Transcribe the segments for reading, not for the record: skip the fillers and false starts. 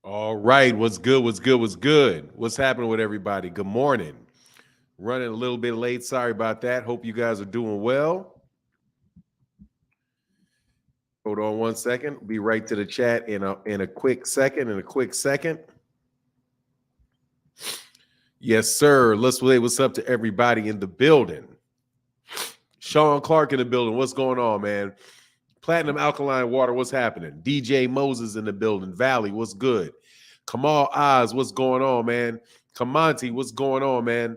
All right, what's good? What's good? What's good? What's happening with everybody? Good morning. Running a little bit late. Sorry about that. Hope you guys are doing well. Hold on one second. Be right to the chat in a quick second. Yes, sir. Let's say what's up to everybody in the building. Sean Clark in the building. What's going on, man? Platinum Alkaline Water. What's happening? DJ Moses in the building. Valley. What's good? Kamal Oz. What's going on, man? Kamonti. What's going on, man?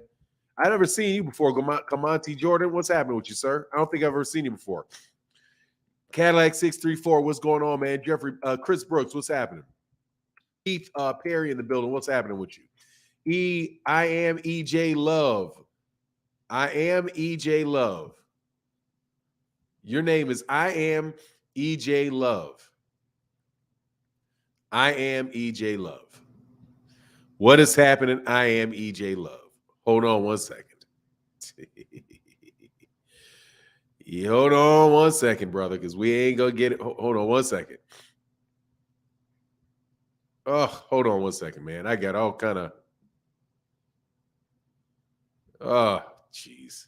I never seen you before, Kamonti Jordan. What's happening with you, sir? I don't think I've ever seen you before. Cadillac 634. What's going on, man? Jeffrey, Chris Brooks. What's happening? Keith Perry in the building. What's happening with you? I am EJ Love. I am EJ Love. Your name is I am EJ Love. I am EJ Love. What is happening? I am EJ Love. Hold on one second. Hold on one second, brother, because we ain't going to get it. Hold on one second. Oh, hold on one second, man. I got all kind of. Oh, jeez.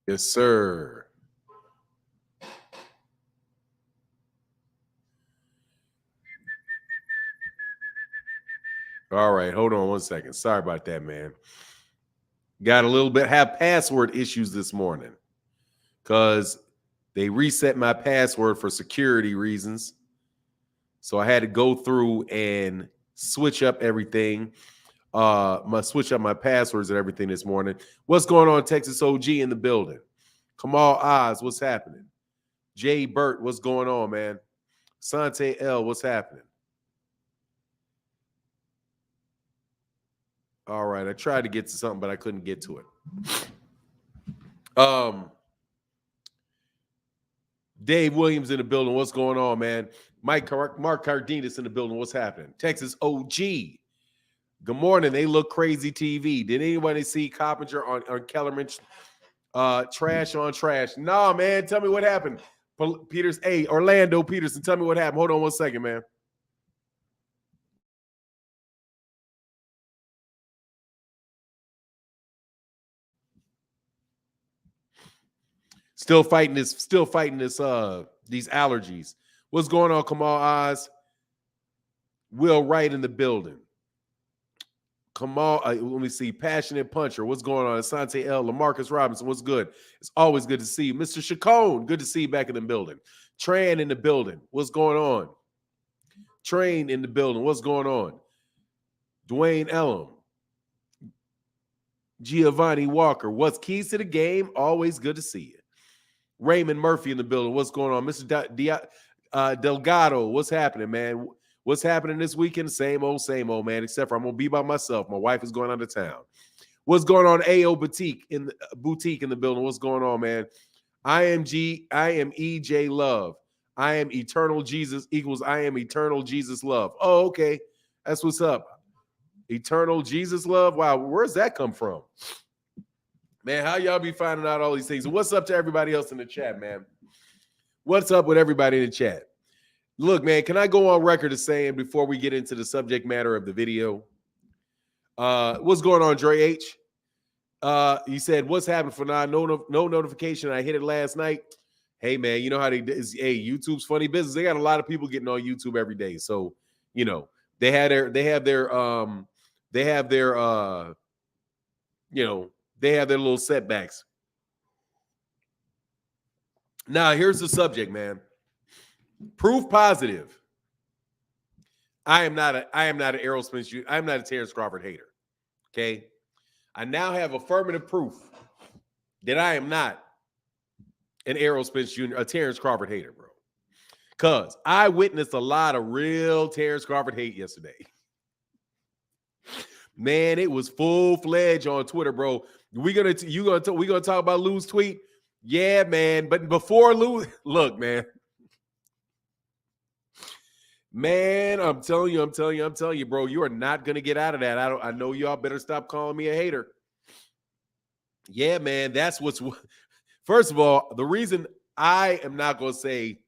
Yes, sir. All right, hold on one second. Sorry about that, man. Got a little bit, have password issues this morning because they reset my password for security reasons. So I had to go through and switch up everything. Switch up my passwords and everything this morning. What's going on, Texas OG in the building? Kamal Oz, what's happening? Jay Burt, what's going on, man? Sante L, what's happening? All right, I tried to get to something, but I couldn't get to it. Dave Williams in the building, what's going on, man? Mark Cardenas in the building, what's happening? Texas OG. Good morning. They look crazy TV. Did anybody see Coppinger on Kellerman? Trash on trash. Nah, man. Tell me what happened. Orlando Peterson. Tell me what happened. Hold on one second, man. Still fighting this. These allergies. What's going on, Kamal Oz? Will Wright in the building. Kamal, let me see. Passionate Puncher. What's going on? Asante L. LaMarcus Robinson. What's good? It's always good to see you. Mr. Chacon. Good to see you back in the building. Tran in the building. What's going on? Train in the building. What's going on? Dwayne Ellum. Giovanni Walker. What's keys to the game? Always good to see you. Raymond Murphy in the building. What's going on? Mr. Delgado. What's happening, man? What's happening this weekend? Same old, man. Except for I'm gonna be by myself. My wife is going out of town. What's going on? AO Boutique in the building. What's going on, man? I am EJ Love. I am eternal Jesus equals I am eternal Jesus love. Oh, okay. That's what's up. Eternal Jesus love. Wow, where's that come from? Man, how y'all be finding out all these things? And what's up to everybody else in the chat, man? What's up with everybody in the chat? Look, man, can I go on record as saying before we get into the subject matter of the video? What's going on, Dre H? He said, what's happening for now? No notification. I hit it last night. Hey, man, you know how YouTube's funny business. They got a lot of people getting on YouTube every day. So, you know, they have their little setbacks. Now, here's the subject, man. Proof positive. I am not an Errol Spence. I'm not a Terrence Crawford hater. Okay. I now have affirmative proof that I am not an Errol Spence Jr., a Terrence Crawford hater, bro. Because I witnessed a lot of real Terrence Crawford hate yesterday. Man, it was full-fledged on Twitter, bro. We gonna talk about Lou's tweet? Yeah, man. But before Lou, look, man. Man, I'm telling you, bro, you are not gonna get out of that. I know y'all better stop calling me a hater. Yeah, man, that's what's. First of all, the reason I am not gonna say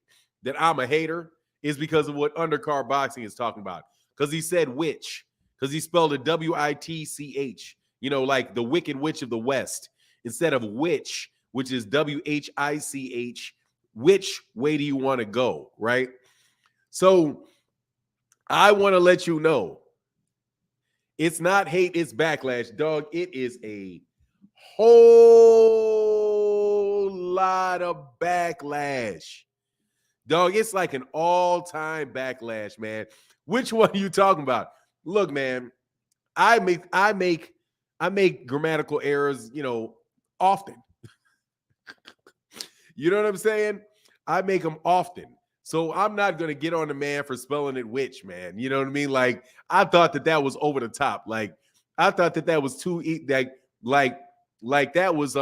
that I'm a hater is because of what Undercard Boxing is talking about. Because he said witch, because he spelled it WITCH. You know, like the Wicked Witch of the West, instead of witch, which is WHICH. Which way do you want to go, right? So I want to let you know it's not hate, it's backlash, dog. It is a whole lot of backlash, dog. It's like an all-time backlash, man. Which one are you talking about? Look, man, I make grammatical errors, you know, often. You know what I'm saying? I make them often. So I'm not going to get on the man for spelling it witch, man. You know what I mean? Like, I thought that was over the top. Like, I thought that was too like that was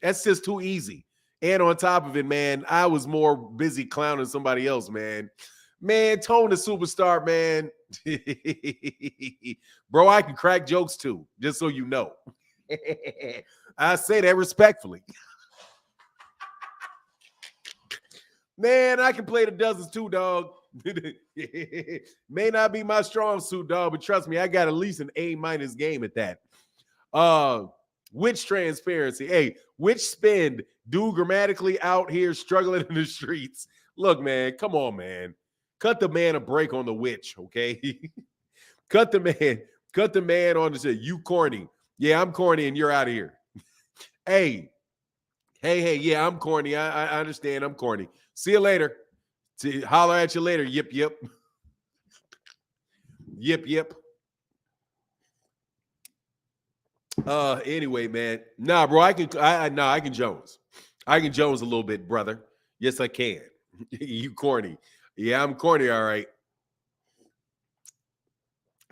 that's just too easy. And on top of it, man, I was more busy clowning somebody else, man. Man, Tone the Superstar, man. Bro, I can crack jokes too, just so you know. I say that respectfully. Man, I can play the dozens too, dog. May not be my strong suit, dog, but trust me, I got at least an A- game at that. Which transparency? Hey, which spend do grammatically out here struggling in the streets? Look, man, come on, man. Cut the man a break on the witch, okay? Cut the man on the shit. You corny. Yeah, I'm corny and you're out of here. Hey, yeah, I'm corny. I understand I'm corny. See you later. Holler at you later. Yip. Anyway, man. Nah, bro, I can Jones. I can Jones a little bit, brother. Yes, I can. You corny. Yeah, I'm corny, all right.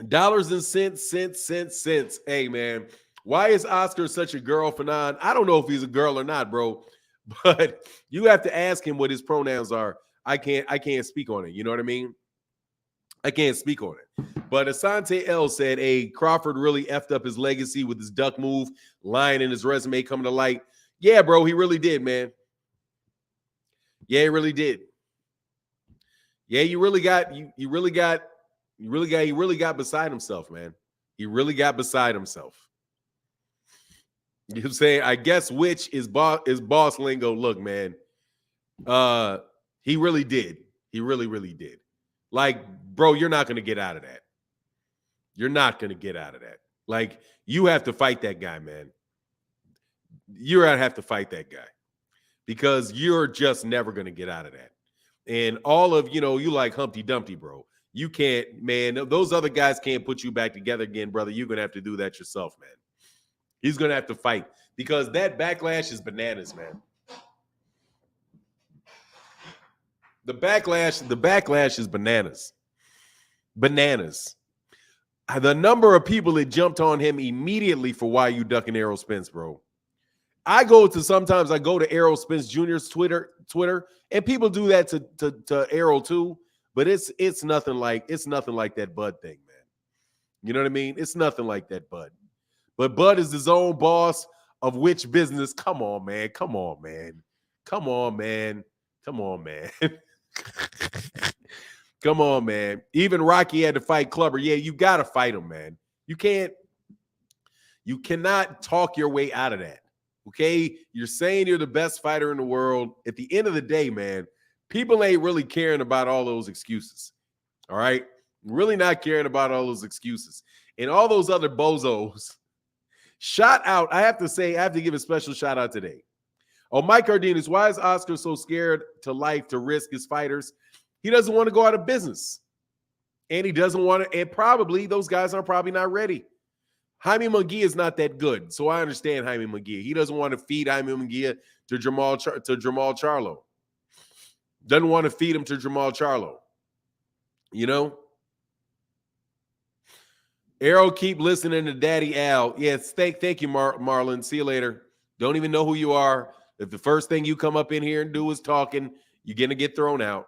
Dollars and cents. Hey, man. Why is Oscar such a girl phenomenon? I don't know if he's a girl or not, bro. But you have to ask him what his pronouns are. I can't speak on it. You know what I mean? I can't speak on it. But Asante L said, hey, Crawford really effed up his legacy with his duck move, lying in his resume coming to light. Yeah, bro, he really did, man. Yeah, he really did. Yeah, he really got beside himself, man. He really got beside himself. You know what I'm saying? I guess which is boss lingo. Look, man. He really did. He really did. Like, bro, you're not going to get out of that. You're not going to get out of that. Like, you have to fight that guy, man. You're going to have to fight that guy because you're just never going to get out of that. And all of, you like Humpty Dumpty, bro. You can't, man. Those other guys can't put you back together again, brother. You're going to have to do that yourself, man. He's going to have to fight because that backlash is bananas, man. The backlash is bananas. Bananas. The number of people that jumped on him immediately for why you ducking Errol Spence, bro. Sometimes I go to Errol Spence Jr.'s Twitter, and people do that to Errol too. But it's nothing like that Bud thing, man. You know what I mean? It's nothing like that Bud. But Bud is his own boss of which business. Come on, man. Come on, man. Come on, man. Come on, man. Even Rocky had to fight Clubber. Yeah, you got to fight him, man. You cannot talk your way out of that. Okay? You're saying you're the best fighter in the world. At the end of the day, man, people ain't really caring about all those excuses. All right? Really not caring about all those excuses. And all those other bozos. Shout out. I have to give a special shout out today. Oh, Mike Cardenas, why is Oscar so scared to life to risk his fighters? He doesn't want to go out of business. And he doesn't want to, and probably those guys are probably not ready. Jaime Munguia is not that good. So I understand Jaime Munguia. He doesn't want to feed Jaime Munguia to Jamal Charlo. Doesn't want to feed him to Jamal Charlo. You know? Errol, keep listening to Daddy Al. Yes, thank you, Marlon. See you later. Don't even know who you are. If the first thing you come up in here and do is talking, you're going to get thrown out.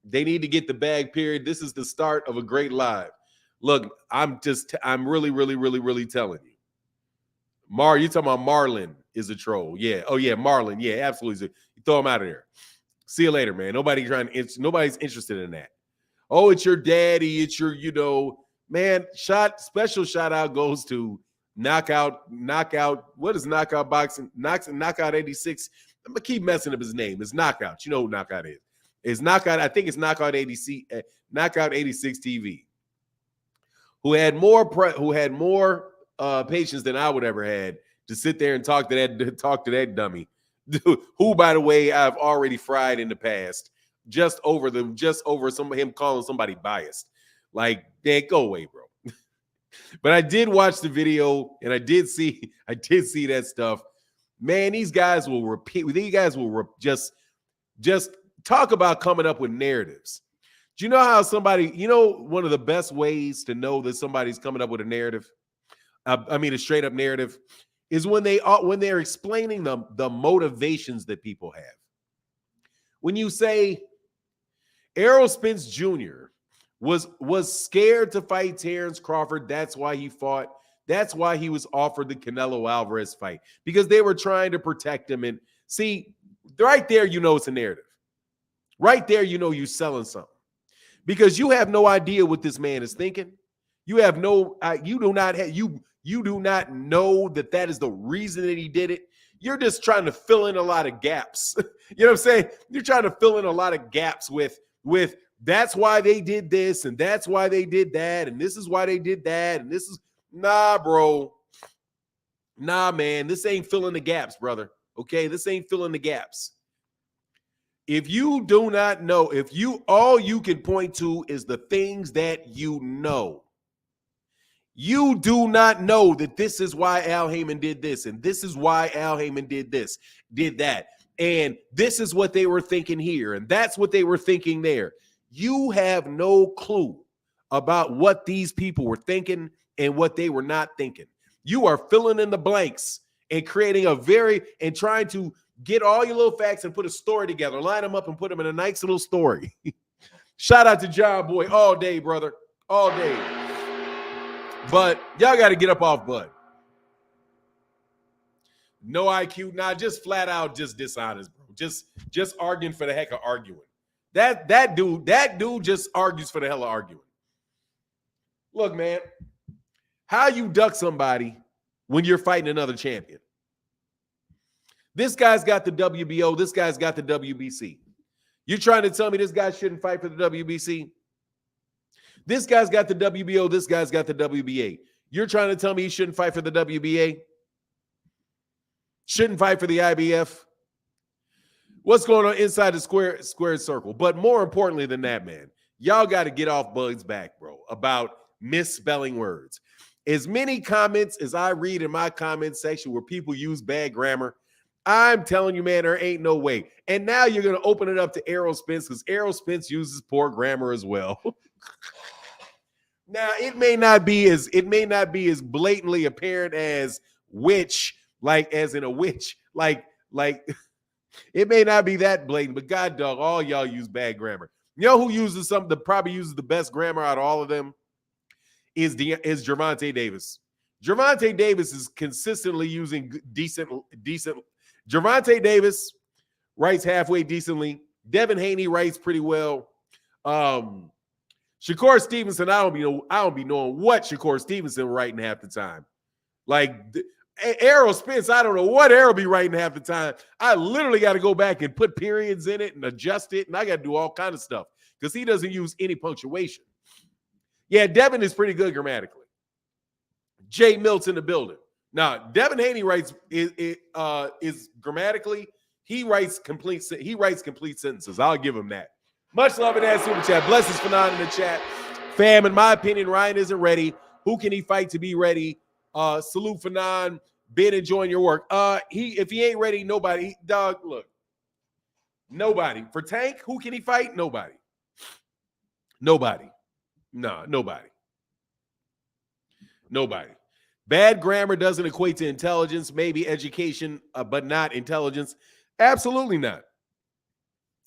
They need to get the bag, period. This is the start of a great live. Look, I'm really telling you. You talking about Marlon is a troll. Yeah. Oh, yeah, Marlon. Yeah, absolutely. You throw him out of there. See you later, man. Nobody's interested in that. Oh, it's your daddy. It's your, man, special shout out goes to Knockout. What is Knockout Boxing? Knockout 86. I'm going to keep messing up his name. It's Knockout. You know who Knockout is. It's Knockout. I think it's Knockout 86 TV. Who had more patience than I would ever had to sit there and talk to that dummy, who, by the way, I've already fried in the past, just over him calling somebody biased. Like, they go away, bro. But I did watch the video and I did see that stuff. Man, these guys will repeat. These guys will just talk about coming up with narratives. Do you know how one of the best ways to know that somebody's coming up with a narrative? A straight up narrative is when they're explaining the motivations that people have. When you say Errol Spence Jr. was scared to fight Terrence Crawford, that's why he fought. That's why he was offered the Canelo Alvarez fight, because they were trying to protect him. And see, right there, it's a narrative. Right there, you're selling something, because you have no idea what this man is thinking. You do not know that is the reason that he did it. You're just trying to fill in a lot of gaps. You know what I'm saying? You're trying to fill in a lot of gaps with that's why they did this and that's why they did that and this is why they did that and this is bro. Nah, man, this ain't filling the gaps, brother. Okay, this ain't filling the gaps. If you do not know, all you can point to is the things that you know. You do not know that this is why Al Heyman did this, and this is why Al Heyman did this, did that, and this is what they were thinking here, and that's what they were thinking there. You have no clue about what these people were thinking and what they were not thinking. You are filling in the blanks and creating and trying to get all your little facts and put a story together, line them up and put them in a nice little story. Shout out to John Boy all day, brother, all day. But y'all got to get up off Bud. No IQ, just flat out, just dishonest, bro. Just arguing for the heck of arguing. That dude just argues for the hell of arguing. Look, man, how you duck somebody when you're fighting another champion? This guy's got the WBO. This guy's got the WBC. You're trying to tell me this guy shouldn't fight for the WBC? This guy's got the WBO. This guy's got the WBA. You're trying to tell me he shouldn't fight for the WBA? Shouldn't fight for the IBF? What's going on inside the square circle? But more importantly than that, man, y'all got to get off Bud's back, bro, about misspelling words. As many comments as I read in my comment section where people use bad grammar, I'm telling you, man, there ain't no way. And now you're going to open it up to Errol Spence, because Errol Spence uses poor grammar as well. Now, it may not be as blatantly apparent as witch, like as in a witch, like it may not be that blatant, but God dog, all y'all use bad grammar. You know who uses something that probably uses the best grammar out of all of them is Gervonta Davis. Gervonta Davis is consistently using decent. Gervonta Davis writes halfway decently. Devin Haney writes pretty well. Shakur Stevenson, I don't be knowing what Shakur Stevenson writing half the time. Like Errol Spence, I don't know what Errol be writing half the time. I literally got to go back and put periods in it and adjust it, and I got to do all kind of stuff because he doesn't use any punctuation. Yeah, Devin is pretty good grammatically. Jay Milt's in the building. Now, Devin Haney writes is grammatically, he writes complete sentences. I'll give him that. Much love in that super chat. Blessings Fanon in the chat. Fam, in my opinion, Ryan isn't ready. Who can he fight to be ready? Salute Fanon. Been enjoying your work. If he ain't ready, nobody. Dog, look. Nobody. For Tank, who can he fight? Nobody. Nobody. Nah, nobody. Nobody. Bad grammar doesn't equate to intelligence, maybe education, but not intelligence. Absolutely not.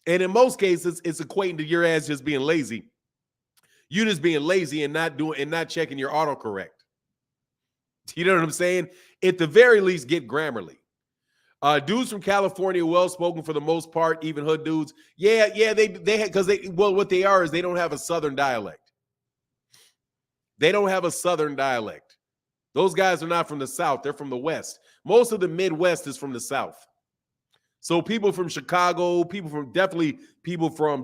And in most cases, it's equating to your ass just being lazy. You just being lazy and not checking your autocorrect. You know what I'm saying? At the very least, get Grammarly. Dudes from California, well spoken for the most part, even hood dudes. Yeah, what they are is they don't have a Southern dialect. They don't have a Southern dialect. Those guys are not from the South, they're from the West. Most of the Midwest is from the South. So people from Chicago, people from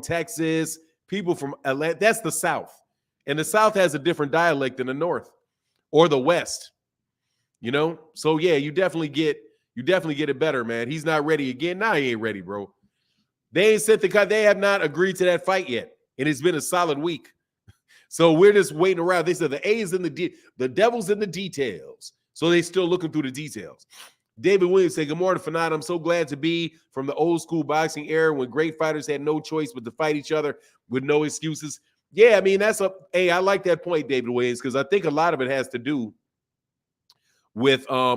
Texas, people from Atlanta, that's the South. And the South has a different dialect than the North or the West. You know? So yeah, you definitely get it better, man. He's not ready again. Nah, he ain't ready, bro. They ain't set the cut. They have not agreed to that fight yet. And it's been a solid week. So we're just waiting around. They said the A is in the devil's in the details. So they still looking through the details. David Williams said, good morning, Fanat. I'm so glad to be from the old school boxing era when great fighters had no choice but to fight each other with no excuses. Yeah, I mean, I like that point, David Williams, because I think a lot of it has to do with the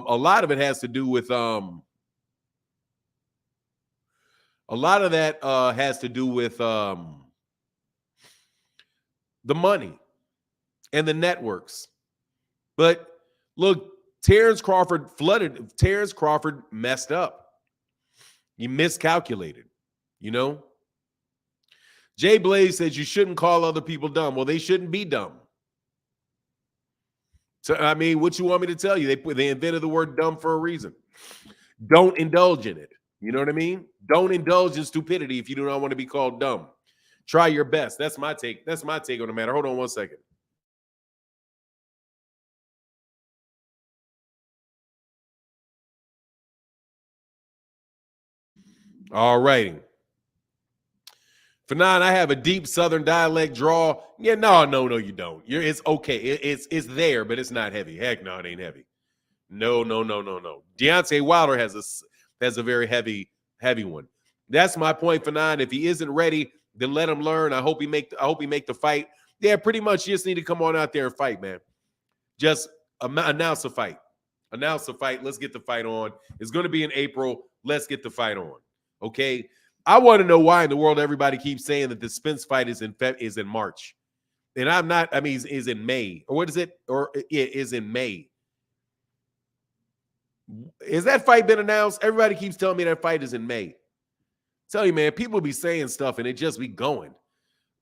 money and the networks. But look, Terrence Crawford messed up. He miscalculated, you know? Jay Blaze says you shouldn't call other people dumb. Well, they shouldn't be dumb. So, I mean, what you want me to tell you? They invented the word dumb for a reason. Don't indulge in it. You know what I mean? Don't indulge in stupidity if you do not want to be called dumb. Try your best. That's my take. That's my take on the matter. Hold on one second. All righty. Fanon, I have a deep Southern dialect draw. Yeah, no, you don't. It's okay. It's there, but it's not heavy. Heck no, it ain't heavy. No. Deontay Wilder has a very heavy one. That's my point, Fanon. If he isn't ready, then let him learn. I hope he make the fight. Yeah, pretty much. You just need to come on out there and fight, man. Just announce a fight. Announce the fight. Let's get the fight on. It's going to be in April. Let's get the fight on. Okay. I want to know why in the world everybody keeps saying that the Spence fight is in March. And I'm not, I mean, is in May. Or what is it? Or it is in May. Has that fight been announced? Everybody keeps telling me that fight is in May. Tell you, man, people be saying stuff and it just be going.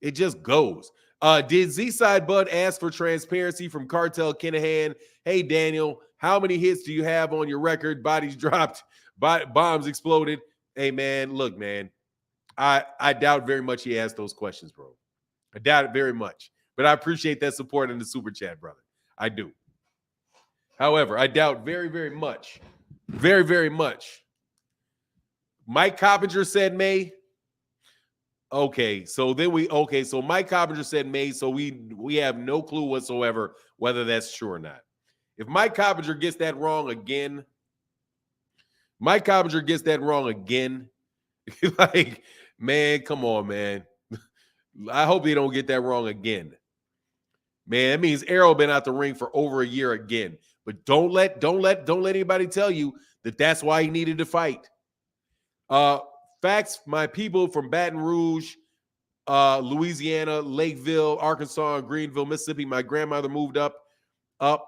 It just goes. Did Z-Side Bud ask for transparency from Cartel Kinahan? Hey, Daniel, how many hits do you have on your record? Bodies dropped, bombs exploded. Hey, man, look, man, I doubt very much he asked those questions, bro. I doubt it very much. But I appreciate that support in the super chat, brother. I do. However, I doubt very, very much. Very, very much. Mike Coppinger said May. Okay, so Mike Coppinger said May, so we have no clue whatsoever whether that's true or not. If Mike Coppinger gets that wrong again, like, man, come on, man. I hope they don't get that wrong again. Man, that means Errol been out the ring for over a year again. But don't let anybody tell you that that's why he needed to fight. Facts, my people from Baton Rouge, Louisiana, Lakeville, Arkansas, and Greenville, Mississippi. My grandmother moved up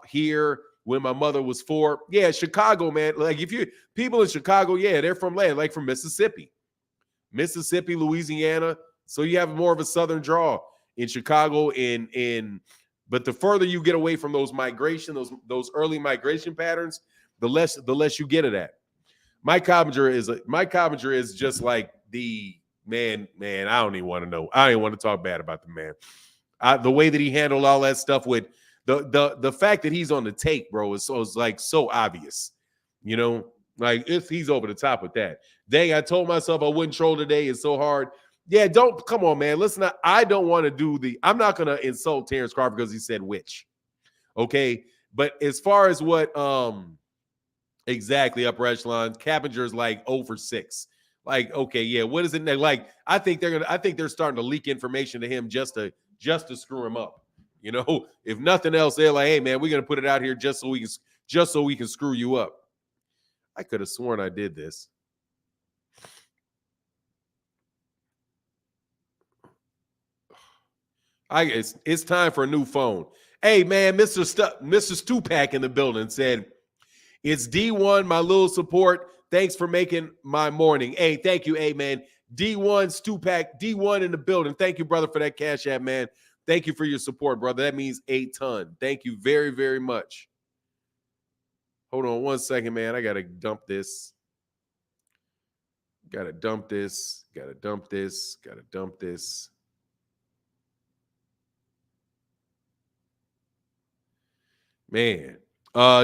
here when my mother was 4. Yeah, Chicago, man. Like, if you people in Chicago, yeah, they're from Mississippi, Louisiana. So you have more of a Southern draw in Chicago. But the further you get away from those early migration patterns, the less you get of that. Mike Coppinger is just like the man. I don't even want to know. I don't even want to talk bad about the man. The way that he handled all that stuff with the fact that he's on the take, bro, is like so obvious. You know, like if he's over the top with that. Dang, I told myself I wouldn't troll today. It's so hard. Yeah, come on, man. Listen, I don't want to I'm not gonna insult Terrence Crawford because he said which. Okay. But as far as what exactly upper echelon, Cappinger's like 0 for 6. Like, okay, yeah, what is it like? I think they're starting to leak information to him just to screw him up. You know, if nothing else, they're like, hey man, we're gonna put it out here just so we can screw you up. I could have sworn I did this. It's time for a new phone. Hey, man, Mr. Stupak in the building said, it's D1, my little support. Thanks for making my morning. Hey, thank you, hey, man. D1 Stupak, D1 in the building. Thank you, brother, for that cash app, man. Thank you for your support, brother. That means a ton. Thank you very, very much. Hold on one second, man. I got to dump this. Got to dump this. Got to dump this. Got to dump this. Man,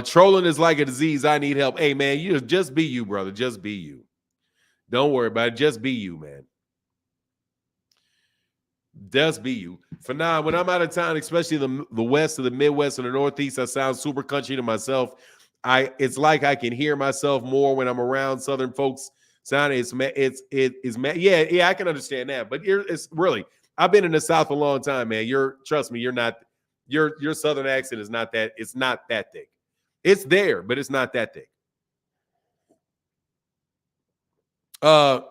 trolling is like a disease. I need help. Hey, man, you just be you, brother. Just be you. Don't worry about it. Just be you, man. Just be you. For now, when I'm out of town, especially the West or the Midwest or the Northeast, I sound super country to myself. It's like I can hear myself more when I'm around Southern folks. Sounding yeah, I can understand that. But it's really, I've been in the South a long time, man. Trust me, you're not. Your Southern accent is not that. It's not that thick. It's there, but it's not that thick. Then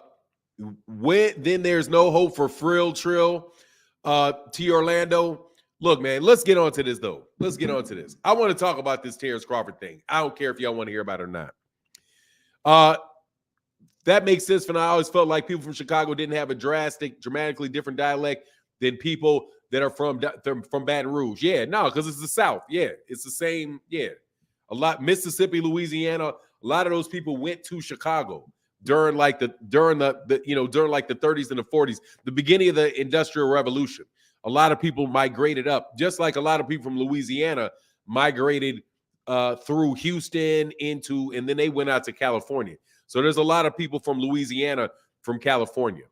there's no hope for Frill Trill to Orlando. Look, man, let's get on to this, though. Let's get on to this. I want to talk about this Terrence Crawford thing. I don't care if y'all want to hear about it or not. That makes sense for now. I always felt like people from Chicago didn't have a dramatically different dialect than people that are from Baton Rouge. Yeah, no, because it's the South. Yeah, it's the same. Yeah, a lot. Mississippi, Louisiana, a lot of those people went to Chicago during the 30s and the 40s, the beginning of the Industrial Revolution. A lot of people migrated up, just like a lot of people from Louisiana migrated through Houston and then they went out to California. So there's a lot of people from Louisiana from California.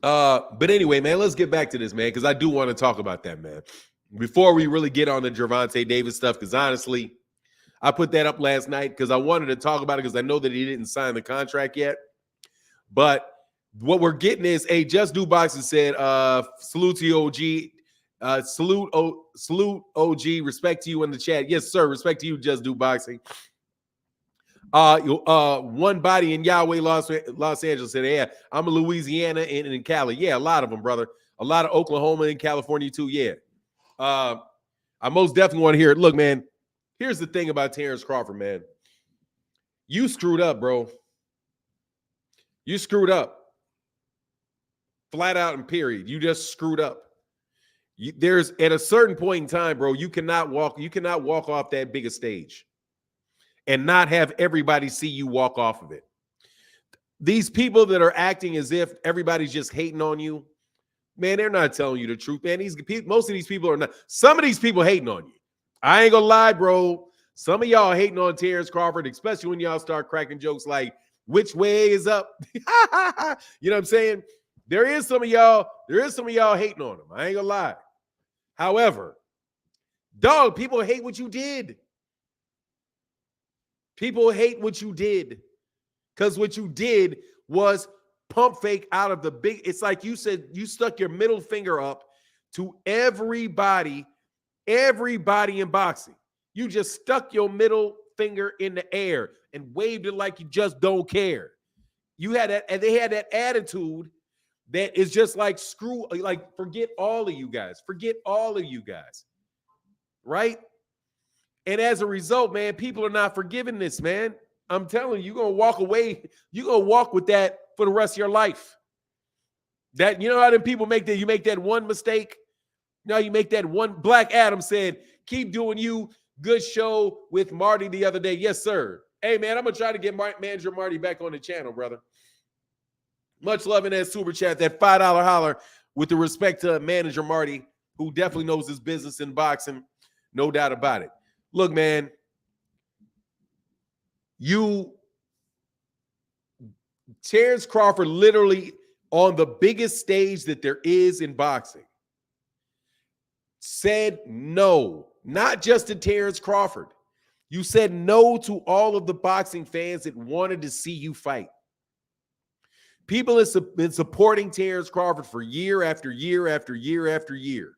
But anyway, man, let's get back to this, man, because I do want to talk about that, man. Before we really get on the Gervonta Davis stuff, because honestly, I put that up last night because I wanted to talk about it because I know that he didn't sign the contract yet. But what we're getting is, Just Do Boxing said, salute to you, OG. Salute OG. Respect to you in the chat. Yes, sir. Respect to you, Just Do Boxing. One body in Yahweh, Los Angeles said, yeah, I'm in Louisiana and in Cali. Yeah, a lot of them, brother. A lot of Oklahoma and California too. Yeah. I most definitely want to hear it. Look, man, here's the thing about Terrence Crawford, man. You screwed up, bro. You screwed up. Flat out and period. You just screwed up. There's at a certain point in time, bro, you cannot walk off that big a stage and not have everybody see you walk off of it. These people that are acting as if everybody's just hating on you, man, they're not telling you the truth, man. Most of these people are not. Some of these people hating on you. I ain't gonna lie, bro. Some of y'all hating on Terrence Crawford, especially when y'all start cracking jokes like, which way is up? You know what I'm saying? There is some of y'all hating on him. I ain't gonna lie. However, dog, people hate what you did. People hate what you did. Because what you did was pump fake out of the big. It's like you said, you stuck your middle finger up to everybody in boxing. You just stuck your middle finger in the air and waved it like you just don't care. You had that, and they had that attitude that is just like forget all of you guys. Forget all of you guys. Right? And as a result, man, people are not forgiving this, man. I'm telling you, you're going to walk away. You're going to walk with that for the rest of your life. That, you know how them people make that? You make that one mistake. Now you make that one. Black Adam said, keep doing you. Good show with Marty the other day. Yes, sir. Hey, man, I'm going to try to get Manager Marty back on the channel, brother. Much love in that super chat, that $5 holler with the respect to Manager Marty, who definitely knows his business in boxing. No doubt about it. Look, man, Terrence Crawford literally on the biggest stage that there is in boxing said no, not just to Terrence Crawford. You said no to all of the boxing fans that wanted to see you fight. People have been supporting Terrence Crawford for year after year after year after year.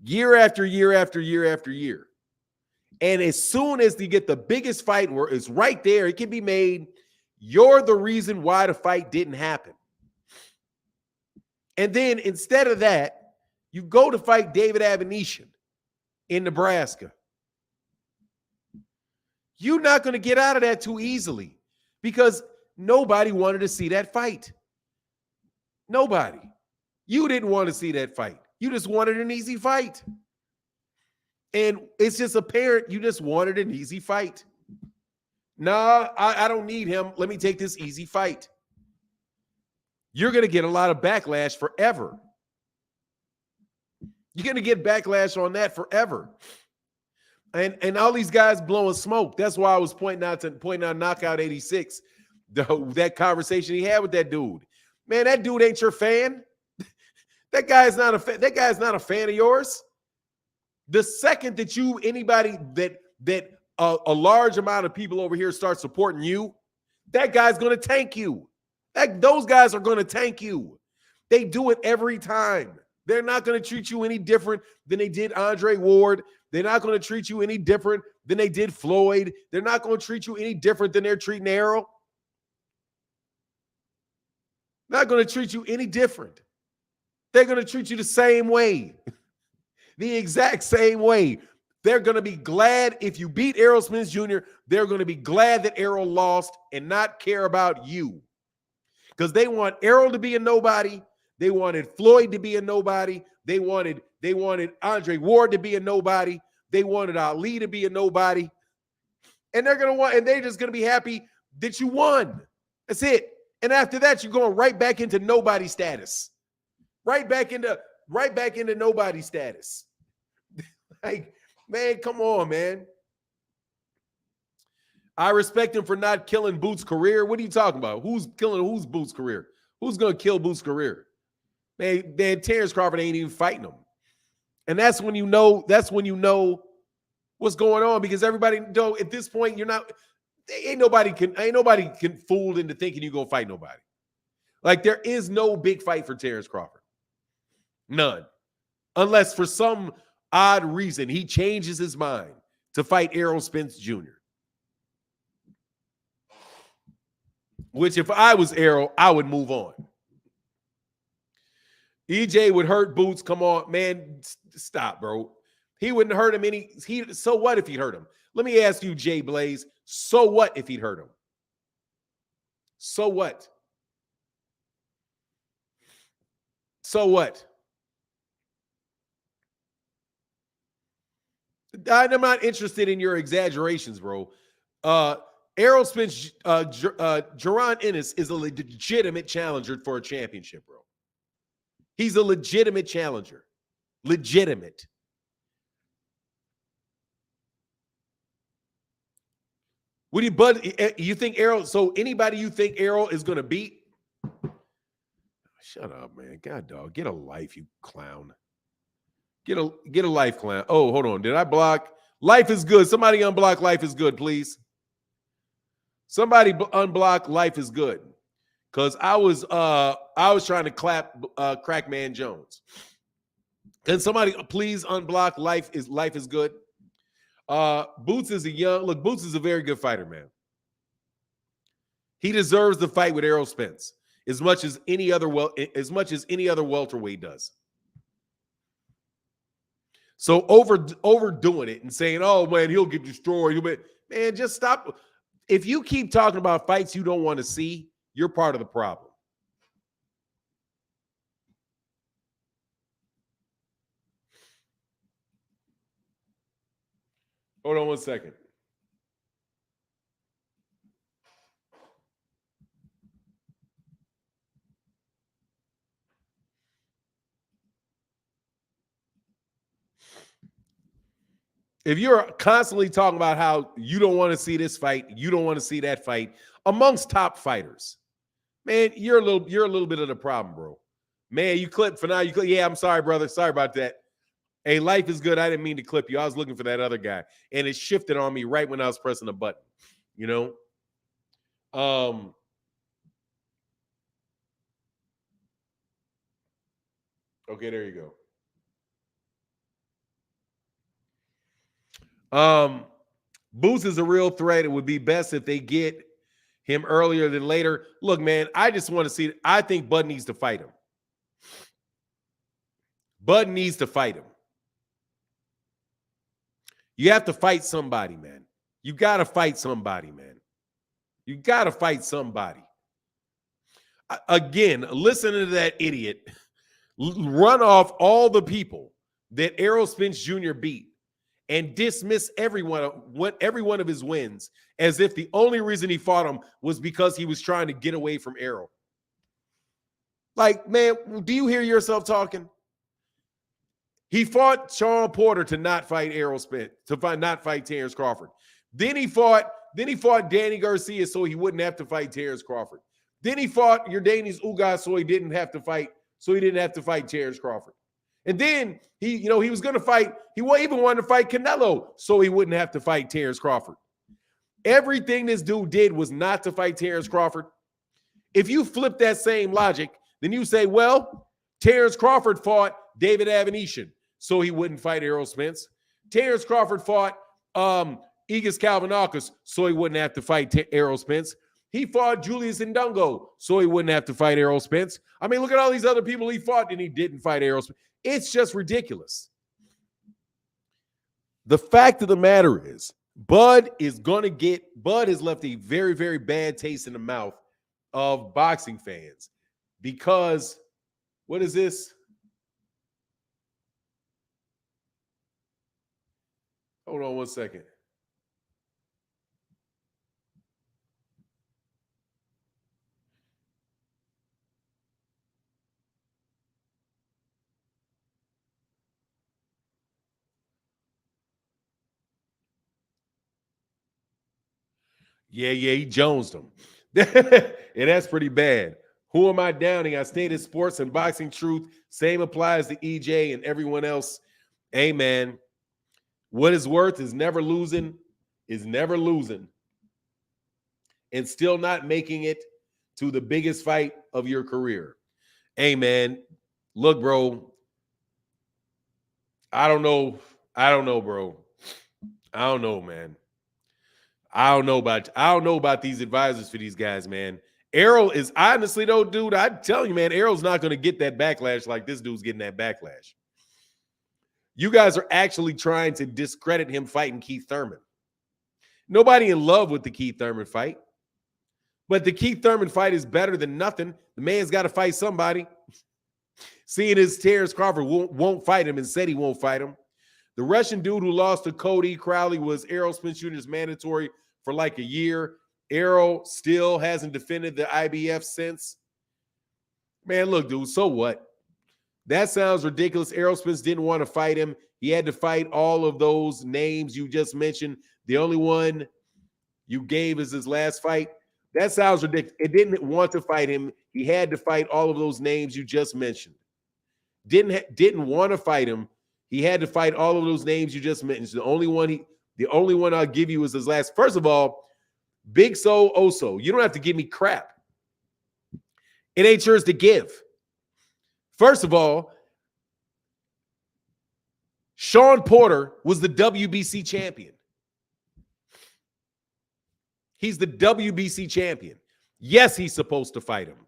Year after year after year after year. And as soon as you get the biggest fight where it's right there, it can be made, you're the reason why the fight didn't happen. And then instead of that, you go to fight David Abanesian in Nebraska. You're not going to get out of that too easily because nobody wanted to see that fight. Nobody. You didn't want to see that fight. You just wanted an easy fight. And it's just apparent you just wanted an easy fight. Nah, I don't need him. Let me take this easy fight. You're going to get a lot of backlash forever. You're going to get backlash on that forever. And all these guys blowing smoke. That's why I was pointing out Knockout 86, that conversation he had with that dude. Man, that dude ain't your fan. That guy's not a fan. That guy's not a fan of yours. The second that a large amount of people over here start supporting you, that guy's going to tank you. Those guys are going to tank you. They do it every time. They're not going to treat you any different than they did Andre Ward. They're not going to treat you any different than they did Floyd. They're not going to treat you any different than they're treating Errol. Not going to treat you any different. They're going to treat you the same way. The exact same way. They're going to be glad if you beat Errol Spence Jr., they're going to be glad that Errol lost and not care about you. Because they want Errol to be a nobody. They wanted Floyd to be a nobody. They wanted Andre Ward to be a nobody. They wanted Ali to be a nobody. And they're just going to be happy that you won. That's it. And after that, you're going right back into nobody status. Right back into nobody status. Like, man, come on, man. I respect him for not killing Boots' career. What are you talking about? Who's killing who's Boots' career? Who's going to kill Boots' career? Man, Terrence Crawford ain't even fighting him. And that's when you know what's going on, because everybody know at this point ain't nobody can fool into thinking you're going to fight nobody. Like, there is no big fight for Terrence Crawford. None. Unless for some odd reason he changes his mind to fight Errol Spence Jr. Which, if I was Errol, I would move on. EJ would hurt Boots. Come on, man. Stop, bro. He wouldn't hurt him so what if he hurt him? Let me ask you, Jay Blaze. So what if he'd hurt him? So what? So what? I'm not interested in your exaggerations, bro. Errol Spence, Jaron Ennis is a legitimate challenger for a championship, bro. He's a legitimate challenger. Legitimate. You think Errol, so anybody you think Errol is going to beat? Shut up, man. God, dog. Get a life, you clown. Get a life, clown. Oh, hold on. Did I block? Life is good. Somebody unblock Life is good, please. Somebody unblock Life is good. Because I was trying to clap Crackman Jones. Can somebody please unblock Life is good? Boots is Boots is a very good fighter, man. He deserves the fight with Errol Spence as much as any other welterweight does. So overdoing it and saying, "Oh man, he'll get destroyed." Man, just stop. If you keep talking about fights you don't want to see, you're part of the problem. Hold on one second. If you're constantly talking about how you don't want to see this fight, you don't want to see that fight amongst top fighters, man, you're a little bit of the problem, bro. Man, you clip for now. Yeah, I'm sorry, brother. Sorry about that. Hey, Life is good. I didn't mean to clip you. I was looking for that other guy, and it shifted on me right when I was pressing the button. You know. Okay, there you go. Boots is a real threat. It would be best if they get him earlier than later. Look, man, I just want to see. I think Bud needs to fight him. Bud needs to fight him. You have to fight somebody, man. You got to fight somebody, man. You got to fight somebody. Again, listen to that idiot run off all the people that Errol Spence Jr. beat and dismiss every one of his wins as if the only reason he fought him was because he was trying to get away from Errol. Like, man, do you hear yourself talking? He fought Sean Porter to not fight Errol Spence, not fight Terrence Crawford. Then he fought Danny Garcia so he wouldn't have to fight Terrence Crawford. Then he fought Yordenis Ugas so he didn't have to fight Terrence Crawford. And then he was going to fight, he even wanted to fight Canelo so he wouldn't have to fight Terrence Crawford. Everything this dude did was not to fight Terrence Crawford. If you flip that same logic, then you say, well, Terrence Crawford fought David Avanesyan so he wouldn't fight Errol Spence. Terrence Crawford fought Igis Kalvanakis so he wouldn't have to fight Errol Spence. He fought Julius Ndungo so he wouldn't have to fight Errol Spence. I mean, look at all these other people he fought and he didn't fight Errol Spence. It's just ridiculous. The fact of the matter is, Bud has left a very, very bad taste in the mouth of boxing fans because, what is this? Hold on one second. Yeah, he jonesed him. And that's pretty bad. Who am I downing? I stated sports and boxing truth. Same applies to EJ and everyone else. Hey, man, what is worth is never losing, and still not making it to the biggest fight of your career. Hey, man, look, bro, I don't know, bro. I don't know, man. I don't know about these advisors for these guys, man. Errol is honestly though, dude, I tell you, man, Errol's not going to get that backlash like this dude's getting that backlash. You guys are actually trying to discredit him fighting Keith Thurman. Nobody in love with the Keith Thurman fight, but the Keith Thurman fight is better than nothing. The man's got to fight somebody. Seeing as Terrence Crawford won't fight him and said he won't fight him. The Russian dude who lost to Cody Crowley was Errol Spence Jr.'s mandatory for like a year. Errol still hasn't defended the IBF since. Man, look, dude, so what? That sounds ridiculous. Errol Spence didn't want to fight him. He had to fight all of those names you just mentioned. The only one you gave is his last fight. That sounds ridiculous. It didn't want to fight him. He had to fight all of those names you just mentioned. Didn't want to fight him. He had to fight all of those names you just mentioned. The only one I'll give you is his last. First of all, Big So Oso, you don't have to give me crap. It ain't yours to give. First of all, Sean Porter was the WBC champion. He's the WBC champion. Yes, he's supposed to fight him.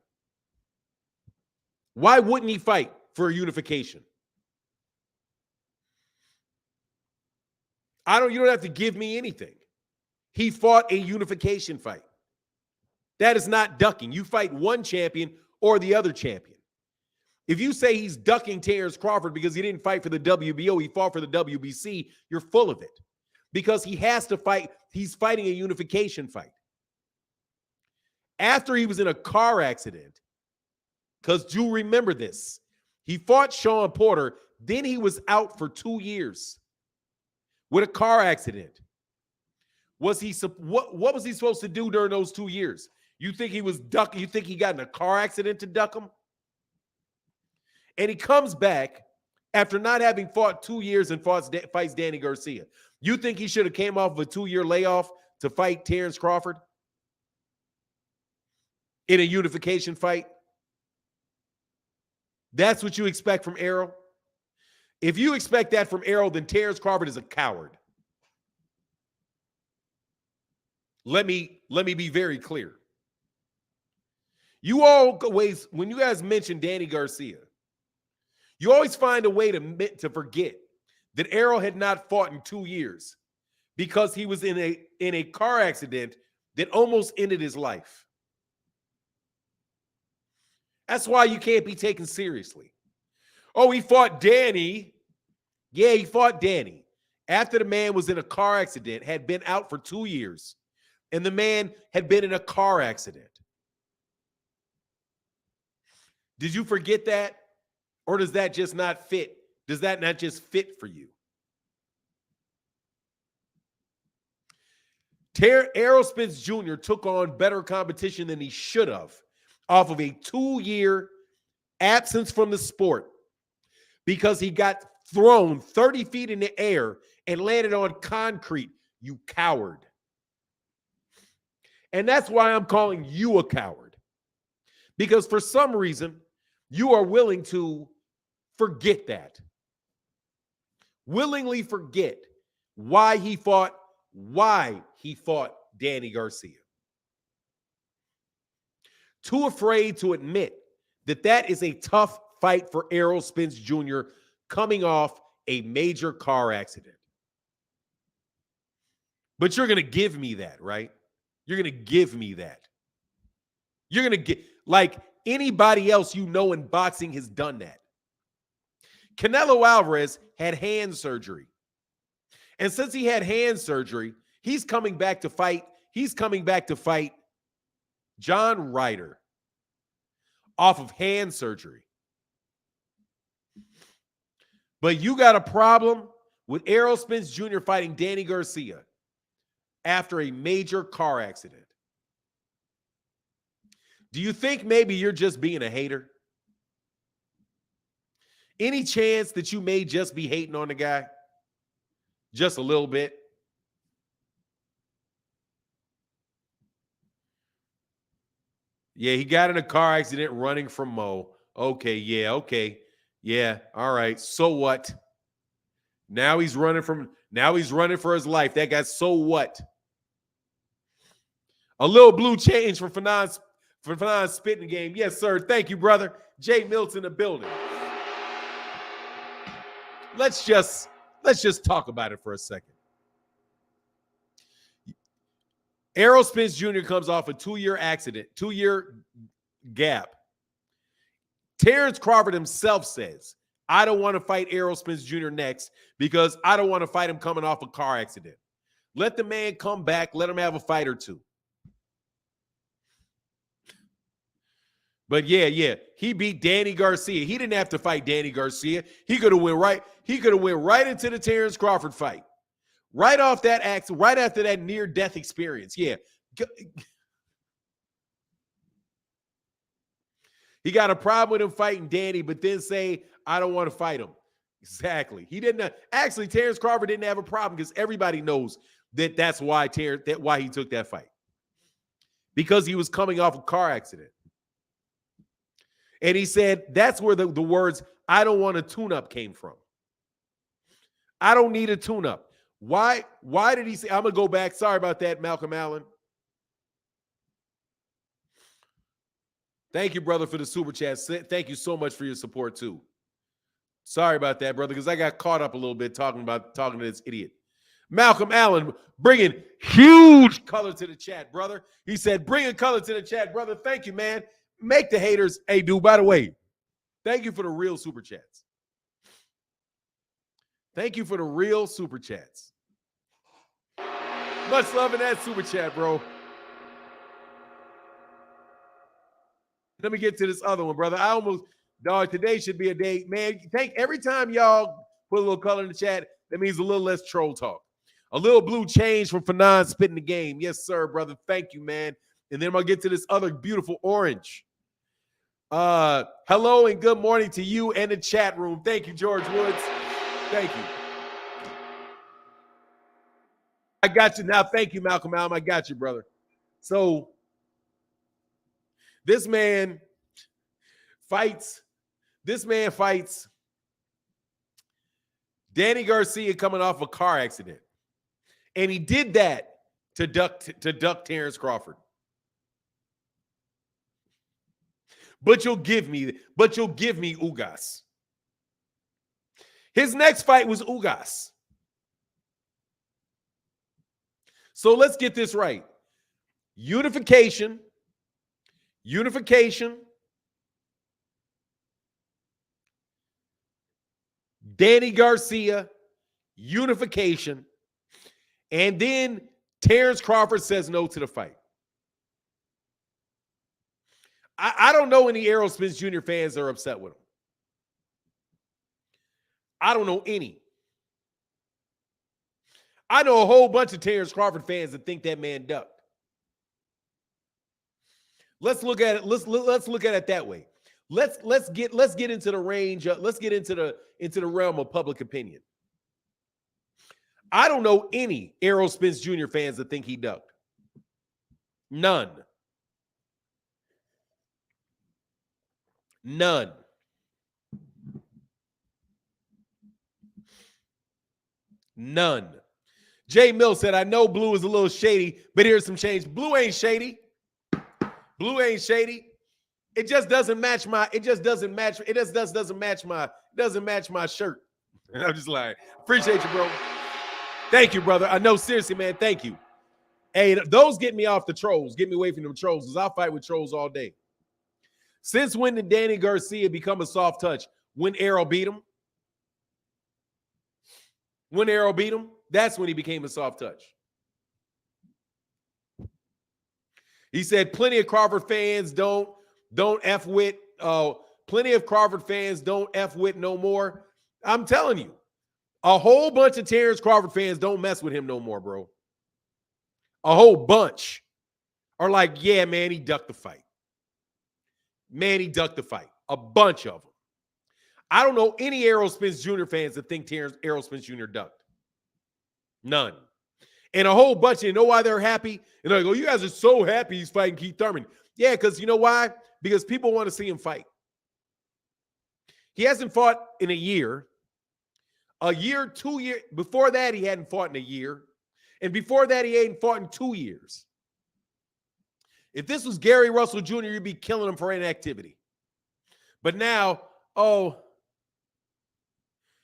Why wouldn't he fight for a unification? You don't have to give me anything. He fought a unification fight. That is not ducking. You fight one champion or the other champion. If you say he's ducking Terrence Crawford because he didn't fight for the WBO, he fought for the WBC, you're full of it. Because he has to fight, he's fighting a unification fight. After he was in a car accident, because do remember this, he fought Sean Porter, then he was out for 2 years with a car accident. What was he supposed to do during those 2 years? You think he was ducking? You think he got in a car accident to duck him? And he comes back after not having fought 2 years and fights Danny Garcia. You think he should have came off of a 2-year layoff to fight Terrence Crawford in a unification fight? That's what you expect from Errol? If you expect that from Errol, then Terrence Crawford is a coward. Let me be very clear. You always, when you guys mention Danny Garcia, You always find a way to forget that Errol had not fought in 2 years because he was in a car accident that almost ended his life. That's why you can't be taken seriously. Oh, he fought Danny. Yeah, he fought Danny after the man was in a car accident, had been out for 2 years, and the man had been in a car accident. Did you forget that? Or does that just not fit? Does that not just fit for you? Errol Spence Jr. took on better competition than he should have off of a 2-year absence from the sport because he got thrown 30 feet in the air and landed on concrete, you coward. And that's why I'm calling you a coward. Because for some reason, you are willing to forget that. Willingly forget why he fought Danny Garcia. Too afraid to admit that that is a tough fight for Errol Spence Jr. coming off a major car accident. But you're going to give me that, right? You're going to give me that. You're going to get, like anybody else you know in boxing has done that. Canelo Alvarez had hand surgery. And since he had hand surgery, he's coming back to fight. He's coming back to fight John Ryder off of hand surgery. But you got a problem with Errol Spence Jr. fighting Danny Garcia after a major car accident. Do you think maybe you're just being a hater? Any chance that you may just be hating on the guy? Just a little bit? Yeah, he got in a car accident running from Mo. Okay, yeah, okay. Yeah, all right. So what? Now he's running for his life. That guy, so what? A little blue change for Fanon's spitting game. Yes, sir. Thank you, brother. Jay Milton in the building. Let's just talk about it for a second. Errol Spence Jr. comes off a 2-year accident, 2-year gap. Terrence Crawford himself says, I don't want to fight Errol Spence Jr. next because I don't want to fight him coming off a car accident. Let the man come back. Let him have a fight or two. But yeah, he beat Danny Garcia. He didn't have to fight Danny Garcia. He could have went right into the Terrence Crawford fight. Right off that accident, right after that near-death experience. Yeah. He got a problem with him fighting Danny, but then say, I don't want to fight him. Exactly. He didn't. Actually, Terrence Crawford didn't have a problem because everybody knows that's why why he took that fight. Because he was coming off a car accident. And he said that's where the words, I don't want a tune-up came from. I don't need a tune-up. Why did he say, I'm going to go back. Sorry about that, Malcolm Allen. Thank you, brother, for the super chat. Thank you so much for your support, too. Sorry about that, brother, because I got caught up a little bit talking to this idiot. Malcolm Allen bringing huge color to the chat, brother. He said, bring a color to the chat, brother. Thank you, man. Make the haters. Hey, dude, by the way, thank you for the real super chats. Thank you for the real super chats. Much love in that super chat, bro. Let me get to this other one, brother. Today should be a day. Man, every time y'all put a little color in the chat, that means a little less troll talk. A little blue change from Fanon spitting the game. Yes, sir, brother. Thank you, man. And then I'm going to get to this other beautiful orange. Hello and good morning to you and the chat room. Thank you, George Woods. Thank you. I got you now. Thank you, Malcolm Allen. I got you, brother. So this man fights Danny Garcia coming off a car accident. And he did that to duck Terrence Crawford. But you'll give me Ugas. His next fight was Ugas. So let's get this right. Unification. Danny Garcia, unification. And then Terrence Crawford says no to the fight. I don't know any Errol Spence Jr. fans that are upset with him. I don't know any. I know a whole bunch of Terrence Crawford fans that think that man ducked. Let's look at it. Let's look at it that way. Let's get into the range. Let's get into the realm of public opinion. I don't know any Errol Spence Jr. fans that think he ducked. None. Jay Mill said, I know Blue is a little shady, but here's some change. Blue ain't shady. It just doesn't match my shirt. And I'm just like, appreciate you, bro. Thank you, brother. I know, seriously, man. Thank you. Hey, those get me off the trolls. Get me away from them trolls, because I'll fight with trolls all day. Since when did Danny Garcia become a soft touch? When Errol beat him? That's when he became a soft touch. He said plenty of Crawford fans don't F with. Plenty of Crawford fans don't F with no more. I'm telling you, a whole bunch of Terrence Crawford fans don't mess with him no more, bro. A whole bunch are like, yeah, man, he ducked the fight. A bunch of them. I don't know any Errol Spence Jr. fans that think Errol Spence Jr. ducked. None. And a whole bunch, you know why they're happy? And they're like, oh, you guys are so happy he's fighting Keith Thurman. Yeah, because you know why? Because people want to see him fight. He hasn't fought in a year. 2 years. Before that, he hadn't fought in a year. And before that, he hadn't fought in 2 years. If this was Gary Russell Jr., you'd be killing him for inactivity. But now, oh,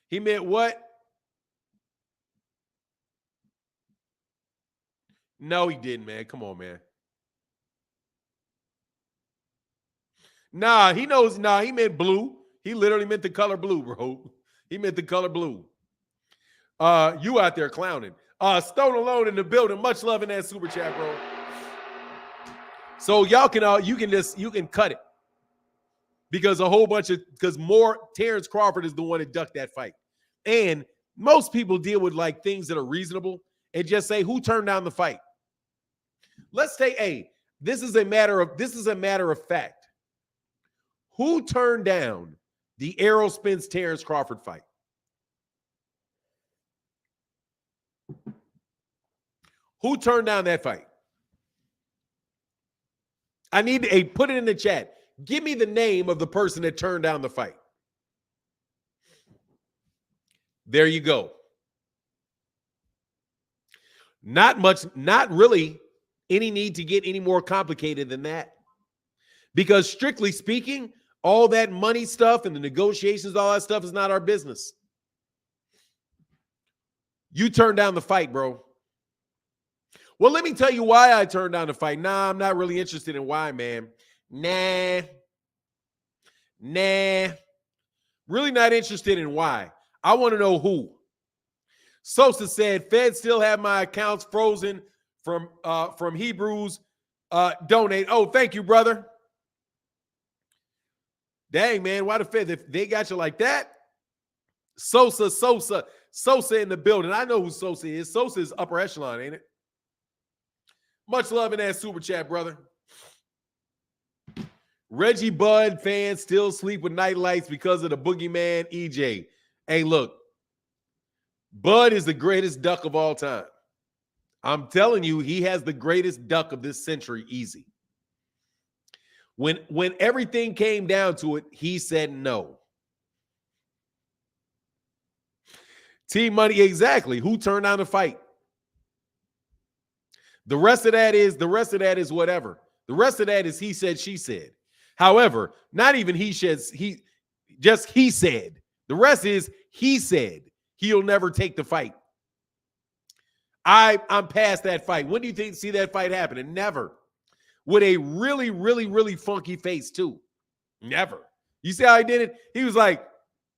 he meant what? No, he didn't, man. Come on, man. Nah, he knows. Nah, he meant blue. He literally meant the color blue, bro. He meant the color blue. You out there clowning. Stone Alone in the building. Much love in that super chat, bro. So y'all can you can cut it. Because more Terrence Crawford is the one that ducked that fight. And most people deal with like things that are reasonable and just say, who turned down the fight? Let's say, this is a matter of fact. Who turned down the Errol Spence Terrence Crawford fight? Who turned down that fight? I need to put it in the chat. Give me the name of the person that turned down the fight. There you go. Not really any need to get any more complicated than that. Because strictly speaking, all that money stuff and the negotiations, all that stuff is not our business. You turned down the fight, bro. Well, let me tell you why I turned down the fight. Nah, I'm not really interested in why, man. Nah. Really not interested in why. I want to know who. Sosa said, Fed still have my accounts frozen from Hebrews. Donate. Oh, thank you, brother. Dang, man, why the Fed? They got you like that? Sosa in the building. I know who Sosa is. Sosa is upper echelon, ain't it? Much love in that super chat, brother. Reggie Bud fans still sleep with night lights because of the boogeyman EJ. Hey, look. Bud is the greatest duck of all time. I'm telling you, he has the greatest duck of this century, easy. When everything came down to it, he said no. T-Money, exactly. Who turned down the fight? The rest of that is whatever. The rest of that is he said, she said. However, not even he said. The The rest is he said he'll never take the fight. I'm past that fight. When do you see that fight happening? Never. With a really, really, really funky face, too. Never. You see how he did it? He was like,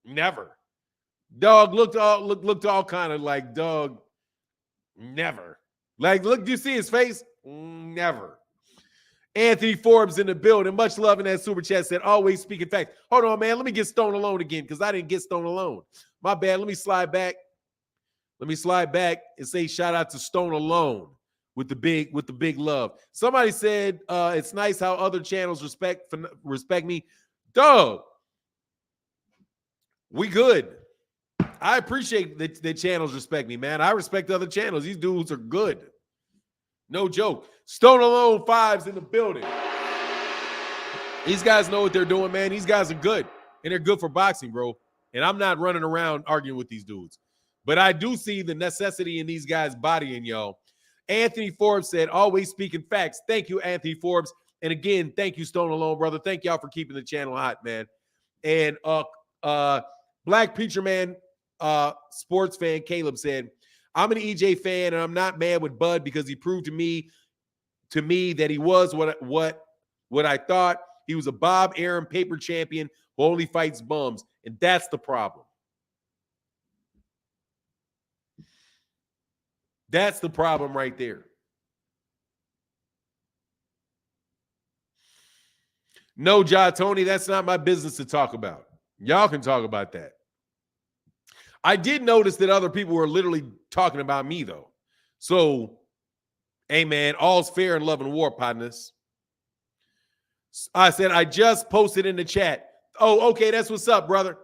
never. Dog looked all kind of like, dog, never. Like, look, do you see his face? Never. Anthony Forbes in the building. Much love in that super chat said, always speaking facts. Hold on, man. Let me get Stone Alone again because I didn't get Stone Alone. My bad. Let me slide back. Let me slide back and say shout out to Stone Alone with the big love. Somebody said it's nice how other channels respect me. Dog, we good. I appreciate that channels respect me, man. I respect other channels. These dudes are good. No joke. Stone Alone 5's in the building. These guys know what they're doing, man. These guys are good, and they're good for boxing, bro. And I'm not running around arguing with these dudes. But I do see the necessity in these guys bodying y'all. Anthony Forbes said, always speaking facts. Thank you, Anthony Forbes. And again, thank you, Stone Alone, brother. Thank y'all for keeping the channel hot, man. And Black Preacher Man sports fan Caleb said, I'm an EJ fan, and I'm not mad with Bud because he proved to me that he was what I thought. He was a Bob Arum paper champion who only fights bums, and that's the problem. That's the problem right there. No, Ja Tony, that's not my business to talk about. Y'all can talk about that. I did notice that other people were literally talking about me, though. So, hey, man, all's fair in love and war, partners. I said, I just posted in the chat. Oh, okay, that's what's up, brother.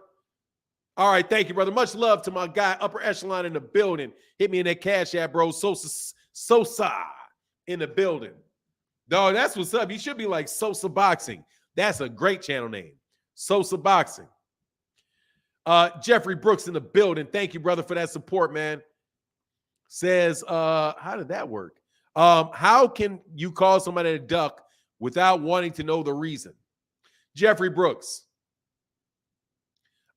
All right, thank you, brother. Much love to my guy, upper echelon in the building. Hit me in that cash app, bro. Sosa in the building. Dog, that's what's up. You should be like Sosa Boxing. That's a great channel name. Sosa Boxing. Jeffrey Brooks in the building. Thank you, brother, for that support, man. Says, how did that work? How can you call somebody a duck without wanting to know the reason? Jeffrey Brooks.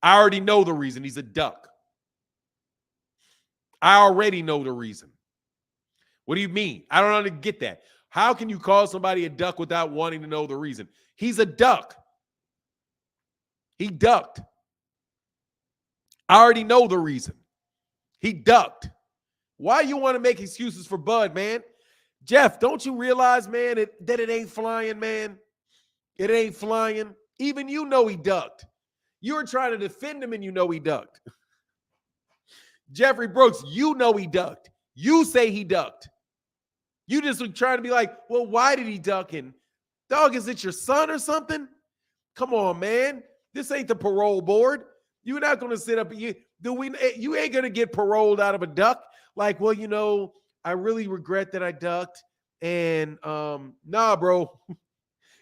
I already know the reason. He's a duck. I already know the reason. What do you mean? I don't get that. How can you call somebody a duck without wanting to know the reason? He's a duck. He ducked. I already know the reason. He ducked. Why you want to make excuses for Bud, man? Jeff, don't you realize, man, that it ain't flying, man? It ain't flying. Even you know he ducked. You were trying to defend him and you know he ducked. Jeffrey Brooks, you know he ducked. You say he ducked. You just were trying to be like, well, why did he duck? And dog, is it your son or something? Come on, man. This ain't the parole board. You're not going to sit up. You ain't going to get paroled out of a duck. Like, well, you know, I really regret that I ducked. And nah, bro.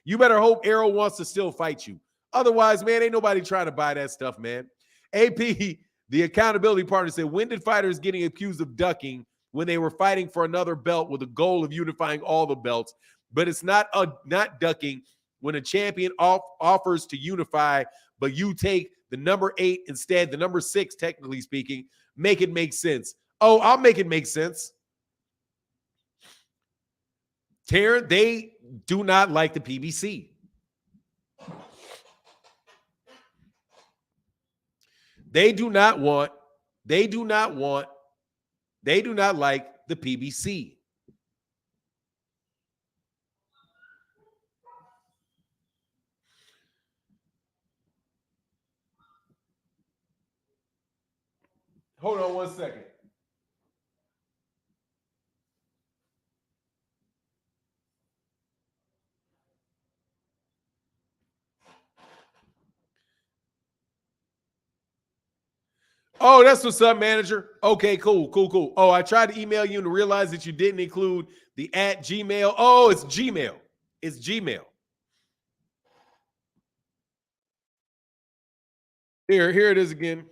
You better hope Errol wants to still fight you. Otherwise, man, ain't nobody trying to buy that stuff, man. AP, the accountability partner, said, when did fighters getting accused of ducking when they were fighting for another belt with a goal of unifying all the belts? But it's not ducking when a champion offers to unify, but you take the number 8 instead, the number 6, technically speaking. Make it make sense. Oh, I'll make it make sense. Taryn, they do not like the PBC. They do not like the PBC. Hold on one second. Oh, that's what's up, manager. Okay, cool. Oh, I tried to email you and realized that you didn't include the @Gmail. Oh, it's Gmail. It's Gmail. Here it is again.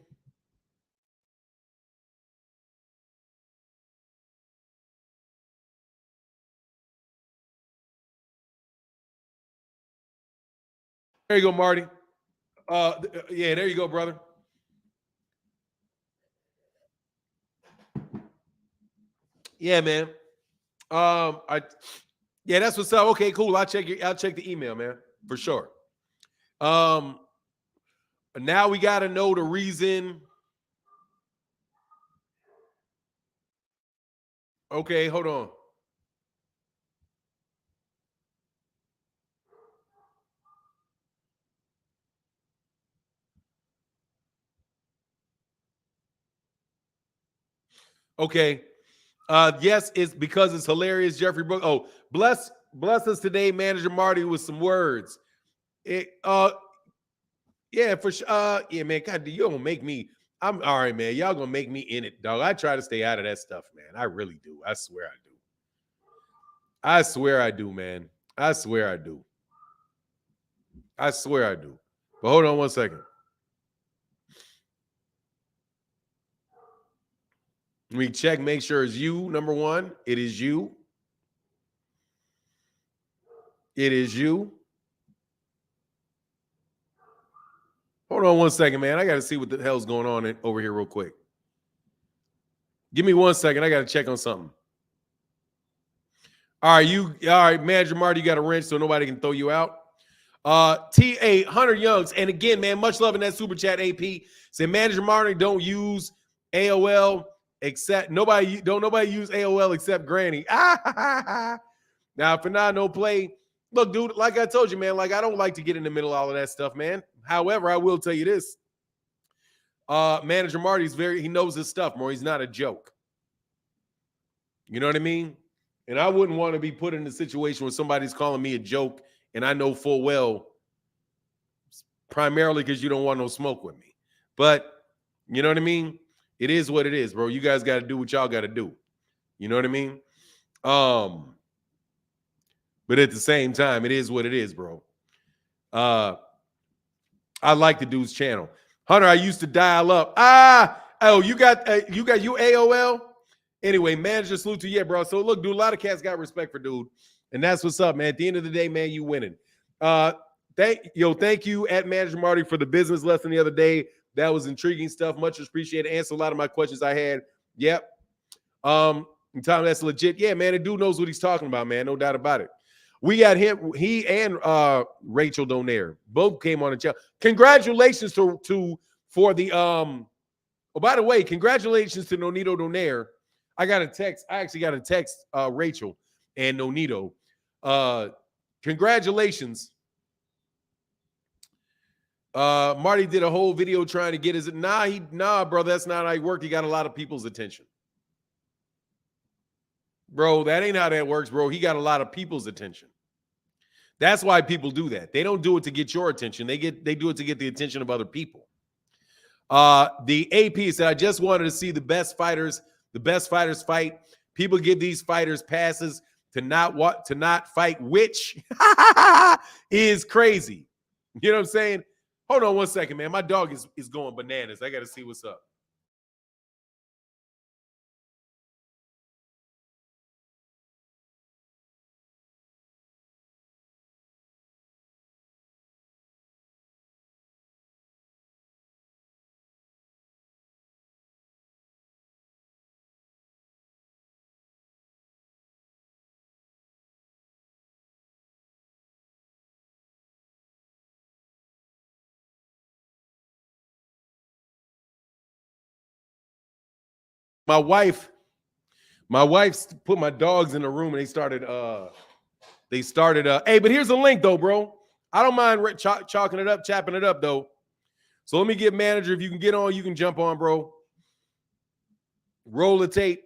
There you go, Marty. Yeah, there you go, brother. Yeah, man. Yeah, that's what's up. Okay, cool. I'll check the email, man, for sure. Now we got to know the reason. Okay, hold on. Okay. Yes, it's because it's hilarious. Jeffrey Brooks. Oh, bless us today, Manager Marty, with some words. Yeah, for sure. Yeah, man. God, you gonna make me. I'm all right, man. Y'all gonna make me in it, dog. I try to stay out of that stuff, man. I really do. I swear I do. I swear I do, man. I swear I do. I swear I do. But hold on one second. We check, make sure it's you. Number one, it is you. It is you. Hold on one second, man. I got to see what the hell's going on over here real quick. Give me 1 second. I got to check on something. All right, Manager Marty, you got a wrench so nobody can throw you out. TA Hunter Youngs, and again, man, much love in that super chat. AP said Manager Marty don't use AOL except nobody use AOL except Granny. Now Fernando play. Look, dude, like I told you, man, like I don't like to get in the middle of all of that stuff, man. However, I will tell you this. Manager Marty's he knows his stuff, bro. He's not a joke. You know what I mean? And I wouldn't want to be put in a situation where somebody's calling me a joke and I know full well, primarily because you don't want no smoke with me. But you know what I mean? It is what it is, bro. You guys got to do what y'all got to do. You know what I mean? But at the same time, it is what it is, bro. I like the dude's channel. Hunter, I used to dial up. You got AOL? Anyway, manager salute to you, bro. So look, dude, a lot of cats got respect for dude. And that's what's up, man. At the end of the day, man, you winning. Thank you at Manager Marty for the business lesson the other day. That was intriguing stuff. Much appreciated. Answered a lot of my questions I had. Yep. Tom, that's legit. Yeah, man, the dude knows what he's talking about, man. No doubt about it. We got him, he and Rachel Donaire both came on the channel. Congratulations for the oh, by the way, congratulations to Nonito Donaire. I actually got a text Rachel and Nonito. Congratulations. Marty did a whole video trying to get his nah, bro, that's not how he worked. He got a lot of people's attention. Bro, that ain't how that works, bro. He got a lot of people's attention. That's why people do that. They don't do it to get your attention. They do it to get the attention of other people. The AP said, I just wanted to see the best fighters fight. People give these fighters passes to not fight, which is crazy. You know what I'm saying? Hold on 1 second, man. My dog is going bananas. I got to see what's up. My wife put my dogs in the room and they started hey, but here's a link though, bro. I don't mind chopping it up though. So let me get manager. If you can get on, you can jump on, bro. Roll the tape.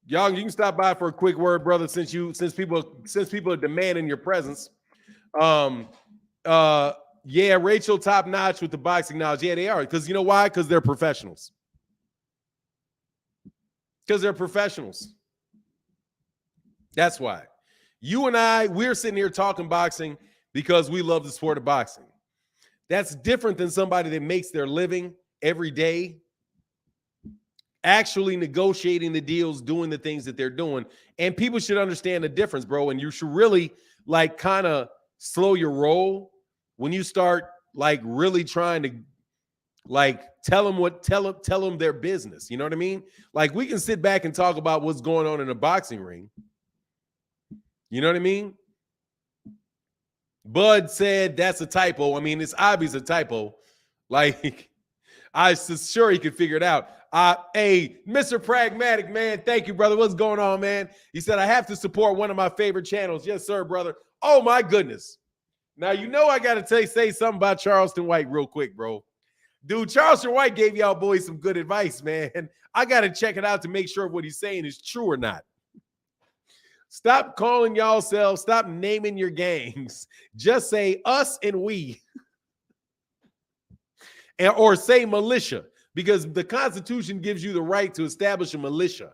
Y'all, you can stop by for a quick word, brother, since people are demanding your presence. Yeah, Rachel top notch with the boxing knowledge. Yeah, they are. Because you know why? Because they're professionals. Because they're professionals. That's why. You and I, we're sitting here talking boxing because we love the sport of boxing. That's different than somebody that makes their living every day, actually negotiating the deals, doing the things that they're doing. And people should understand the difference, bro. And you should really like kind of slow your roll when you start like really trying to Like, tell them their business. You know what I mean? Like, we can sit back and talk about what's going on in a boxing ring. You know what I mean? Bud said that's a typo. I mean, it's obvious a typo. Like, I'm sure he could figure it out. Hey, Mr. Pragmatic, man, thank you, brother. What's going on, man? He said, I have to support one of my favorite channels. Yes, sir, brother. Oh, my goodness. Now, you know I got to say something about Charleston White real quick, bro. Dude, Charleston White gave y'all boys some good advice, man. I got to check it out to make sure what he's saying is true or not. Stop calling y'all selves. Stop naming your gangs. Just say us and we. Or say militia, because the Constitution gives you the right to establish a militia,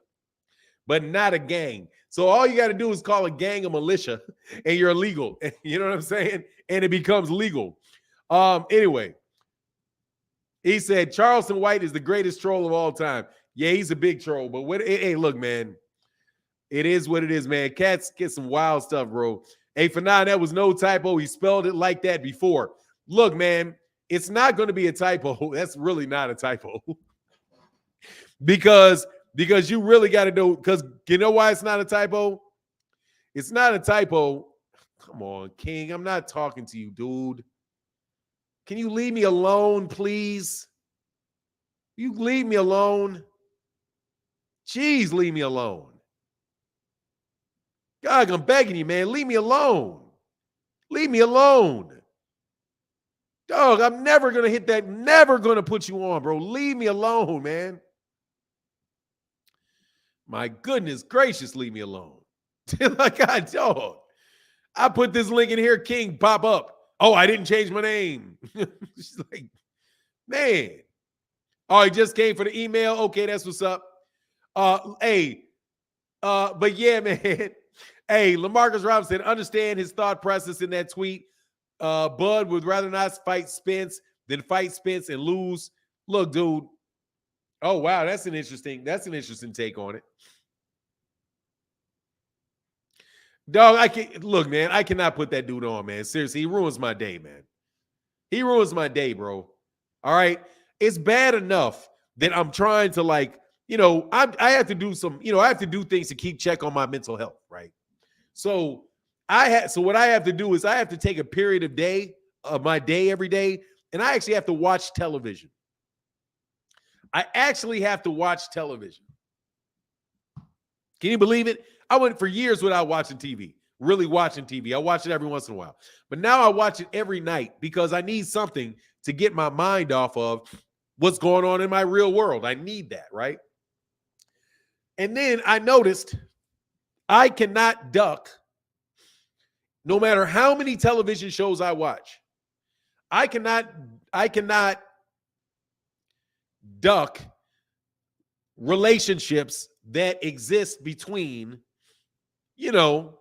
but not a gang. So all you got to do is call a gang a militia, and you're illegal. You know what I'm saying? And it becomes legal. Anyway, he said Charleston White is the greatest troll of all time. Yeah, he's a big troll. But hey, look, man, it is what it is, man. Cats get some wild stuff, bro. Hey, for now, that was no typo. He spelled it like that before. Look, man, it's not going to be a typo. That's really not a typo. because you really got to know, because you know why it's not a typo? It's not a typo. Come on, King. I'm not talking to you, dude. Can you leave me alone, please? You leave me alone. Jeez, leave me alone. God, I'm begging you, man. Leave me alone. Leave me alone. Dog, I'm never going to hit that. Never going to put you on, bro. Leave me alone, man. My goodness gracious, leave me alone. Like, dog. I put this link in here, King, pop up. Oh, I didn't change my name. She's like, man. Oh, he just came for the email. Okay, that's what's up. But yeah, man. Hey, LaMarcus Robinson, understand his thought process in that tweet. Bud would rather not fight Spence than fight Spence and lose. Look, dude. Oh, wow, that's an interesting take on it. Dog, look, man, I cannot put that dude on, man. Seriously, he ruins my day, man. He ruins my day, bro. All right. It's bad enough that I'm trying to, like, you know, I have to do some, you know, I have to do things to keep check on my mental health, right? So what I have to do is I have to take a period of my day every day, and I actually have to watch television. I actually have to watch television. Can you believe it? I went for years without watching TV, really watching TV. I watch it every once in a while. But now I watch it every night because I need something to get my mind off of what's going on in my real world. I need that, right? And then I noticed I cannot duck, no matter how many television shows I watch. I cannot duck relationships that exist between, you know,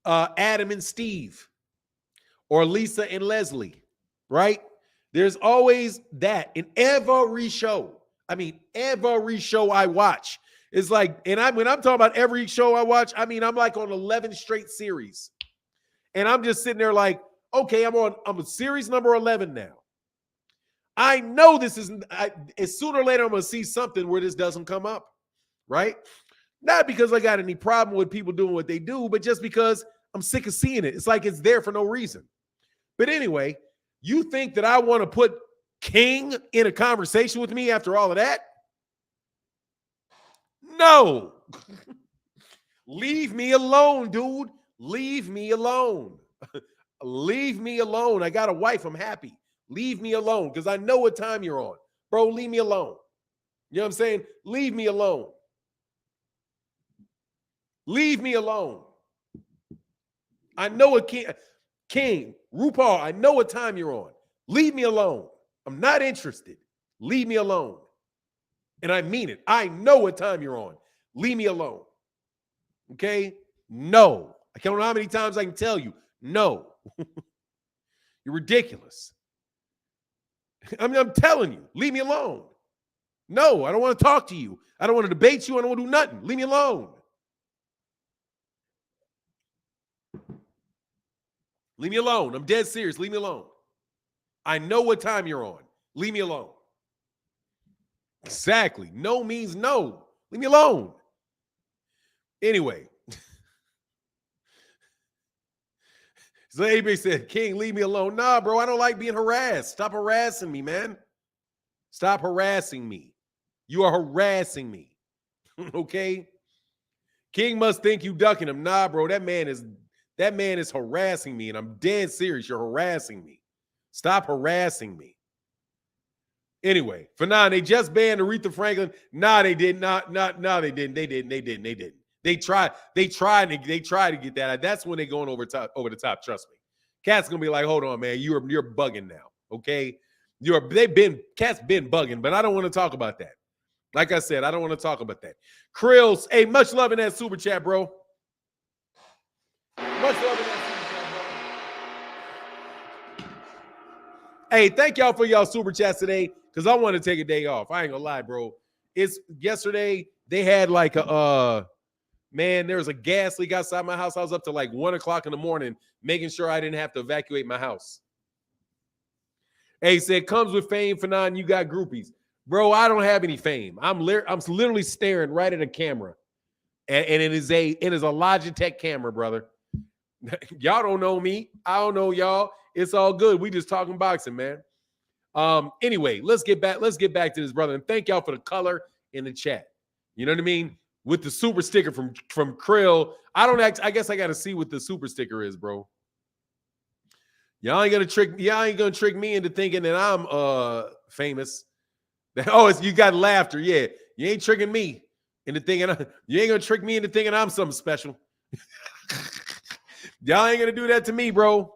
Adam and Steve, or Lisa and Leslie, right? There's always that in every show. I mean, every show I watch is like, and when I'm talking about every show I watch, I mean, I'm like on 11 straight series. And I'm just sitting there like, okay, I'm on series number 11 now. I know this isn't, sooner or later I'm going to see something where this doesn't come up, right? Not because I got any problem with people doing what they do, but just because I'm sick of seeing it. It's like it's there for no reason. But anyway, you think that I want to put King in a conversation with me after all of that? No. Leave me alone, dude. Leave me alone. Leave me alone. I got a wife. I'm happy. Leave me alone because I know what time you're on. Bro, leave me alone. You know what I'm saying? Leave me alone. Leave me alone. I know what King, RuPaul, I know what time you're on. Leave me alone. I'm not interested. Leave me alone. And I mean it. I know what time you're on. Leave me alone. Okay? No. I don't know how many times I can tell you. No. You're ridiculous. I mean, I'm telling you, leave me alone. No, I don't want to talk to you. I don't want to debate you. I don't want to do nothing. Leave me alone. Leave me alone. I'm dead serious. Leave me alone. I know what time you're on. Leave me alone. Exactly. No means no. Leave me alone. Anyway. So AB said, King, leave me alone. Nah, bro, I don't like being harassed. Stop harassing me, man. Stop harassing me. You are harassing me. Okay? King must think you ducking him. Nah, bro, that man is harassing me, and I'm dead serious. You're harassing me. Stop harassing me. Anyway, for now, they just banned Aretha Franklin. Nah, they did not. No, they didn't. They didn't. They tried to get that. That's when they're going over the top. Trust me. Cat's gonna be like, hold on, man. You're bugging now. Okay. Cat's been bugging, but I don't want to talk about that. Like I said, I don't want to talk about that. Krills, hey, much love in that super chat, bro. Much love in that super chat, bro. Hey, thank y'all for y'all super chats today, because I want to take a day off. I ain't gonna lie, bro. It's yesterday. They had like man, there was a gas leak outside my house. I was up to like 1 o'clock in the morning, making sure I didn't have to evacuate my house. Hey, he said, comes with fame, Fanon, you got groupies. Bro, I don't have any fame. I'm literally staring right at a camera. And it is a Logitech camera, brother. Y'all don't know me. I don't know y'all. It's all good. We just talking boxing, man. Anyway, let's get back to this, brother. And thank y'all for the color in the chat. You know what I mean? With the super sticker from Krill. I guess I gotta see what the super sticker is, bro. Y'all ain't gonna trick me into thinking that I'm famous. You got laughter. Yeah. You ain't tricking me into thinking you ain't gonna trick me into thinking I'm something special. Y'all ain't gonna do that to me, bro.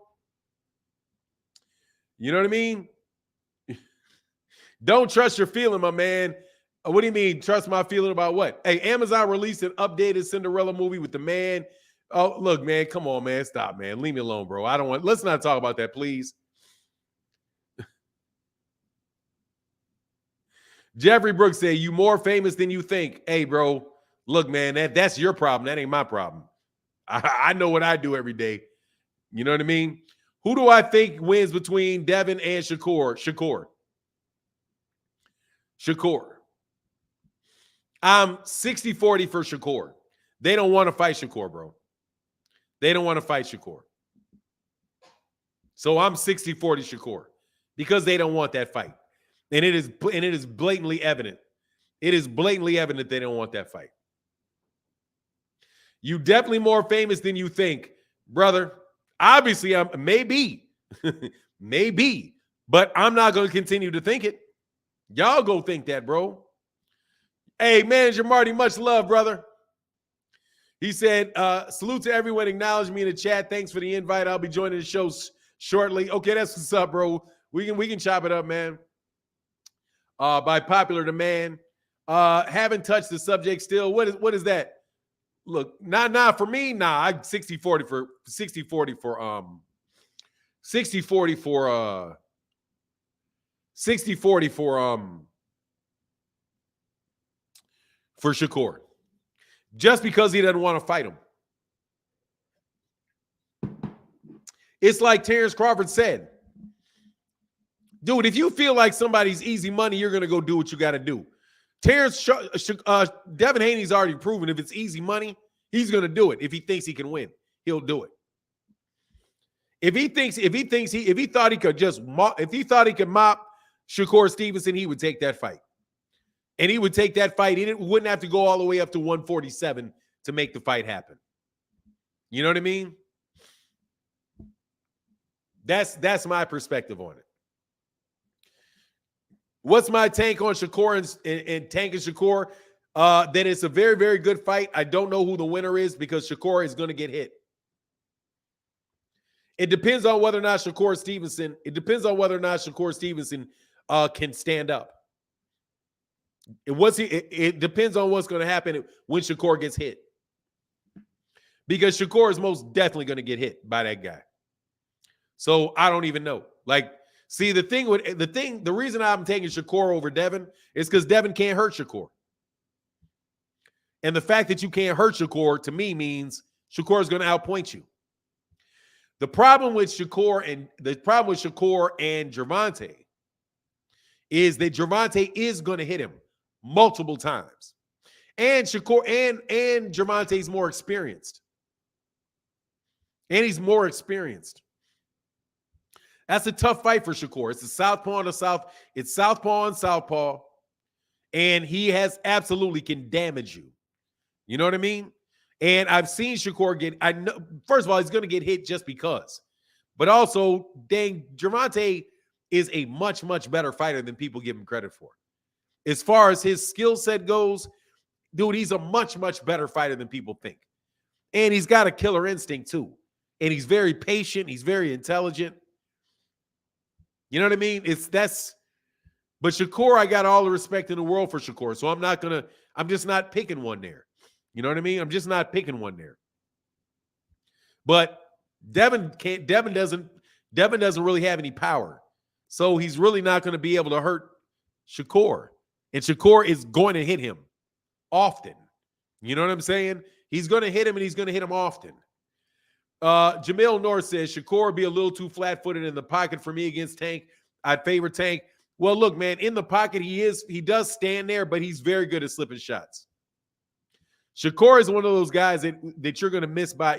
You know what I mean? Don't trust your feeling, my man. What do you mean, trust my feeling about what? Hey, Amazon released an updated Cinderella movie with the man. Oh, look, man, come on, man. Stop, man. Leave me alone, bro. Let's not talk about that, please. Jeffrey Brooks said, you more famous than you think. Hey, bro, look, man, that's your problem. That ain't my problem. I know what I do every day. You know what I mean? Who do I think wins between Devin and Shakur? Shakur. I'm 60-40 for Shakur. They don't want to fight Shakur, bro. They don't want to fight Shakur. So I'm 60-40 Shakur because they don't want that fight. And it is blatantly evident. It is blatantly evident they don't want that fight. You definitely more famous than you think, brother. Obviously, I'm maybe, maybe, but I'm not going to continue to think it. Y'all go think that, bro. Hey, Manager Marty, much love, brother. He said, salute to everyone. Acknowledge me in the chat. Thanks for the invite. I'll be joining the show shortly. Okay, that's what's up, bro. We can chop it up, man. By popular demand. Haven't touched the subject still. What is that? Look, for me, I 60-40 for 60-40 for 60-40 for 60-40 for Shakur. Just because he doesn't want to fight him. It's like Terrence Crawford said. Dude, if you feel like somebody's easy money, you're going to go do what you got to do. Devin Haney's already proven if it's easy money, he's going to do it. If he thinks he can win, he'll do it. If he thought he could mop Shakur Stevenson, he would take that fight. And he would take that fight. He wouldn't have to go all the way up to 147 to make the fight happen. You know what I mean? That's my perspective on it. What's my take on Shakur and Tank and Shakur? That it's a very, very good fight. I don't know who the winner is because Shakur is going to get hit. It depends on whether or not Shakur Stevenson can stand up. It depends on what's going to happen when Shakur gets hit. Because Shakur is most definitely going to get hit by that guy. So I don't even know. Like, see, the reason I'm taking Shakur over Devin is because Devin can't hurt Shakur. And the fact that you can't hurt Shakur, to me, means Shakur is going to outpoint you. The problem with Shakur and Gervonta is that Gervonta is going to hit him multiple times. And Shakur and Gervonta is more experienced. And he's more experienced. That's a tough fight for Shakur. It's a southpaw on the south. It's southpaw on southpaw. And he has absolutely can damage you. You know what I mean? And I've seen Shakur get, I know, first of all, he's going to get hit just because. But also, dang, Gervonta is a much, much better fighter than people give him credit for. As far as his skill set goes, dude, he's a much, much better fighter than people think. And he's got a killer instinct too. And he's very patient. He's very intelligent. You know what I mean? But Shakur, I got all the respect in the world for Shakur. So I'm just not picking one there. You know what I mean? I'm just not picking one there. But Devin doesn't really have any power. So he's really not going to be able to hurt Shakur. And Shakur is going to hit him often. You know what I'm saying? He's going to hit him, and he's going to hit him often. Jamil North says, Shakur would be a little too flat-footed in the pocket for me against Tank. I'd favor Tank. Well, look, man, in the pocket, he does stand there, but he's very good at slipping shots. Shakur is one of those guys that you're going to miss by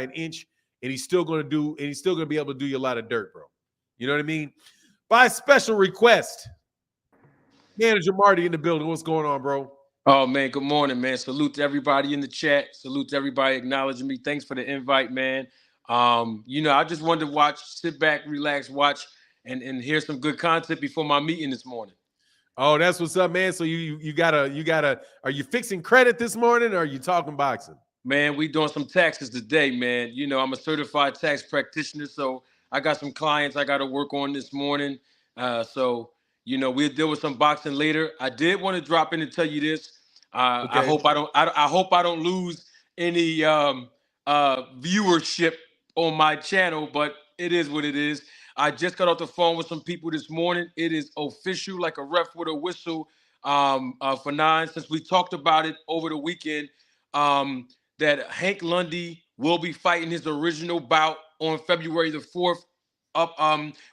an inch, and he's still going to be able to do you a lot of dirt, bro. You know what I mean? By special request, Manager Marty in the building. What's going on, bro? Oh, man, good morning, man. Salute to everybody in the chat. Salute to everybody acknowledging me. Thanks for the invite, man. I just wanted to sit back, relax, watch, and hear some good content before my meeting this morning. Oh, that's what's up, man. So you gotta, are you fixing credit this morning, or are you talking boxing? Man, we doing some taxes today, man. You know, I'm a certified tax practitioner, so I got some clients I got to work on this morning. We'll deal with some boxing later. I did want to drop in and tell you this. Okay. I hope I don't lose any viewership on my channel, but it is what it is. I just got off the phone with some people this morning. It is official, like a ref with a whistle, for 9. Since we talked about it over the weekend, that Hank Lundy will be fighting his original bout on February the 4th,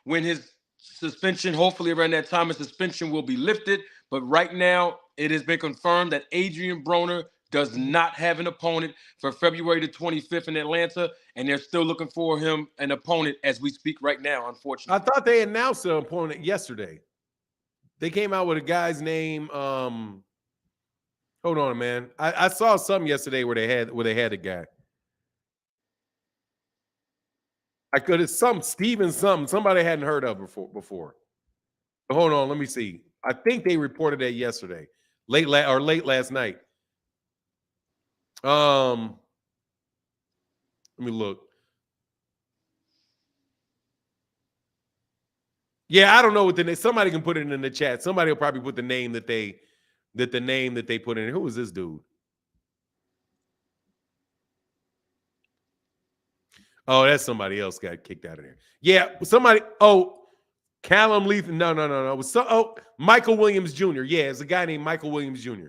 when his suspension, hopefully around that time, his suspension will be lifted. But right now, it has been confirmed that Adrian Broner does not have an opponent for February the 25th in Atlanta, and they're still looking for him an opponent as we speak right now, unfortunately. I thought they announced an opponent yesterday. They came out with a guy's name. Hold on, man. I saw something yesterday where they had a guy. I could have Stevenson, somebody I hadn't heard of before. But hold on, let me see. I think they reported that yesterday, late last night. Let me look. Yeah, I don't know what the name. Somebody can put it in the chat. Somebody will probably put the name that they put in. Who is this dude? Oh, that's somebody else got kicked out of there. Yeah, somebody. Oh, Callum Leaf. No. It was Michael Williams Jr. Yeah, it's a guy named Michael Williams Jr.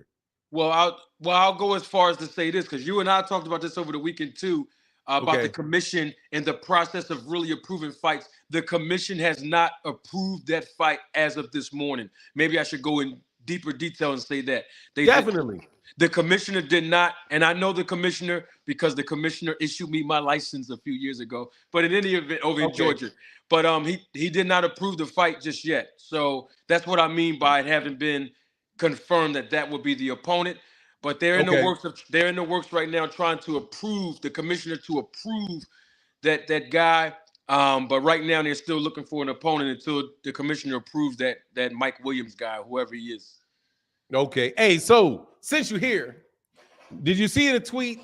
Well, I'll go as far as to say this, because you and I talked about this over the weekend too, about the commission and the process of really approving fights. The commission has not approved that fight as of this morning. Maybe I should go in deeper detail and say that. Definitely. The commissioner did not, and I know the commissioner because the commissioner issued me my license a few years ago. But in any event, over in Georgia, but he did not approve the fight just yet. So that's what I mean by it having been confirmed that would be the opponent. But they're in the works right now, trying to approve the commissioner to approve that guy. But right now they're still looking for an opponent until the commissioner approves that Mike Williams guy, whoever he is. Okay. Hey, so since you're here, did you see the tweet?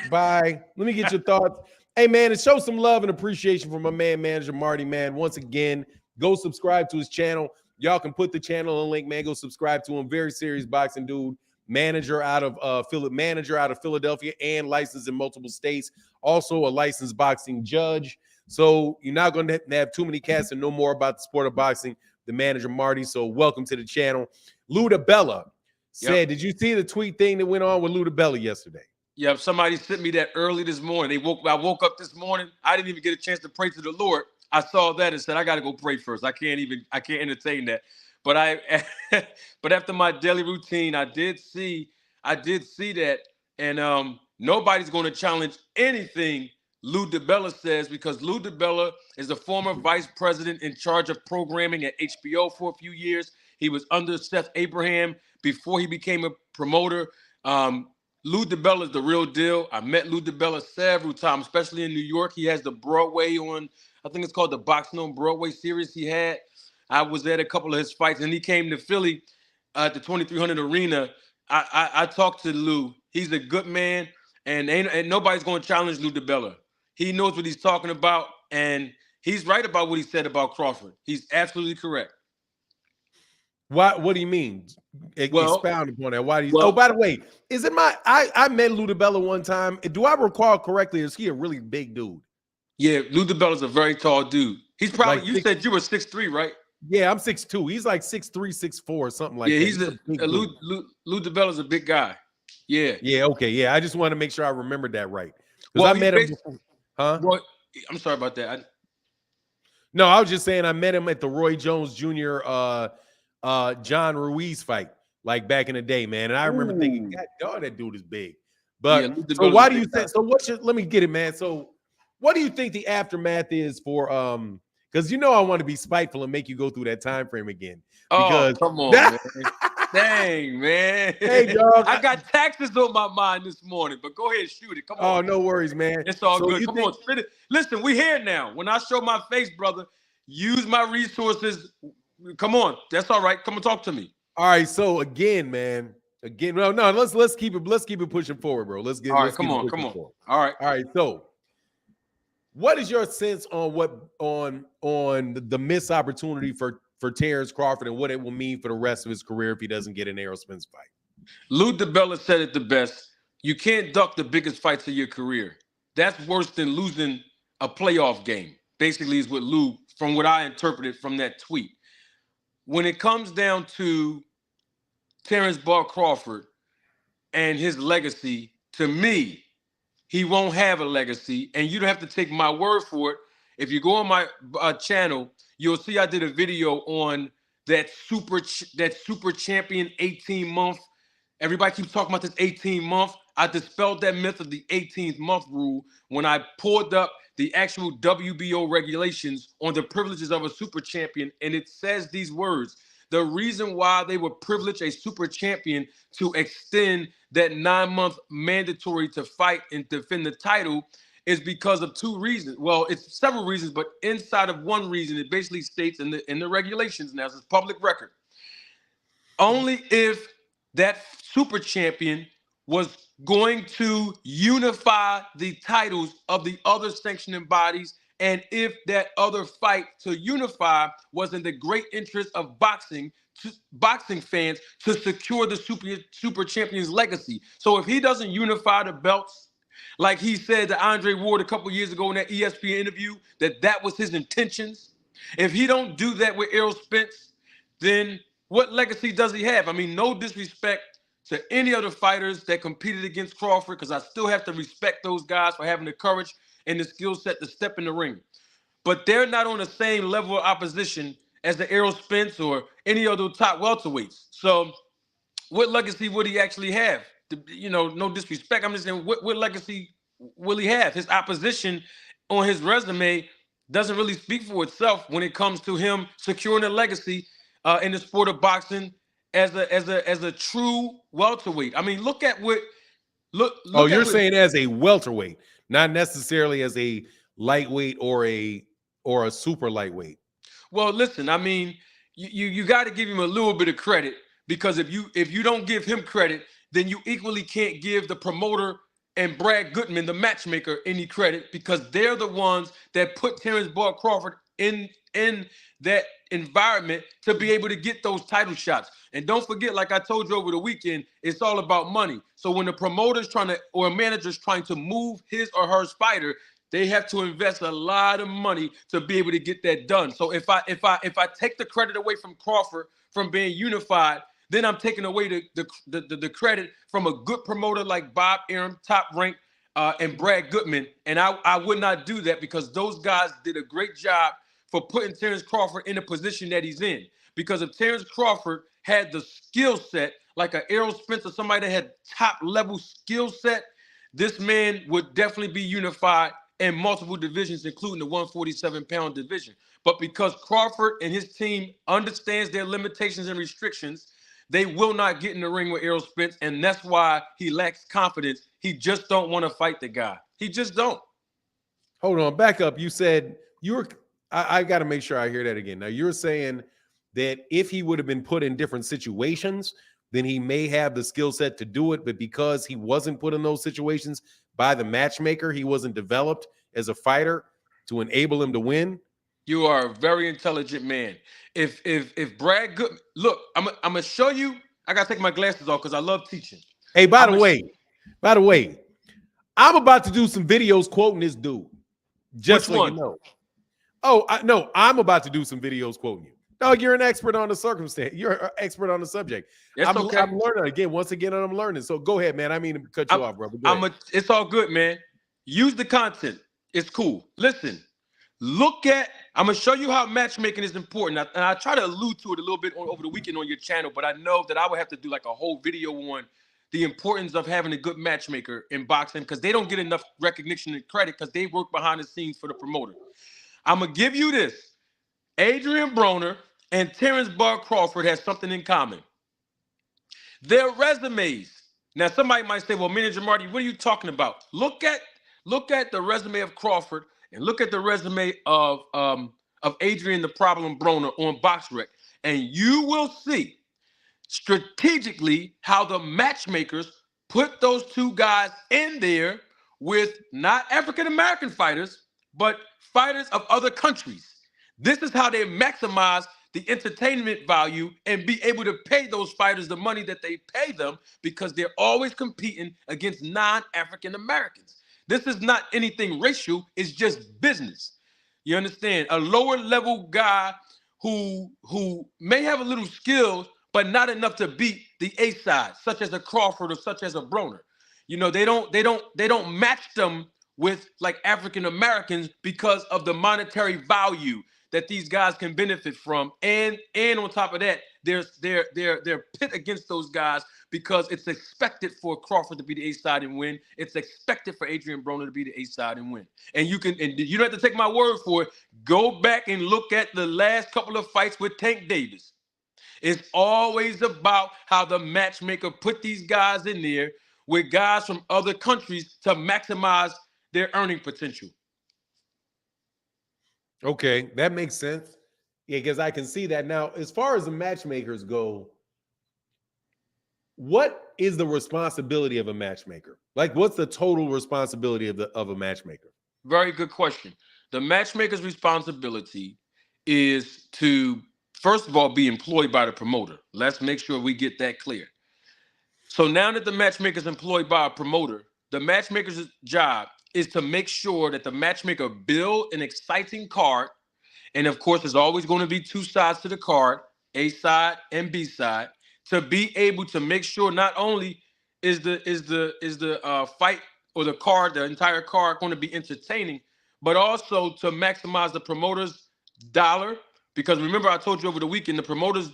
By, let me get your thoughts. Hey, man, and show some love and appreciation for my man, Manager Marty, man. Once again, go subscribe to his channel. Y'all can put the channel in link, man. Go subscribe to him. Very serious boxing dude. Manager out of Philadelphia and licensed in multiple states. Also a licensed boxing judge. So you're not going to have too many cats and know more about the sport of boxing than Manager Marty. So welcome to the channel. Luda Bella said, Did you see the tweet thing that went on with Luda Bella yesterday? Yeah, somebody sent me that early this morning. I woke up this morning. I didn't even get a chance to pray to the Lord. I saw that and said, I got to go pray first. I can't entertain that. But but after my daily routine, I did see that, and nobody's going to challenge anything Lou DiBella says, because Lou DiBella is the former vice president in charge of programming at HBO for a few years. He was under Seth Abraham before he became a promoter. Lou DiBella is the real deal. I met Lou DiBella several times, especially in New York. He has the Broadway on, I think it's called the Boxing on Broadway series he had. I was at a couple of his fights, and he came to Philly at the 2300 Arena. I talked to Lou. He's a good man, and nobody's going to challenge Lou DiBella. He knows what he's talking about, and he's right about what he said about Crawford. He's absolutely correct. What do you mean? Well, expound upon that. Why do you? Oh, by the way, is it I met Lou DiBella one time. Do I recall correctly? Is he a really big dude? Yeah, Lou DiBella's a very tall dude. He's probably, like, you said you were 6'3", right? Yeah, I'm 6'2". He's like 6'3", 6'4", something like that. Yeah, he's Lou DiBella's a big guy. Yeah. Yeah, okay. Yeah, I just want to make sure I remembered that right. Well, I met him before. Huh? Well, I'm sorry about that. No, I was just saying I met him at the Roy Jones Jr. John Ruiz fight, like back in the day, man. And I remember thinking, God, dog, that dude is big. But yeah, so why do you think? So let me get it, man. So what do you think the aftermath is for because I want to be spiteful and make you go through that time frame again. Because come on, man. Dang, man. Hey, dog. I got taxes on my mind this morning, but go ahead, shoot it. Come on. Oh, no worries, man. It's all good. Come on, spit it. Listen, we here now. When I show my face, brother, use my resources. Come on. That's all right. Come and talk to me. All right. So again, man. No, let's keep it pushing forward, bro. Let's all right, come on. Forward. All right. So what is your sense on the missed opportunity for Terrence Crawford and what it will mean for the rest of his career if he doesn't get an Errol Spence fight? Lou DiBella said it the best. You can't duck the biggest fights of your career. That's worse than losing a playoff game, basically, is what Lou, from what I interpreted from that tweet. When it comes down to Terrence Crawford and his legacy, to me, he won't have a legacy, and you don't have to take my word for it. If you go on my channel, you'll see I did a video on that super champion 18-month. Everybody keeps talking about this 18-month. I dispelled that myth of the 18th month rule when I pulled up the actual WBO regulations on the privileges of a super champion, and it says these words. The reason why they would privilege a super champion to extend that 9-month mandatory to fight and defend the title is because of two reasons. Well, it's several reasons, but inside of one reason, it basically states in the regulations now, it's public record. Only if that super champion was going to unify the titles of the other sanctioning bodies, and if that other fight to unify was in the great interest of boxing fans to secure the super champion's legacy. So if he doesn't unify the belts, like he said to Andre Ward a couple years ago in that ESPN interview, that was his intentions. If he don't do that with Errol Spence, then what legacy does he have? I mean, no disrespect to any other fighters that competed against Crawford, because I still have to respect those guys for having the courage and the skill set to step in the ring. But they're not on the same level of opposition as the Errol Spence or any other top welterweights. So what legacy would he actually have? No disrespect. I'm just saying, what legacy will he have? His opposition on his resume doesn't really speak for itself when it comes to him securing a legacy in the sport of boxing as a true welterweight. I mean, look at what. You're saying as a welterweight, not necessarily as a lightweight or a super lightweight. Well, listen, I mean, you got to give him a little bit of credit, because if you don't give him credit, then you equally can't give the promoter and Brad Goodman, the matchmaker, any credit, because they're the ones that put Terrence Crawford in that environment to be able to get those title shots. And don't forget, like I told you over the weekend, it's all about money. So when the promoter's or a manager's trying to move his or her fighter, they have to invest a lot of money to be able to get that done. So if I take the credit away from Crawford from being unified, then I'm taking away the credit from a good promoter like Bob Arum, Top Rank, and Brad Goodman. And I would not do that because those guys did a great job for putting Terrence Crawford in the position that he's in. Because if Terrence Crawford had the skill set, like a Errol Spence or somebody that had top level skill set, this man would definitely be unified in multiple divisions, including the 147-pound division. But because Crawford and his team understands their limitations and restrictions, they will not get in the ring with Errol Spence, and that's why he lacks confidence. He just don't want to fight the guy. He just don't. Hold on, back up. You said I got to make sure I hear that again. Now, you're saying that if he would have been put in different situations, then he may have the skill set to do it, but because he wasn't put in those situations by the matchmaker, he wasn't developed as a fighter to enable him to win. You are a very intelligent man. If Brad Goodman, look, I'm gonna show you. I gotta take my glasses off because I love teaching. Hey, by the way, I'm about to do some videos quoting this dude. Just so you know. Oh, no, I'm about to do some videos quoting you. No, you're an expert on the circumstance. You're an expert on the subject. That's okay. I'm learning again. Once again, I'm learning. So go ahead, man. I mean to cut you off, brother. It's all good, man. Use the content. It's cool. Listen, I'm gonna show you how matchmaking is important. And I try to allude to it a little bit over the weekend on your channel, but I know that I would have to do like a whole video on the importance of having a good matchmaker in boxing because they don't get enough recognition and credit because they work behind the scenes for the promoter. I'm gonna give you this. Adrian Broner and Terrence Bud Crawford has something in common. Their resumes. Now, somebody might say, well, Manager Marty, what are you talking about? Look at the resume of Crawford and look at the resume of Adrian the Problem Broner on BoxRec, and you will see strategically how the matchmakers put those two guys in there with not African-American fighters, but fighters of other countries. This is how they maximize the entertainment value and be able to pay those fighters the money that they pay them because they're always competing against non-African Americans. This is not anything racial. It's just business. You understand? A lower level guy who may have a little skills, but not enough to beat the A side, such as a Crawford or such as a Broner. You know, they don't match them with like African Americans because of the monetary value that these guys can benefit from, and on top of that, they're pit against those guys because it's expected for Crawford to be the A side and win. It's expected for Adrian Broner to be the A side and win. And you don't have to take my word for it. Go back and look at the last couple of fights with Tank Davis. It's always about how the matchmaker put these guys in there with guys from other countries to maximize their earning potential. Okay, that makes sense. Yeah, because I can see that. Now, as far as the matchmakers go, what is the responsibility of a matchmaker? Like, what's the total responsibility of a matchmaker? Very good question. The matchmaker's responsibility is to, first of all, be employed by the promoter. Let's make sure we get that clear. So now that the matchmaker's employed by a promoter, the matchmaker's job is to make sure that the matchmaker build an exciting card. And of course, there's always going to be two sides to the card, A side and B side, to be able to make sure not only is the fight or the card, the entire card, going to be entertaining, but also to maximize the promoter's dollar. Because remember, I told you over the weekend, the promoter's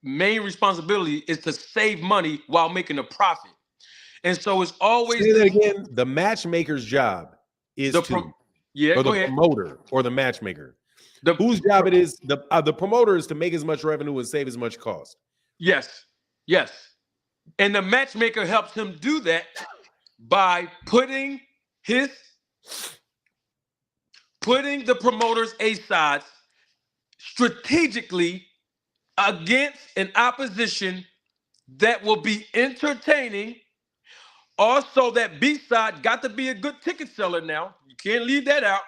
main responsibility is to save money while making a profit. And so it's always— Say that again. The matchmaker's job is the promoter or the matchmaker. Whose job it is? The promoter is to make as much revenue and save as much cost. Yes, yes. And the matchmaker helps him do that by putting the promoter's A sides strategically against an opposition that will be entertaining. Also, that B side got to be a good ticket seller now. You can't leave that out.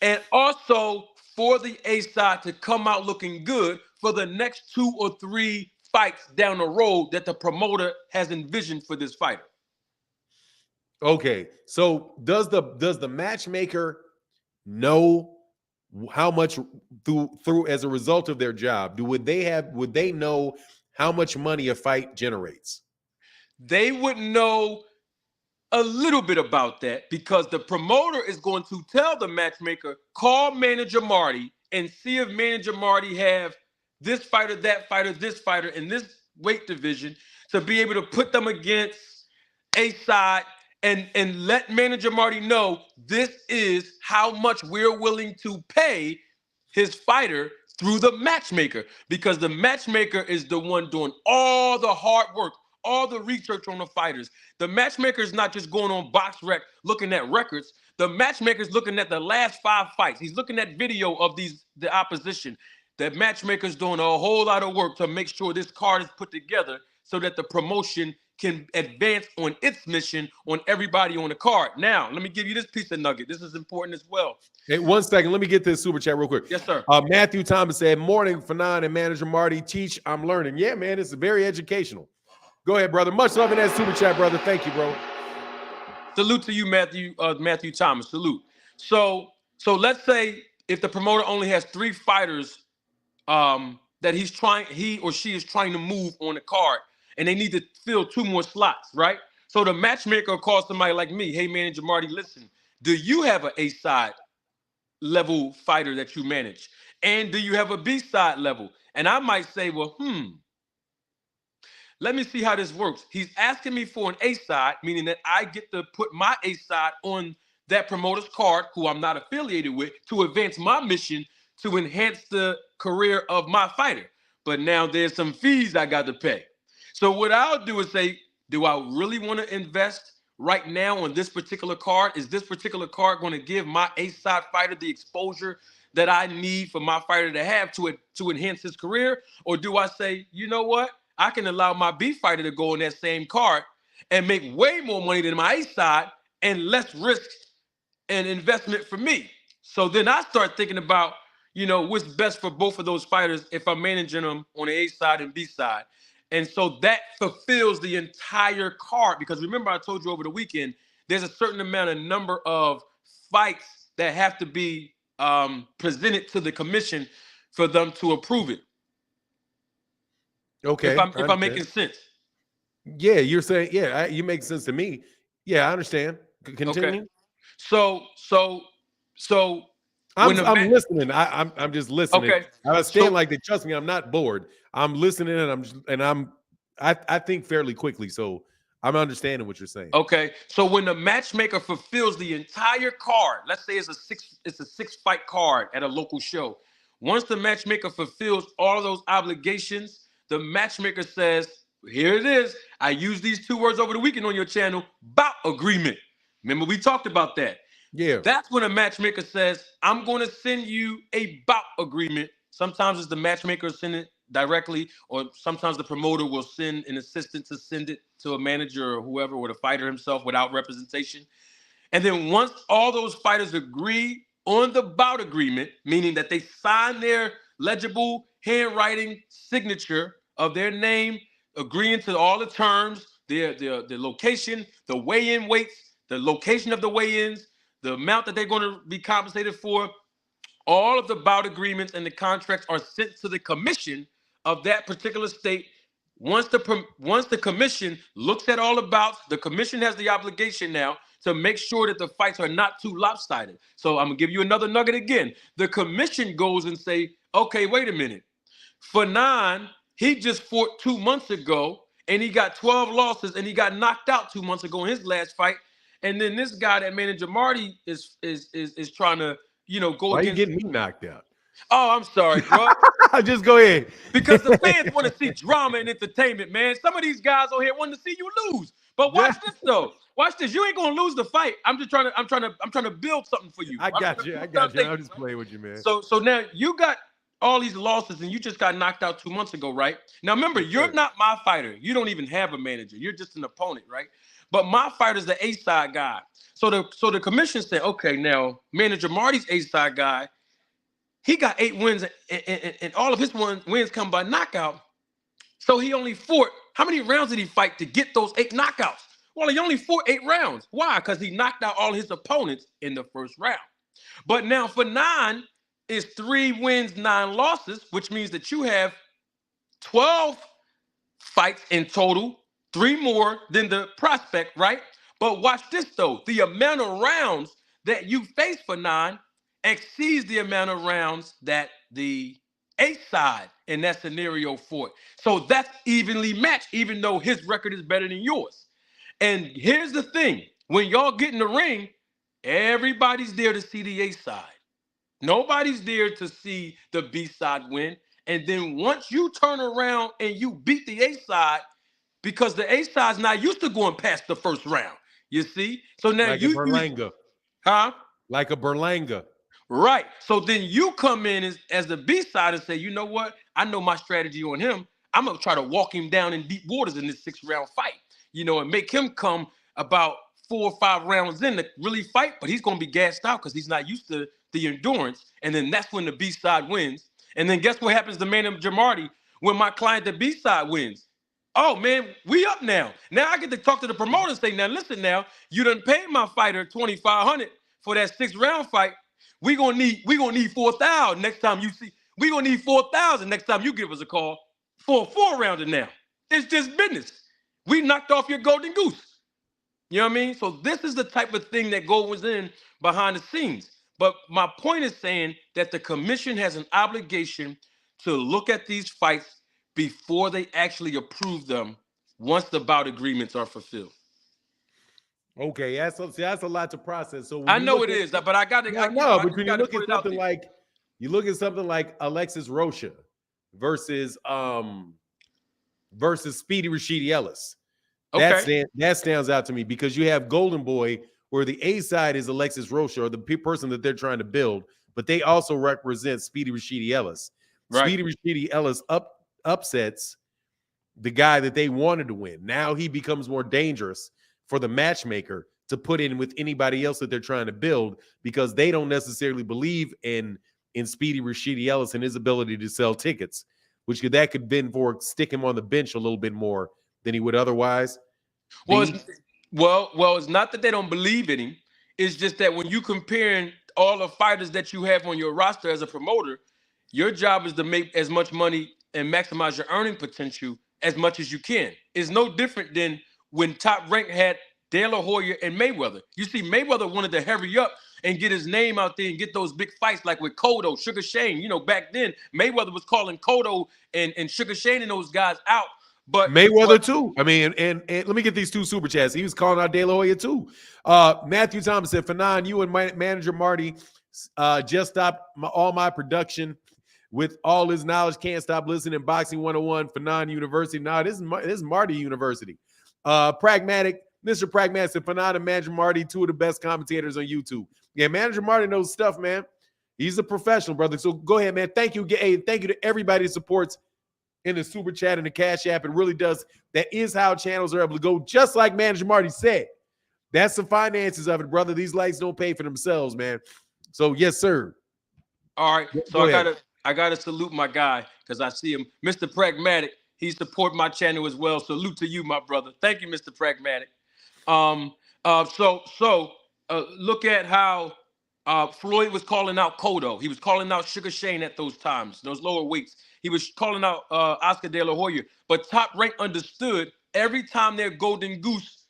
And also for the A side to come out looking good for the next 2 or 3 fights down the road that the promoter has envisioned for this fighter. Okay, so does the matchmaker know how much through as a result of their job? Would they know how much money a fight generates? They would know a little bit about that because the promoter is going to tell the matchmaker, call Manager Marty and see if Manager Marty have this fighter, that fighter, this fighter in this weight division to be able to put them against a side and let Manager Marty know this is how much we're willing to pay his fighter through the matchmaker, because the matchmaker is the one doing all the hard work, all the research on the fighters. The matchmaker is not just going on BoxRec looking at records. The matchmaker is looking at the last 5 fights. He's looking at video of the opposition. The matchmaker is doing a whole lot of work to make sure this card is put together so that the promotion can advance on its mission on everybody on the card. Now, let me give you this piece of nugget. This is important as well. Hey, 1 second. Let me get this super chat real quick. Yes, sir. Matthew Thomas said, morning, Fanon and Manager Marty. Teach, I'm learning. Yeah, man, it's very educational. Go ahead, brother. Much love in that super chat, brother. Thank you, bro. Salute to you, Matthew Thomas. Salute. So let's say if the promoter only has 3 fighters that he or she is trying to move on the card, and they need to fill 2 more slots, right? So the matchmaker calls somebody like me, hey, Manager Marty, listen, do you have an A-side level fighter that you manage? And do you have a B-side level? And I might say, well, let me see how this works. He's asking me for an A-side, meaning that I get to put my A-side on that promoter's card, who I'm not affiliated with, to advance my mission to enhance the career of my fighter. But now there's some fees I got to pay. So what I'll do is say, do I really want to invest right now on this particular card? Is this particular card going to give my A-side fighter the exposure that I need for my fighter to have to enhance his career? Or do I say, you know what? I can allow my B fighter to go on that same card and make way more money than my A-side and less risk and investment for me. So then I start thinking about, what's best for both of those fighters if I'm managing them on the A-side and B-side. And so that fulfills the entire card, because remember I told you over the weekend, there's a certain number of fights that have to be presented to the commission for them to approve it. Okay. If I'm making sense. Yeah, you're saying, yeah, you make sense to me. Yeah, I understand. Continue. Okay. So I'm listening. I'm just listening. Okay. I was staying like that. Trust me, I'm not bored. I'm listening, and I think fairly quickly, so I'm understanding what you're saying. Okay. So when the matchmaker fulfills the entire card, let's say it's a 6-fight card at a local show. Once the matchmaker fulfills all of those obligations, the matchmaker says, here it is. I used these 2 words over the weekend on your channel, bout agreement. Remember, we talked about that. Yeah. That's when a matchmaker says, I'm going to send you a bout agreement. Sometimes it's the matchmaker send it directly, or sometimes the promoter will send an assistant to send it to a manager or whoever, or the fighter himself without representation. And then once all those fighters agree on the bout agreement, meaning that they sign their legible handwriting signature of their name, agreeing to all the terms, the location, the weigh-in weights, the location of the weigh-ins, the amount that they're going to be compensated for, all of the bout agreements and the contracts are sent to the commission of that particular state. Once the commission looks at all the bouts, the commission has the obligation now to make sure that the fights are not too lopsided. So I'm going to give you another nugget again. The commission goes and say, okay, wait a minute. Fanon, he just fought 2 months ago, and he got 12 losses, and he got knocked out 2 months ago in his last fight. And then this guy that Manager Marty is trying to, go Why against. Are you getting me knocked out? Oh, I'm sorry, bro. Just go ahead. Because the fans want to see drama and entertainment, man. Some of these guys on here want to see you lose. But watch this though. Watch this. You ain't gonna lose the fight. I'm trying to build something for you. I got you. I'm just playing with you, man. So now you got all these losses and you just got knocked out 2 months ago, right? Now remember, you're not my fighter. You don't even have a manager. You're just an opponent, right? But my fighter's the A-side guy. So the commission said, okay, now Manager Marty's A-side guy, he got 8 wins, and all of his wins come by knockout. So he only fought. How many rounds did he fight to get those 8 knockouts? Well, he only fought 8 rounds. Why? Because he knocked out all his opponents in the first round. But now for 9 is 3 wins, 9 losses, which means that you have 12 fights in total, 3 more than the prospect, right? But watch this, though. The amount of rounds that you face for 9 exceeds the amount of rounds that the A side in that scenario fought. So that's evenly matched, even though his record is better than yours. And here's the thing. When y'all get in the ring, everybody's there to see the A side. Nobody's there to see the B side win. And then once you turn around and you beat the A side, because the A side's not used to going past the first round, you see? So now like a Berlanga. Huh? Like a Berlanga. Right. So then you come in as the B side and say, you know what? I know my strategy on him. I'm going to try to walk him down in deep waters in this 6-round fight, and make him come about 4 or 5 rounds in to really fight, but he's going to be gassed out because he's not used to the endurance. And then that's when the B side wins. And then guess what happens to Manager Marty when my client, the B side, wins? Oh, man, we up now. Now I get to talk to the promoter and say, now, listen now, you done paid my fighter $2,500 for that 6-round fight. We gonna need 4,000 next time you see. We gonna need 4,000 next time you give us a call for a 4-rounder now. It's just business. We knocked off your golden goose. You know what I mean? So this is the type of thing that goes in behind the scenes. But my point is saying that the commission has an obligation to look at these fights before they actually approve them once the bout agreements are fulfilled. Okay, that's a lot to process. So I know it is, but I got to. No, but when you look at something like Alexis Rocha versus Speedy Rashidi Ellis, that stands out to me because you have Golden Boy, where the A side is Alexis Rocha, or the person that they're trying to build, but they also represent Speedy Rashidi Ellis. Right. Speedy Rashidi Ellis upsets the guy that they wanted to win. Now he becomes more dangerous for the matchmaker to put in with anybody else that they're trying to build, because they don't necessarily believe in Speedy Rashidi Ellis and his ability to sell tickets, which could then stick him on the bench a little bit more than he would otherwise. Well, it's not that they don't believe in him. It's just that when you comparing all the fighters that you have on your roster as a promoter, your job is to make as much money and maximize your earning potential as much as you can. It's no different than when Top Rank had De La Hoya and Mayweather. You see, Mayweather wanted to hurry up and get his name out there and get those big fights like with Cotto, Sugar Shane. Back then, Mayweather was calling Cotto and Sugar Shane and those guys out. But Mayweather too. I mean, and let me get these 2 super chats. He was calling out De La Hoya too. Matthew Thomas said, Fanon, you and Manager Marty just stopped all my production with all his knowledge. Can't stop listening. Boxing 101, Fanon University. Nah, this is Marty University. Pragmatic, Mr. Pragmatic said, Fanon and Manager Marty, 2 of the best commentators on YouTube. Yeah, Manager Marty knows stuff, man. He's a professional, brother. So go ahead, man. Thank you. Thank you to everybody that supports in the super chat and the Cash App. It really does. That is how channels are able to go, just like Manager Marty said. That's the finances of it, brother. These lights don't pay for themselves, man. So yes, sir. All right. So I gotta salute my guy because I see him, Mr. Pragmatic. He support my channel as well. Salute to you, my brother. Thank you, Mr. Pragmatic. Look at how Floyd was calling out Cotto. He was calling out Sugar Shane at those times, those lower weights. He was calling out Oscar De La Hoya. But Top Rank understood every time their Golden Goose,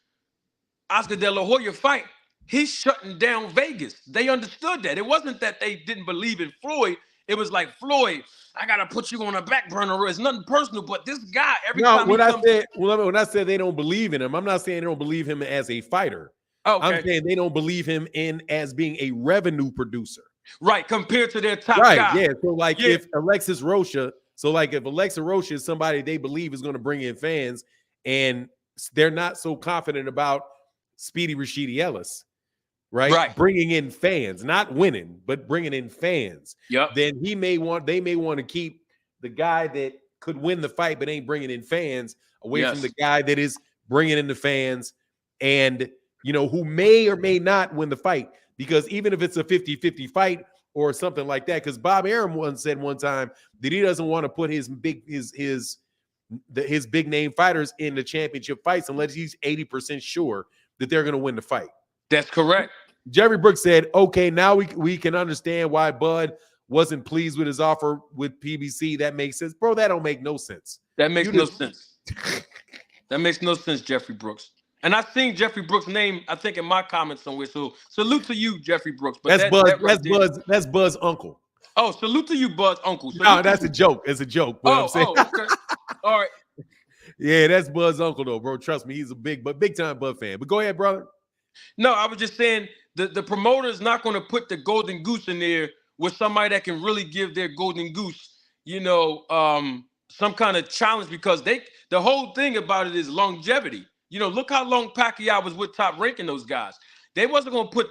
Oscar De La Hoya fight, he's shutting down Vegas. They understood that. It wasn't that they didn't believe in Floyd. It was like, Floyd, I gotta put you on a back burner. It's nothing personal, but this guy, when I said they don't believe in him, I'm not saying they don't believe him as a fighter. Okay. I'm saying they don't believe him as being a revenue producer. Right, compared to their top guy. Yeah. So if Alexis Rocha, if Alexa Rocha is somebody they believe is going to bring in fans, and they're not so confident about Speedy Rashidi Ellis, right? Bringing in fans, not winning, but bringing in fans. Yep. Then they may want to keep the guy that could win the fight but ain't bringing in fans away from the guy that is bringing in the fans and, who may or may not win the fight. Because even if it's a 50-50 fight or something like that, because Bob Arum once said one time that he doesn't want to put his big name fighters in the championship fights unless he's 80% sure that they're going to win the fight. That's correct. Jerry Brooks said, okay, now we can understand why Bud wasn't pleased with his offer with PBC. That makes sense. Bro, that don't make no sense. That makes no sense. That makes no sense, Jeffrey Brooks. And I seen Jeffrey Brooks' name, I think, in my comments somewhere. So salute to you, Jeffrey Brooks. But That's Buzz. that right there. That's Buzz' uncle. Oh, salute to you, Buzz uncle. No, that's a joke. It's a joke. But I'm saying. Okay. All right. Yeah, that's Buzz' uncle though, bro. Trust me, he's a big time Bud fan. But go ahead, brother. No, I was just saying the promoter is not going to put the golden goose in there with somebody that can really give their golden goose, some kind of challenge, because the whole thing about it is longevity. Look how long Pacquiao was with Top Rank and those guys. They wasn't going to put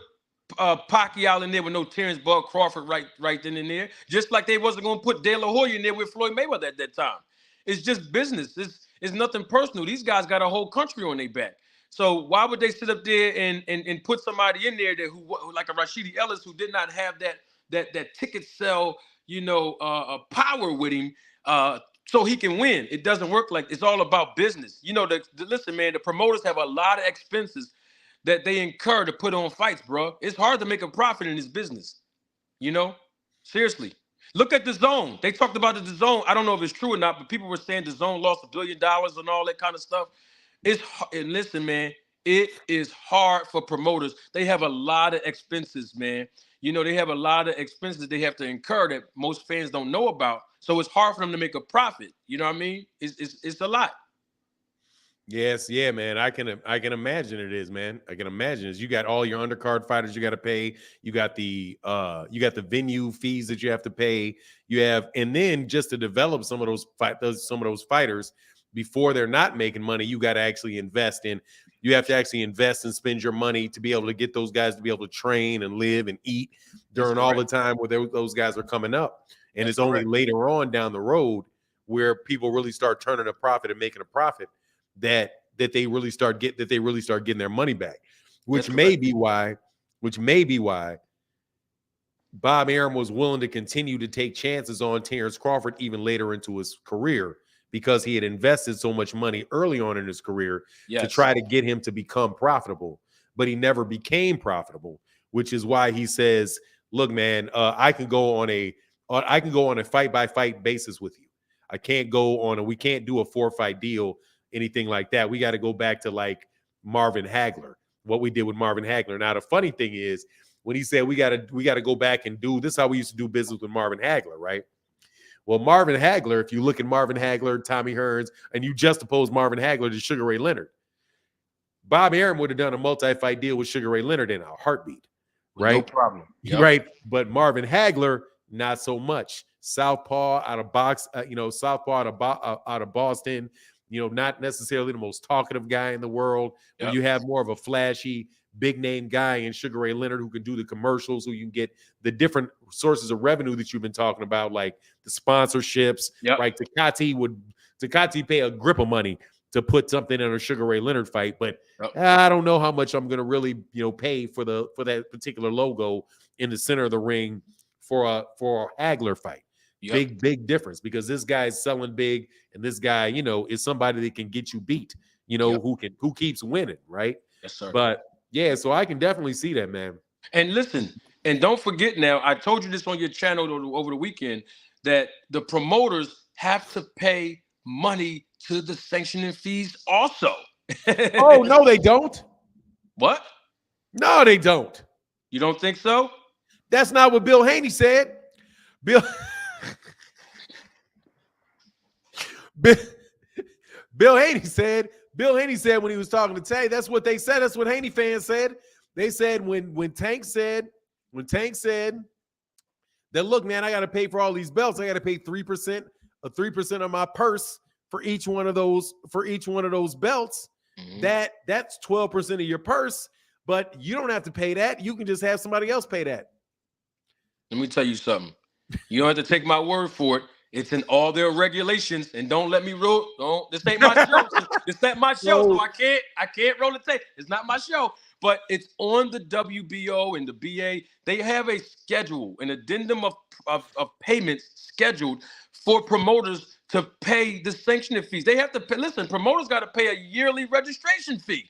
Pacquiao in there with no Terrence Bud Crawford right then and there, just like they wasn't going to put De La Hoya in there with Floyd Mayweather at that time. It's just business. It's nothing personal. These guys got a whole country on their back. So why would they sit up there and put somebody in there who like a Rashidi Ellis, who did not have that ticket sell, power with him, so he can win? It doesn't work like it's all about business. Listen, man, the promoters have a lot of expenses that they incur to put on fights, bro. It's hard to make a profit in this business. Seriously. Look at the Zone. They talked about the Zone. I don't know if it's true or not, but people were saying the Zone lost $1 billion and all that kind of stuff. And listen, man, it is hard for promoters. They have a lot of expenses, man. They have a lot of expenses they have to incur that most fans don't know about. So it's hard for them to make a profit. You know what I mean? It's a lot. Yes, yeah, man. I can imagine it is, man. I can imagine it. You got all your undercard fighters you got to pay. You got the venue fees that you have to pay. And then just to develop some of those fighters before they're not making money, you got to actually invest in. You have to actually invest and spend your money to be able to get those guys to be able to train and live and eat during all the time where those guys are coming up. And it's only later on down the road where people really start turning a profit and making a profit that they really start getting their money back, which may be why Bob Arum was willing to continue to take chances on Terrence Crawford even later into his career, because he had invested so much money early on in his career to try to get him to become profitable, but he never became profitable, which is why he says, look, man, I can go on a fight by fight basis with you. We can't do a 4-fight deal, anything like that. We got to go back to like Marvin Hagler, what we did with Marvin Hagler. Now, the funny thing is, when he said we got to go back and do this, how we used to do business with Marvin Hagler, right? Well, Marvin Hagler, if you look at Marvin Hagler, Tommy Hearns, and you juxtapose Marvin Hagler to Sugar Ray Leonard, Bob Arum would have done a multi-fight deal with Sugar Ray Leonard in a heartbeat, right? No problem. Yep. Right. But Marvin Hagler, not so much. Southpaw out of Boston, not necessarily the most talkative guy in the world. Yep. When you have more of a flashy, big name guy in Sugar Ray Leonard who can do the commercials, who you can get the different sources of revenue that you've been talking about, like the sponsorships. Yep. Right. Tecate pay a grip of money to put something in a Sugar Ray Leonard fight, but I don't know how much I'm going to really, pay for that particular logo in the center of the ring for a Hagler fight. Yep. Big difference, because this guy is selling big, and this guy, is somebody that can get you beat, who keeps winning, right? Yes, sir. But yeah, so I can definitely see that, man. And listen, and don't forget now, I told you this on your channel over the weekend, that the promoters have to pay money to the sanctioning fees also. Oh, no, they don't. What? No, they don't. You don't think so? That's not what Bill Haney said. Bill Haney said when he was talking to Tay, that's what they said. That's what Haney fans said. They said when Tank said that, look, man, I got to pay for all these belts. I got to pay 3% of my purse for each one of those belts. Mm-hmm. That's 12% of your purse, but you don't have to pay that. You can just have somebody else pay that. Let me tell you something. You don't have to take my word for it. It's in all their regulations, and don't let me roll. This ain't my show. This ain't my show, so I can't roll the tape. It's not my show, but it's on the WBO and the BA. They have a schedule, an addendum of payments scheduled for promoters to pay the sanctioning fees. They have to pay. Listen, promoters got to pay a yearly registration fee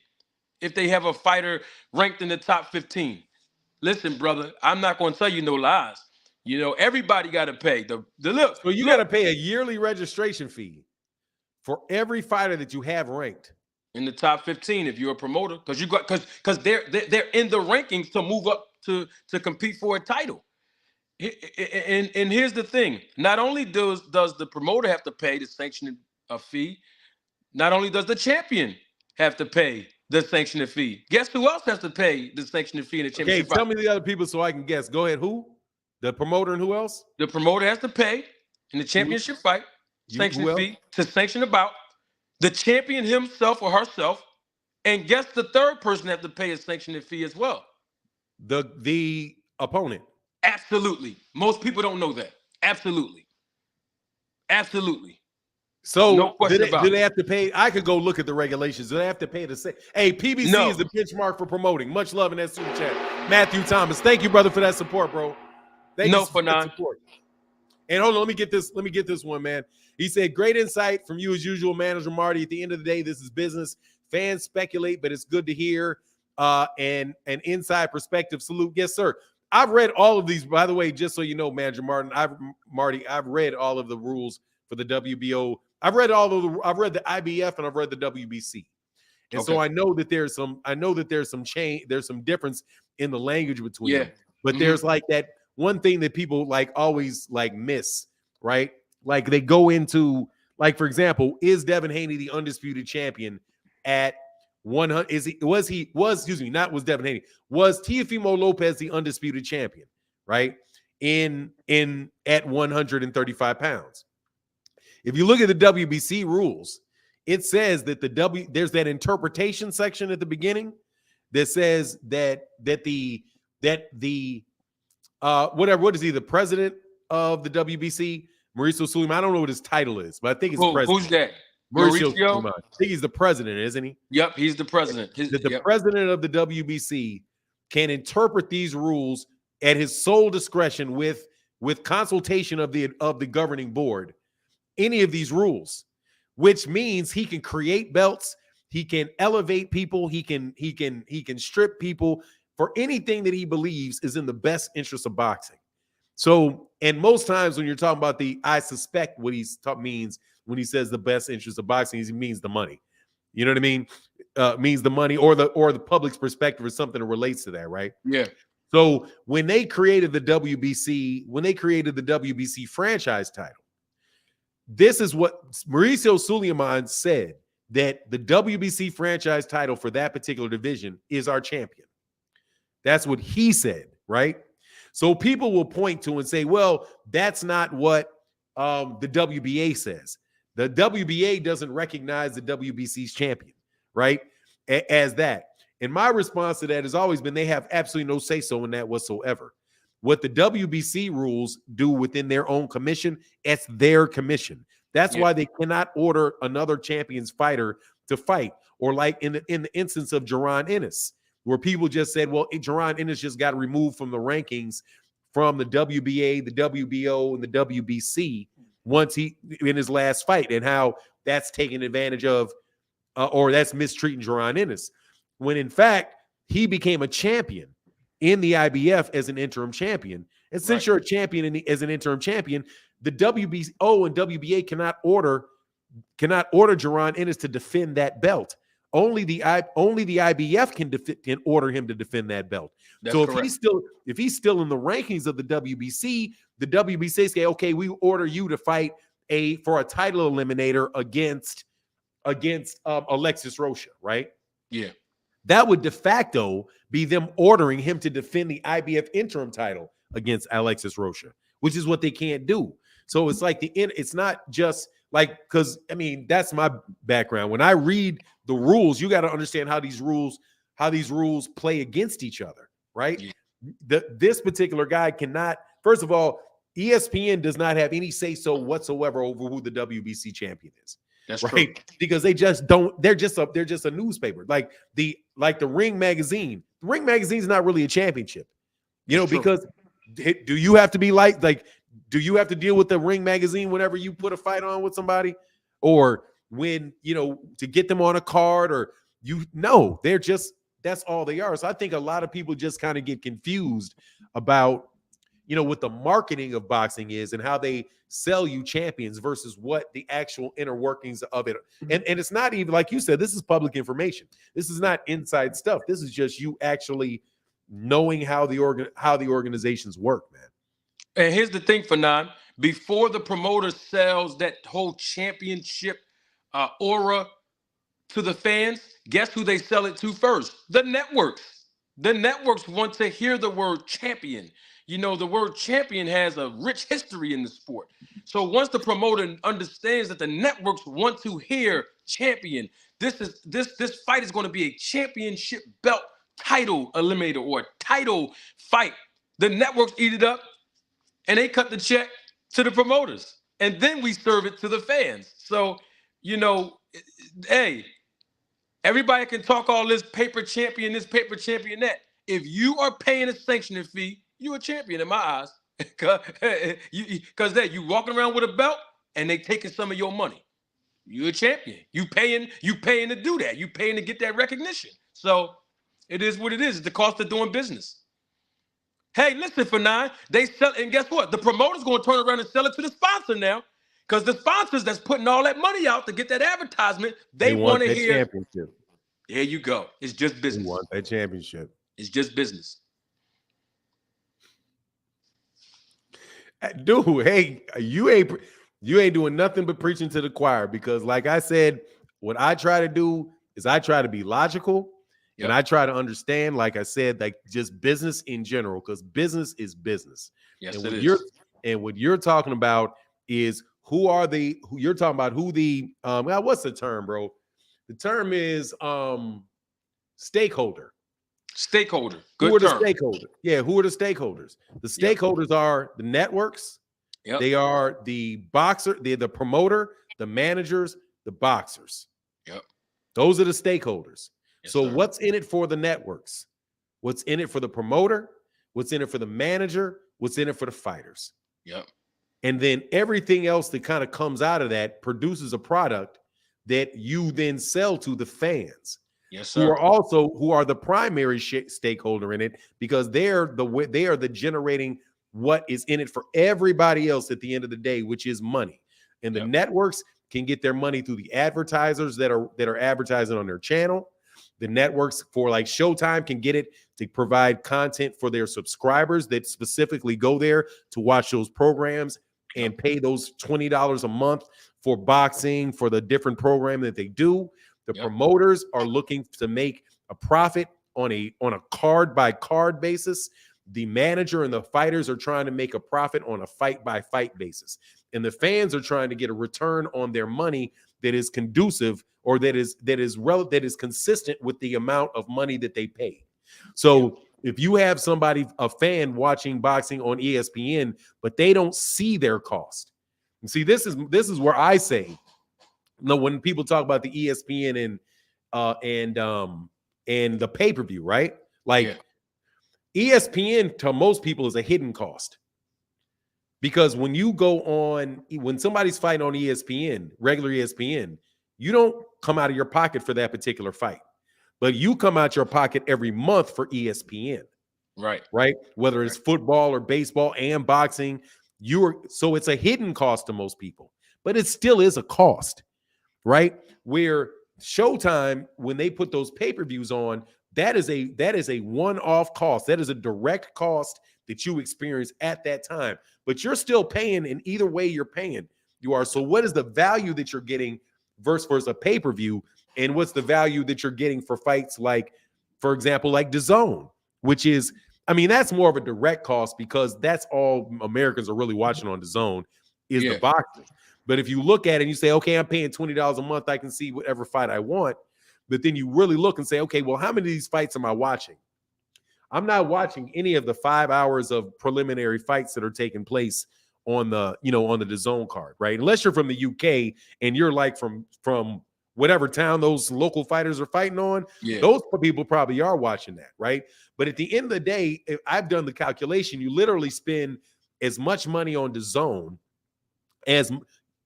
if they have a fighter ranked in the top 15. Listen, brother, I'm not going to tell you no lies. Everybody got to pay the look. So you got to pay a yearly registration fee for every fighter that you have ranked in the top 15 if you're a promoter, because they're in the rankings to move up to compete for a title. And here's the thing: not only does the promoter have to pay the sanctioning fee, not only does the champion have to pay the sanctioning fee. Guess who else has to pay the sanctioning fee in the championship? Okay, tell me the other people so I can guess. Go ahead. Who? The promoter and who else? The promoter has to pay in the championship fight sanctioning fee to sanction the bout. The champion himself or herself, and guess the third person has to pay a sanctioning fee as well. The opponent. Absolutely. Most people don't know that. Absolutely. So no question do they have to pay? I could go look at the regulations. Do they have to pay to say, hey, PBC is the benchmark for promoting? Much love in that super chat. Matthew Thomas. Thank you, brother, for that support, bro. Thank you for that support. And hold on, let me get this one, man. He said, great insight from you as usual, Manager Marty. At the end of the day, this is business. Fans speculate, but it's good to hear and an inside perspective. Salute. Yes, sir. I've read all of these, by the way, just so you know, Manager Marty, I've read all of the rules for the WBO. I've read the IBF and I've read the WBC. And so I know that there's some difference in the language between them. But there's like that one thing that people like always like miss, right? Like they go into, like, for example, is Devin Haney the undisputed champion at 100? Was Devin Haney? Was Teofimo Lopez the undisputed champion, right? At 135 pounds. If you look at the WBC rules, it says that there's that interpretation section at the beginning that says that the the president of the WBC, Mauricio Sulaiman. I don't know what his title is, but I think it's president. Who's that? Mauricio Sulaiman. I think he's the president, isn't he? Yep, he's the president. The president of the WBC can interpret these rules at his sole discretion with consultation of the governing board, any of these rules, which means he can create belts, he can elevate people, he can strip people for anything that he believes is in the best interest of boxing. So, and most times when you're talking about I suspect what means when he says the best interest of boxing, he means the money. You know what I mean? Means the money or the public's perspective or something that relates to that, right? Yeah. So when they created the WBC franchise title, this is what Mauricio Sulaiman said, that the WBC franchise title for that particular division is our champion. That's what he said, right? So people will point to and say, well, that's not what the WBA says. The WBA doesn't recognize the WBC's champion, right? As that. And my response to that has always been they have absolutely no say-so in that whatsoever. What the WBC rules do within their own commission, it's their commission. That's why they cannot order another champion's fighter to fight. Or like in the instance of Jaron Ennis, where people just said, well, Jaron Ennis just got removed from the rankings from the WBA, the WBO, and the WBC once he in his last fight, and how that's taking advantage of or that's mistreating Jaron Ennis. When in fact, he became a champion in the IBF as an interim champion. And since you're a champion as an interim champion, the WBO and WBA cannot order Jaron Ennis to defend that belt. Only the IBF can order him to defend that belt. That's so correct. if he's still in the rankings of the WBC say, okay, we order you to fight for a title eliminator against Alexis Rocha, right? Yeah. That would de facto be them ordering him to defend the IBF interim title against Alexis Rocha, which is what they can't do. So it's like it's not just like, because I mean, that's my background. When I read the rules, you got to understand how these rules play against each other, right? Yeah. This particular guy cannot, first of all, ESPN does not have any say-so whatsoever over who the WBC champion is. That's right. True. Because they just don't, they're just a newspaper. Like the Ring magazine. The Ring magazine is not really a championship. Because do you have to be do you have to deal with the Ring magazine whenever you put a fight on with somebody? Or when, to get them on a card, or they're just, that's all they are. So I think a lot of people just kind of get confused about, what the marketing of boxing is and how they sell you champions versus what the actual inner workings of it. And it's not even, like you said, this is public information. This is not inside stuff. This is just you actually knowing how the organizations work, man. And here's the thing, Fanon. Before the promoter sells that whole championship aura to the fans, guess who they sell it to first? The networks. The networks want to hear the word champion. The word champion has a rich history in the sport. So once the promoter understands that the networks want to hear champion, this fight is going to be a championship belt title eliminator or a title fight. The networks eat it up and they cut the check to the promoters. And then we serve it to the fans. So, hey, everybody can talk all this paper champion, this paper champion, that. If you are paying a sanctioning fee, you're a champion in my eyes. Because you walking around with a belt and they taking some of your money. You're a champion. You paying to do that. You paying to get that recognition. So it is what it is. It's the cost of doing business. Hey, listen, Fanon, they sell, and guess what? The promoter's going to turn around and sell it to the sponsor now, because the sponsors that's putting all that money out to get that advertisement, they want to hear. Championship. There you go. It's just business. They want that championship. It's just business. Dude, hey, you ain't doing nothing but preaching to the choir, because like I said, what I try to do is I try to be logical. Yep. And I try to understand, like I said, like just business in general, because business is business. Yes, and it is. What you're talking about is what's the term, bro? The term is stakeholder. Stakeholder. Good who are term. The stakeholders? Yeah, who are the stakeholders? The stakeholders are the networks. Yep. They are the boxer, they're the promoter, the managers, the boxers. Yep. Those are the stakeholders. Yes, so sir. What's in it for the networks? What's in it for the promoter? What's in it for the manager? What's in it for the fighters? Yep. And then everything else that kind of comes out of that produces a product that you then sell to the fans. Yes, sir. Who are the primary stakeholder in it, because they are the generating what is in it for everybody else at the end of the day, which is money. And the networks can get their money through the advertisers that are advertising on their channel. The networks for like Showtime can get it to provide content for their subscribers that specifically go there to watch those programs and pay those $20 a month for boxing, for the different program that they do. The promoters are looking to make a profit on a card by card basis. The manager and the fighters are trying to make a profit on a fight by fight basis. And the fans are trying to get a return on their money that is conducive, or that is consistent with the amount of money that they pay. So if you have a fan watching boxing on ESPN, but they don't see their cost. And see, this is where I say, when people talk about the ESPN and the pay-per-view, right? Like ESPN to most people is a hidden cost. Because when somebody's fighting on ESPN, regular ESPN, you don't come out of your pocket for that particular fight, but you come out your pocket every month for ESPN. Right. Whether it's football or baseball and boxing, so it's a hidden cost to most people, but it still is a cost, right? Where Showtime, when they put those pay-per-views on, that is a one-off cost. That is a direct cost that you experience at that time, but you're still paying in either way you're paying. You are. So what is the value that you're getting versus a pay-per-view, and what's the value that you're getting for fights like, for example, like DAZN, which is, that's more of a direct cost, because that's all Americans are really watching on DAZN is the boxing. But if you look at it and you say, okay, I'm paying $20 a month, I can see whatever fight I want. But then you really look and say, okay, well, how many of these fights am I watching? I'm not watching any of the 5 hours of preliminary fights that are taking place on the DAZN card, right? Unless you're from the UK and you're like from whatever town those local fighters are fighting on, those people probably are watching that, right? But at the end of the day, if I've done the calculation, you literally spend as much money on DAZN as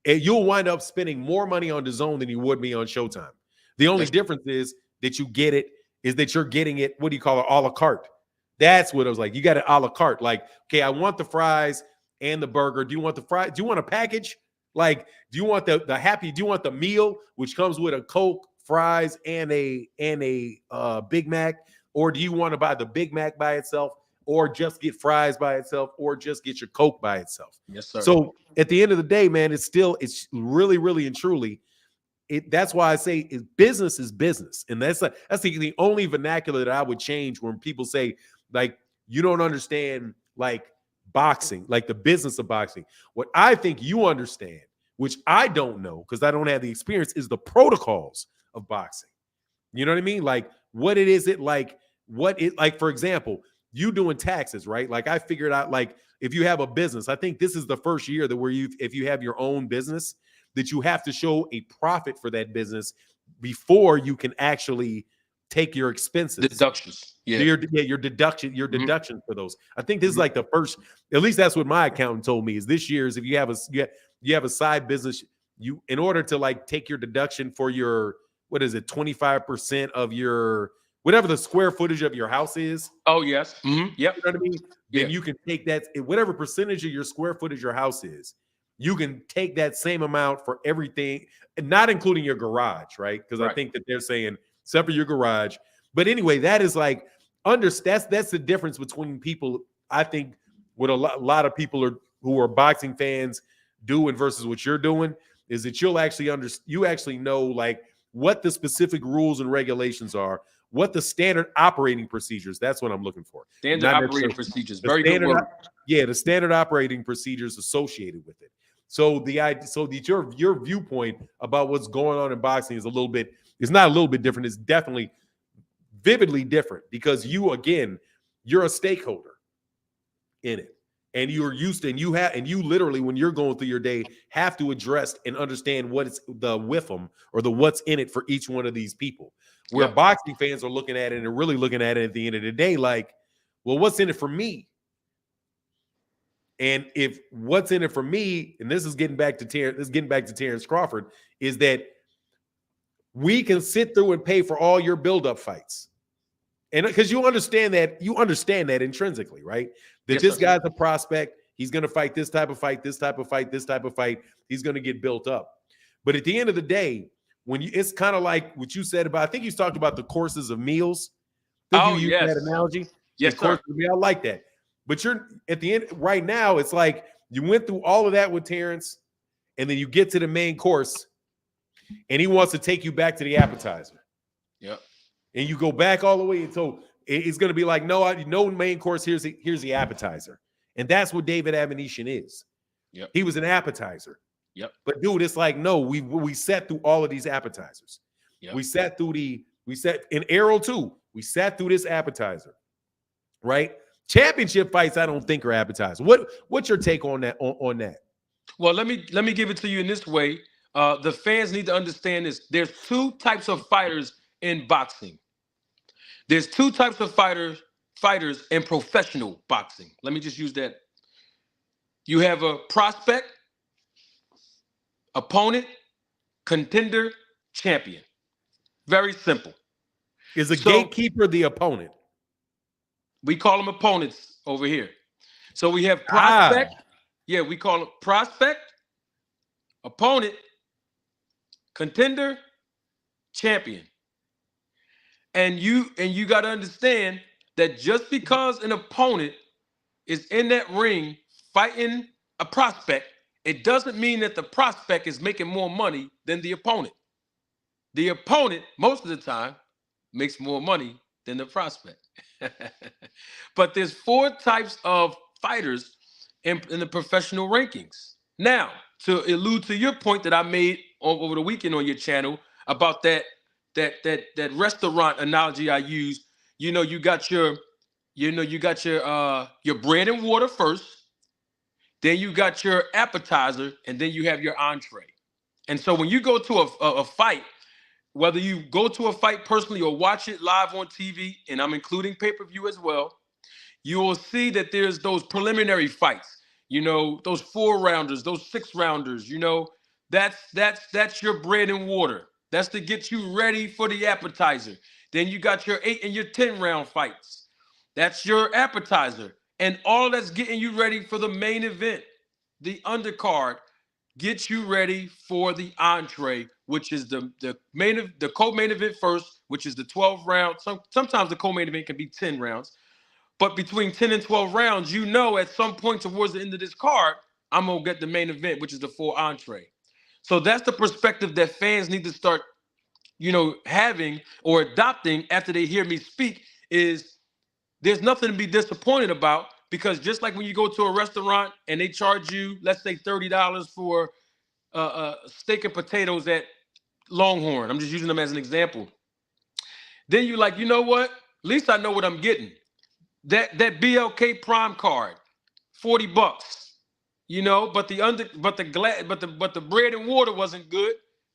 you'll wind up spending more money on DAZN than you would be on Showtime. The only difference is that you're getting it, what do you call it, a la carte. That's what I was like. You got it a la carte. Like, okay, I want the fries and the burger. Do you want the fries? Do you want a package? Like, do you want the happy? Do you want the meal, which comes with a Coke, fries, and a Big Mac? Or do you want to buy the Big Mac by itself, or just get fries by itself, or just get your Coke by itself? Yes, sir. So at the end of the day, man, it's really, really and truly. That's why I say business is business. And that's the only vernacular that I would change when people say, like, you don't understand, like, boxing, like the business of boxing. What I think you understand, which I don't know because I don't have the experience, is the protocols of boxing. You know what I mean? Like, what it is, like, for example, you doing taxes, right? Like, I figured out, like, if you have a business, I think this is the first year that if you have your own business, that you have to show a profit for that business before you can actually take your expenses. Deductions. Yeah. Your deduction for those. I think this is like the first, at least that's what my accountant told me, is this year's, if you have a side business, you, in order to, like, take your deduction for your, what is it, 25% of your, whatever the square footage of your house is. Oh, yes. Mm-hmm. Yep. You know what I mean? Then you can take that, whatever percentage of your square footage your house is, you can take that same amount for everything, not including your garage, right? Because I think that they're saying, except for your garage. But anyway, that is like, that's the difference between people, I think, what a lot of people who are boxing fans doing versus what you're doing, is that you actually know, like, what the specific rules and regulations are, what the standard operating procedures, that's what I'm looking for. Standard operating procedures. Very good word. Yeah, the standard operating procedures associated with it. So your viewpoint about what's going on in boxing is not a little bit different. It's definitely vividly different, because you're a stakeholder in it. And you're used to, and you literally, when you're going through your day, have to address and understand what it's the WIFM, or the what's in it for each one of these people. Where boxing fans are looking at it and really looking at it at the end of the day, like, well, what's in it for me? And if what's in it for me, and this is getting back to Terrence Crawford, is that we can sit through and pay for all your build-up fights. And because you understand that intrinsically, right? That this guy's a prospect, he's going to fight this type of fight, this type of fight, this type of fight, he's going to get built up. But at the end of the day, it's kind of like what you said about, I think you talked about the courses of meals. You used that analogy. Yes, sir. I like that. But you're at the end right now, it's like you went through all of that with Terrence, and then you get to the main course, and he wants to take you back to the appetizer. Yep. And you go back all the way, and so it's going to be like, no main course, here's the appetizer. And that's what David Abination is. Yep. He was an appetizer. Yep. But dude, it's like, no, we sat through all of these appetizers. Yep. We sat in Errol too. We sat through this appetizer, right? Championship fights, I don't think, are appetizers. What's your take on that? On that? Well, let me give it to you in this way. The fans need to understand this. There's two types of fighters in boxing. There's two types of fighters in professional boxing. Let me just use that. You have a prospect, opponent, contender, champion. Very simple. Is a gatekeeper the opponent? We call them opponents over here. So we have prospect. Yeah, we call them prospect, opponent, contender, champion. And you got to understand that just because an opponent is in that ring fighting a prospect, it doesn't mean that the prospect is making more money than the opponent. The opponent, most of the time, makes more money than the prospect. But there's four types of fighters in the professional rankings. Now, to allude to your point that I made over the weekend on your channel about that restaurant analogy I used, you got your bread and water first, then you got your appetizer, and then you have your entree. And so when you go to a fight, whether you go to a fight personally or watch it live on TV, and I'm including pay-per-view as well, you will see that there's those preliminary fights, those 4-rounders, those 6-rounders, that's your bread and water. That's to get you ready for the appetizer. Then you got your 8 and your 10-round fights. That's your appetizer. And all that's getting you ready for the main event. The undercard gets you ready for the entree, which is the co-main event first, which is the 12 rounds. Sometimes the co-main event can be 10 rounds. But between 10 and 12 rounds, at some point towards the end of this card, I'm going to get the main event, which is the full entree. So that's the perspective that fans need to start, having or adopting after they hear me speak, is there's nothing to be disappointed about, because just like when you go to a restaurant and they charge you, let's say $30 for steak and potatoes at Longhorn. I'm just using them as an example. Then you're like, you know what? At least I know what I'm getting. That BLK Prime card, $40. But the bread and water wasn't good,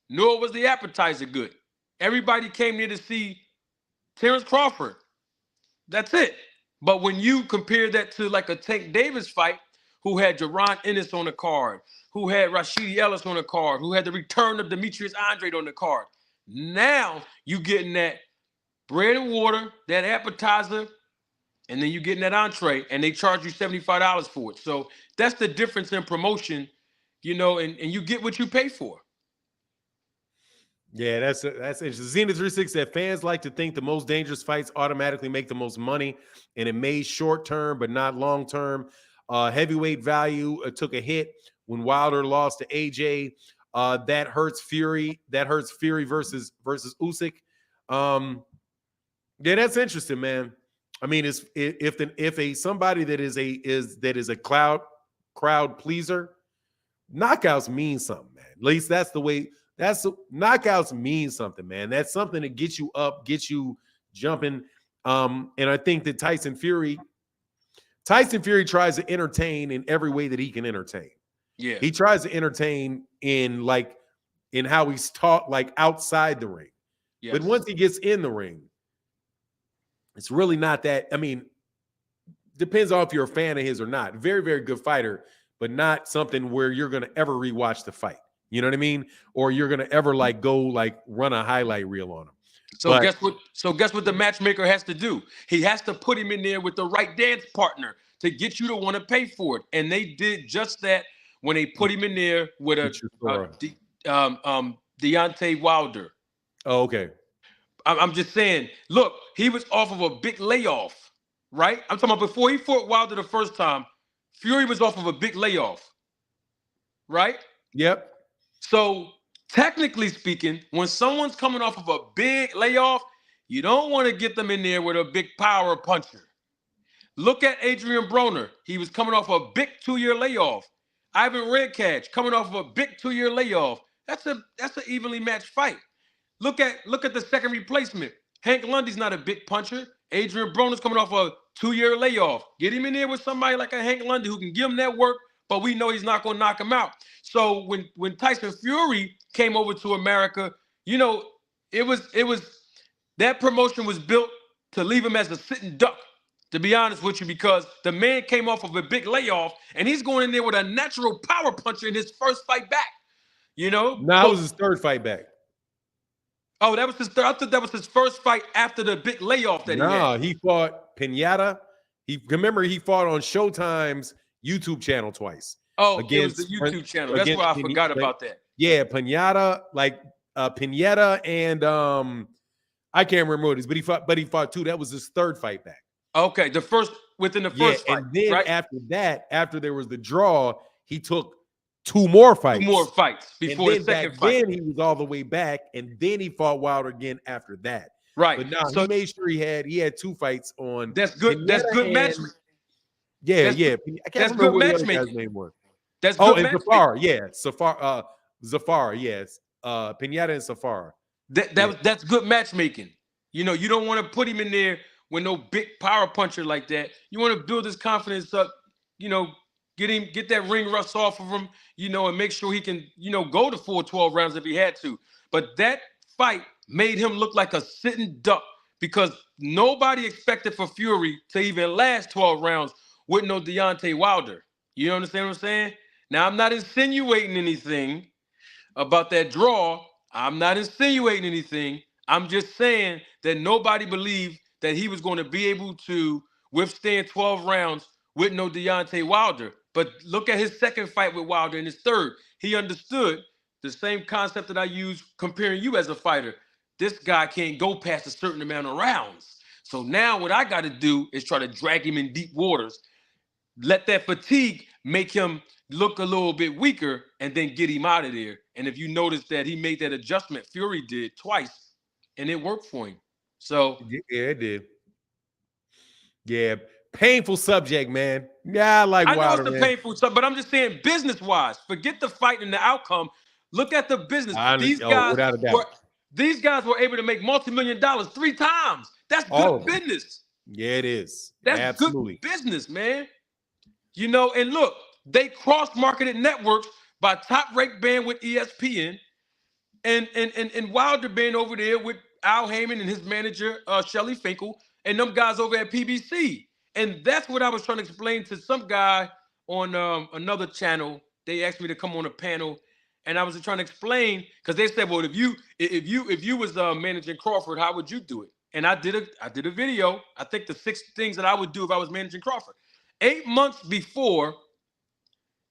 nor was the appetizer good. Everybody came there to see Terrence Crawford. That's it. But when you compare that to like a Tank Davis fight, who had Jaron Ennis on the card, who had Rashidi Ellis on the card, who had the return of Demetrius Andrade on the card, now you getting that bread and water, that appetizer, and then you getting that entree, and they charge you $75 for it. So that's the difference in promotion, and you get what you pay for. Yeah, that's interesting. Zenith 36 said fans like to think the most dangerous fights automatically make the most money, and it made short term but not long term. Heavyweight value took a hit when Wilder lost to AJ. That hurts Fury. That hurts Fury versus Usyk. Yeah, that's interesting, man. I mean, if somebody that is a crowd pleaser, knockouts mean something, man. At least that's the way. Knockouts mean something, man. That's something that gets you up, gets you jumping. And I think that Tyson Fury tries to entertain in every way that he can entertain. Yeah, he tries to entertain in how he's taught, like outside the ring. Yes. But once he gets in the ring, it's really not that. I mean, depends on if you're a fan of his or not. Very, very good fighter, but not something where you're going to ever rewatch the fight. You know what I mean? Or you're going to ever go run a highlight reel on him. So guess what the matchmaker has to do? He has to put him in there with the right dance partner to get you to want to pay for it. And they did just that when they put him in there with Deontay Wilder. Oh, okay. I'm just saying, look, he was off of a big layoff, right? I'm talking about before he fought Wilder the first time, Fury was off of a big layoff, right? Yep. So technically speaking, when someone's coming off of a big layoff, you don't want to get them in there with a big power puncher. Look at Adrian Broner. He was coming off a big 2-year layoff. Ivan Redkach coming off of a big 2-year layoff. That's an evenly matched fight. Look at the second replacement. Hank Lundy's not a big puncher. Adrian Broner's coming off a 2-year layoff. Get him in there with somebody like a Hank Lundy who can give him that work, but we know he's not going to knock him out. So when Tyson Fury came over to America, it was that promotion was built to leave him as a sitting duck, to be honest with you, because the man came off of a big layoff and he's going in there with a natural power puncher in his first fight back. No, it was his third fight back. Oh, that was his third. I thought that was his first fight after the big layoff that he had. No, he fought Pinata. He fought on Showtime's YouTube channel twice. Oh, it was the YouTube channel. That's why I forgot about that. Yeah, Pinata, Pinata and I can't remember what it is, but he fought two. That was his third fight back. Okay, within the first fight. And then right? after that, after there was the draw, he took two more fights before the second fight. Then he was all the way back, and then he fought Wilder again after that. Right. But now he made sure he had 2 fights on. That's good. Pinata that's good matchmaking. Yeah. I can't remember what the guy's name was. That's good matchmaking. Zafar. Yeah, Zafar. Yes. Pinata and Zafar. That's good matchmaking. You don't want to put him in there with no big power puncher like that. You want to build his confidence up. Get that ring rust off of him. And make sure he can go to full 12 rounds if he had to. But that fight made him look like a sitting duck, because nobody expected for Fury to even last 12 rounds with no Deontay Wilder. You understand what I'm saying? Now, I'm not insinuating anything about that draw. I'm not insinuating anything. I'm just saying that nobody believed that he was going to be able to withstand 12 rounds with no Deontay Wilder. But look at his second fight with Wilder and his third. He understood the same concept that I use comparing you as a fighter. This guy can't go past a certain amount of rounds. So now what I got to do is try to drag him in deep waters, let that fatigue make him look a little bit weaker, and then get him out of there. And if you notice that he made that adjustment, Fury did twice, and it worked for him. So yeah, it did. Yeah, painful subject, man. Yeah, I like I know Wilder, it's a man. painful stuff, but I'm just saying business-wise, forget the fight and the outcome. Look at the business. Without a doubt. These guys were able to make multi-million dollars 3 times. That's good business. Yeah, it is. That's absolutely good business, man. You know, and look, they cross-marketed networks by Top Rank being with ESPN and Wilder being over there with Al Heyman and his manager, Shelly Finkel, and them guys over at PBC. And that's what I was trying to explain to some guy on another channel. They asked me to come on a panel, and I was trying to explain, because they said, well, if you was managing Crawford, how would you do it? And I did a video. I think the 6 things that I would do if I was managing Crawford. 8 months before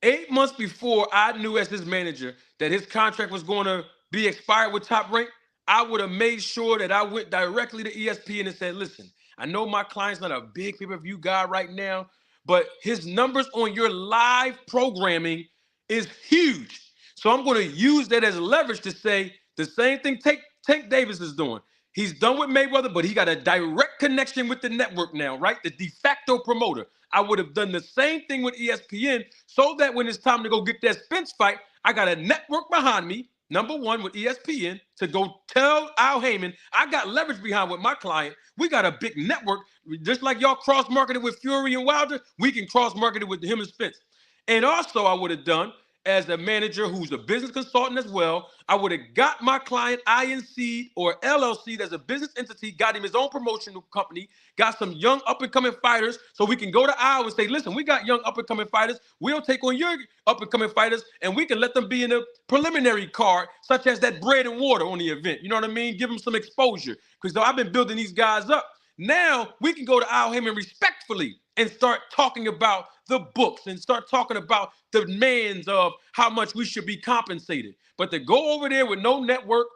I knew as his manager that his contract was going to be expired with Top Rank, I would have made sure that I went directly to ESPN and said, listen, I know my client's not a big pay-per-view guy right now, but his numbers on your live programming is huge. So I'm going to use that as leverage to say the same thing Tank Davis is doing. He's done with Mayweather, but he got a direct connection with the network now, right? The de facto promoter. I would have done the same thing with ESPN so that when it's time to go get that Spence fight, I got a network behind me, number one, with ESPN, to go tell Al Heyman, I got leverage behind with my client. We got a big network. Just like y'all cross-marketed with Fury and Wilder, we can cross-market it with him and Spence. And also I would have done, as a manager who's a business consultant as well, I would have got my client INC or LLC as a business entity, got him his own promotional company, got some young up-and-coming fighters, so we can go to Iowa and say, listen, we got young up-and-coming fighters. We'll take on your up-and-coming fighters, and we can let them be in a preliminary card, such as that bread and water on the event. You know what I mean? Give them some exposure. Because I've been building these guys up. Now we can go to Al Heyman respectfully and start talking about the books and start talking about the demands of how much we should be compensated. But to go over there with no network,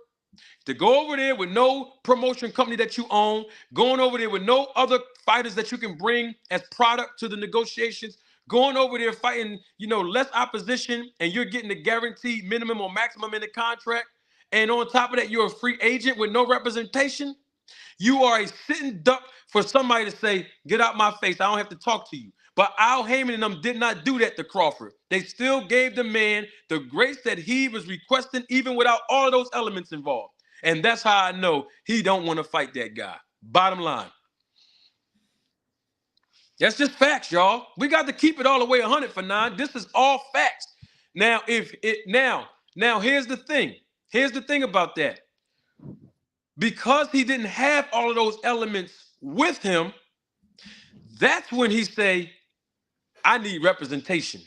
to go over there with no promotion company that you own, going over there with no other fighters that you can bring as product to the negotiations, going over there fighting, less opposition, and you're getting the guaranteed minimum or maximum in the contract. And on top of that, you're a free agent with no representation. You are a sitting duck for somebody to say, get out my face. I don't have to talk to you. But Al Heyman and them did not do that to Crawford. They still gave the man the grace that he was requesting, even without all of those elements involved. And that's how I know he don't want to fight that guy. Bottom line. That's just facts, y'all. We got to keep it all the way 100 for 9. This is all facts. Now, now here's the thing. Here's the thing about that. Because he didn't have all of those elements with him, that's when he say, I need representation.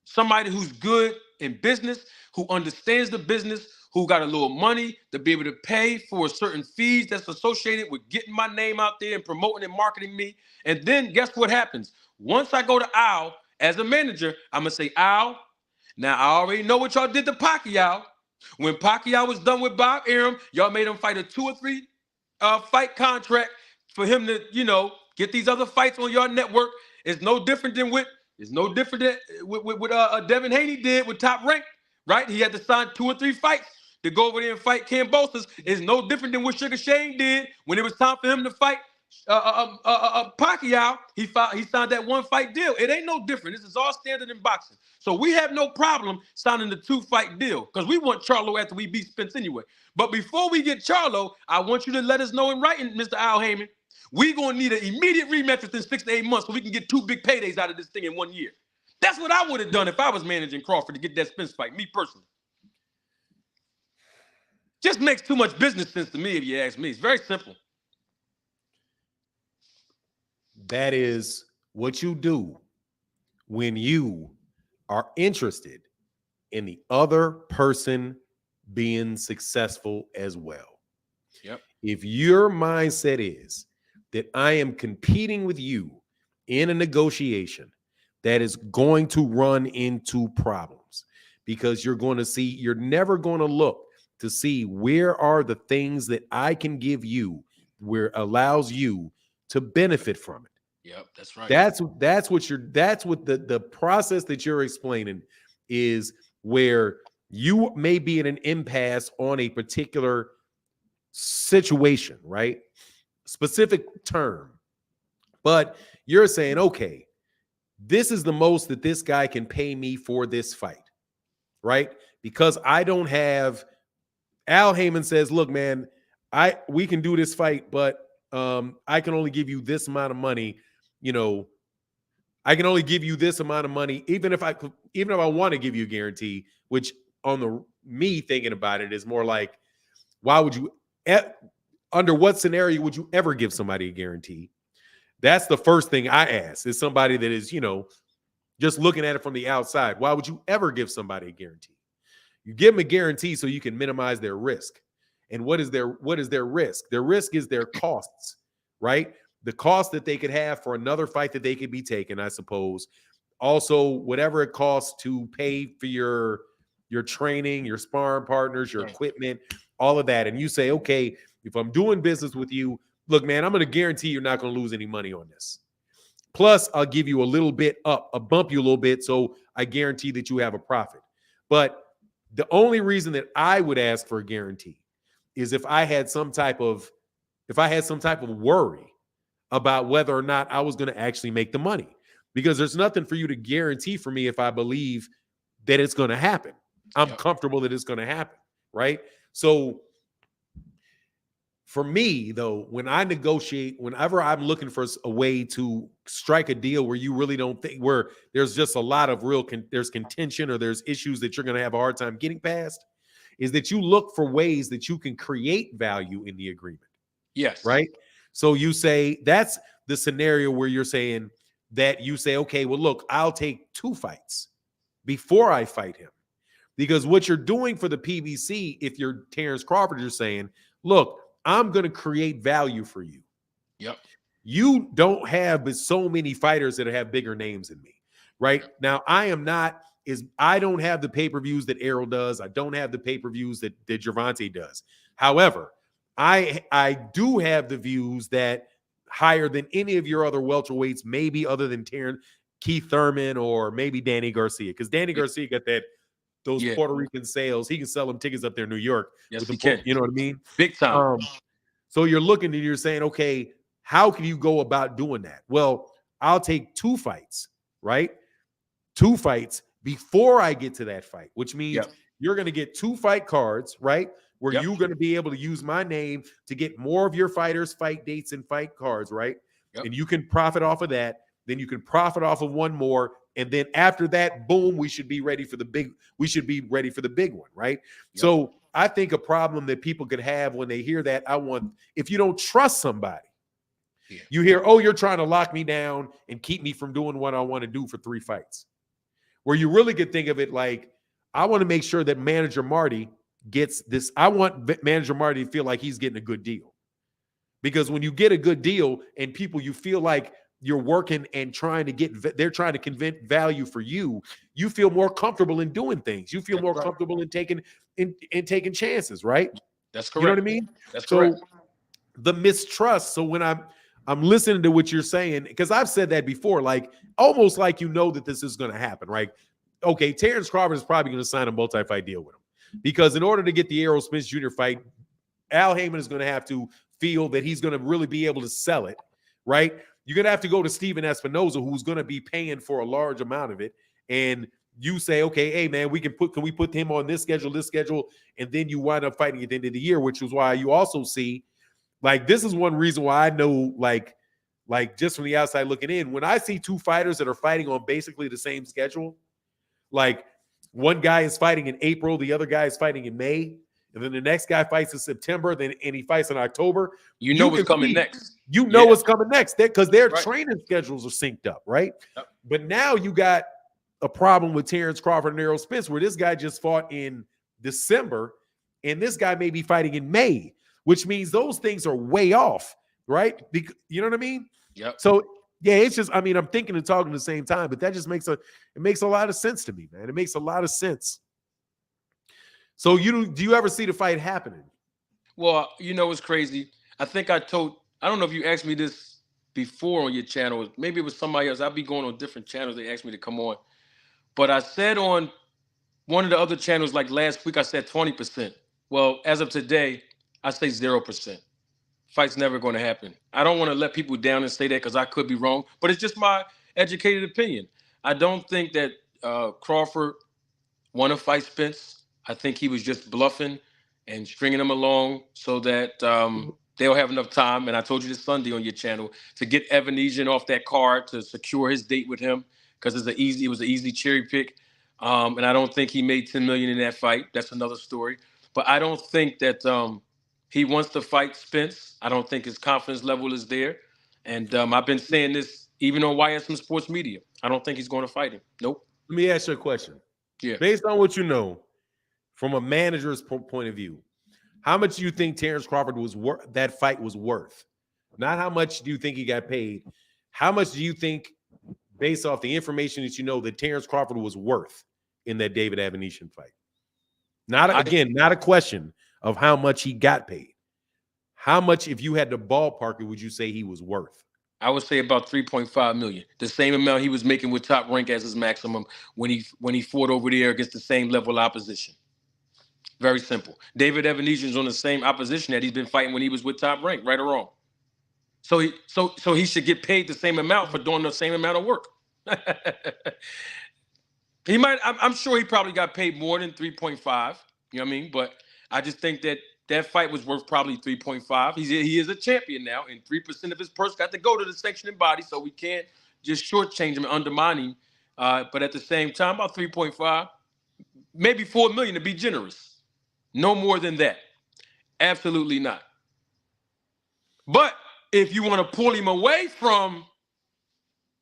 Somebody who's good in business, who understands the business, who got a little money to be able to pay for certain fees that's associated with getting my name out there and promoting and marketing me. And then guess what happens? Once I go to Al as a manager, I'm going to say, Al, now I already know what y'all did to Pacquiao. When Pacquiao was done with Bob Arum, y'all made him fight a 2 or 3 fight contract for him to, get these other fights on your network. It's no different than what Devin Haney did with Top Rank, right? He had to sign 2 or 3 fights to go over there and fight Kambosos. It's no different than what Sugar Shane did when it was time for him to fight Pacquiao. He signed that 1-fight deal. It ain't no different. This is all standard in boxing. So we have no problem signing the 2-fight deal because we want Charlo after we beat Spence anyway. But before we get Charlo, I want you to let us know in writing, Mr. Al Heyman, we're going to need an immediate rematch within 6 to 8 months so we can get 2 big paydays out of this thing in 1 year. That's what I would have done if I was managing Crawford to get that Spence fight, me personally. Just makes too much business sense to me, if you ask me. It's very simple. That is what you do when you are interested in the other person being successful as well. Yep. If your mindset is that I am competing with you in a negotiation that is going to run into problems, because you're never going to look to see where are the things that I can give you where allows you to benefit from it. Yep, that's right. That's what the process that you're explaining is, where you may be in an impasse on a particular situation, right? Specific term. But you're saying, okay, this is the most that this guy can pay me for this fight, right? Because I don't have Al Heyman says, look, man, we can do this fight, but I can only give you this amount of money. You know, I can only give you this amount of money, even if I want to give you a guarantee, which me thinking about it is more like, why would you, under what scenario would you ever give somebody a guarantee? That's the first thing I ask, is somebody that is, just looking at it from the outside. Why would you ever give somebody a guarantee? You give them a guarantee so you can minimize their risk. And what is their risk? Their risk is their costs, right? The cost that they could have for another fight that they could be taking, I suppose. Also, whatever it costs to pay for your training, your sparring partners, your equipment, all of that. And you say, okay, if I'm doing business with you, look, man, I'm going to guarantee you're not going to lose any money on this. Plus, I'll give you a little bit up, I'll bump you a little bit, so I guarantee that you have a profit. But the only reason that I would ask for a guarantee is if I had some type of worry about whether or not I was going to actually make the money. Because there's nothing for you to guarantee for me if I believe that it's going to happen. I'm comfortable that it's going to happen, right? So for me, though, when I negotiate, whenever I'm looking for a way to strike a deal where you really don't think, where there's just a lot of there's contention or there's issues that you're going to have a hard time getting past, is that you look for ways that you can create value in the agreement. Yes. Right? So you say, that's the scenario where you're saying that you say, okay, well, look, I'll take 2 fights before I fight him. Because what you're doing for the PBC, if you're Terrence Crawford, you're saying, look, I'm going to create value for you. Yep. You don't have so many fighters that have bigger names than me, right? Now, I don't have the pay-per-views that Errol does. I don't have the pay-per-views that Gervonta does. However, I do have the views that higher than any of your other welterweights, maybe other than Keith Thurman or maybe Danny Garcia, because Danny Garcia got those Puerto Rican sales. He can sell them tickets up there in New York. Yes, he can. You know what I mean? Big time. So you're looking and you're saying, okay, how can you go about doing that? Well, I'll take 2 fights, right? 2 fights before I get to that fight, which means you're going to get 2 fight cards, right? Where you're going to be able to use my name to get more of your fighters' fight dates and fight cards, right? And you can profit off of that. Then you can profit off of 1 more. And then after that, boom, we should be ready for the big one, right? So I think a problem that people could have when they hear that, if you don't trust somebody, you hear, oh, you're trying to lock me down and keep me from doing what I want to do for 3 fights. Where you really could think of it like, I want to make sure that Manager Marty gets this. I want Manager Marty to feel like he's getting a good deal. Because when you get a good deal and you feel like you're working and they're trying to convey value for you, you feel more comfortable in doing things. You feel more comfortable in taking chances, right? That's correct. You know what I mean? That's correct. The mistrust. So when I'm listening to what you're saying, because I've said that before, like almost like that this is going to happen, right? Okay, Terrence Crawford is probably going to sign a multi-fight deal with him. Because in order to get the Errol Spence Jr. fight, Al Heyman is going to have to feel that he's going to really be able to sell it, right? You're going to have to go to Steven Espinoza, who's going to be paying for a large amount of it. And you say, okay, hey, man, can we put him on this schedule? And then you wind up fighting at the end of the year, which is why you also see, like, this is one reason why I know, like just from the outside looking in, when I see 2 fighters that are fighting on basically the same schedule, like one guy is fighting in April, the other guy is fighting in May, and then the next guy fights in September, and he fights in October. You know what's coming next. You know what's coming next because their training schedules are synced up, right? Yep. But now you got a problem with Terrence Crawford and Errol Spence, where this guy just fought in December, and this guy may be fighting in May, which means those things are way off, right? You know what I mean? Yep. So Yeah, it's just, I mean, I'm thinking and talking at the same time, but that just makes it makes a lot of sense to me, man. It makes a lot of sense. So do you ever see the fight happening? Well, you know what's crazy? I think I don't know if you asked me this before on your channel. Maybe it was somebody else. I'll be going on different channels. They asked me to come on. But I said on one of the other channels, like last week, I said 20%. Well, as of today, I say 0%. Fight's never going to happen. I don't want to let people down and say that because I could be wrong, but it's just my educated opinion. I don't think that Crawford want to fight Spence. I think he was just bluffing and stringing him along so that they'll have enough time. And I told you this Sunday on your channel to get Evanesian off that card to secure his date with him because it was an easy cherry pick. And I don't think he made $10 million in that fight. That's another story. But I don't think that he wants to fight Spence. I don't think his confidence level is there. And I've been saying this even on YSM Sports Media. I don't think he's going to fight him. Nope. Let me ask you a question. Yeah. Based on what you know, from a manager's point of view, how much do you think Terrence Crawford was worth? That fight was worth? Not how much do you think he got paid? How much do you think, based off the information that you know, that Terrence Crawford was worth in that David Evanesian fight? Not a question of how much he got paid. How much, if you had to ballpark it, would you say he was worth? I would say about 3.5 million. The same amount he was making with Top Rank as his maximum when he fought over there against the same level of opposition. Very simple. David Evanesian's on the same opposition that he's been fighting when he was with Top Rank, right or wrong. So he should get paid the same amount for doing the same amount of work. He might. I'm sure he probably got paid more than 3.5. You know what I mean? But I just think that fight was worth probably 3.5. He is a champion now, and 3% of his purse got to go to the sanctioning body, so we can't just shortchange him and undermine him. But at the same time, about 3.5, maybe 4 million to be generous. No more than that. Absolutely not. But if you want to pull him away from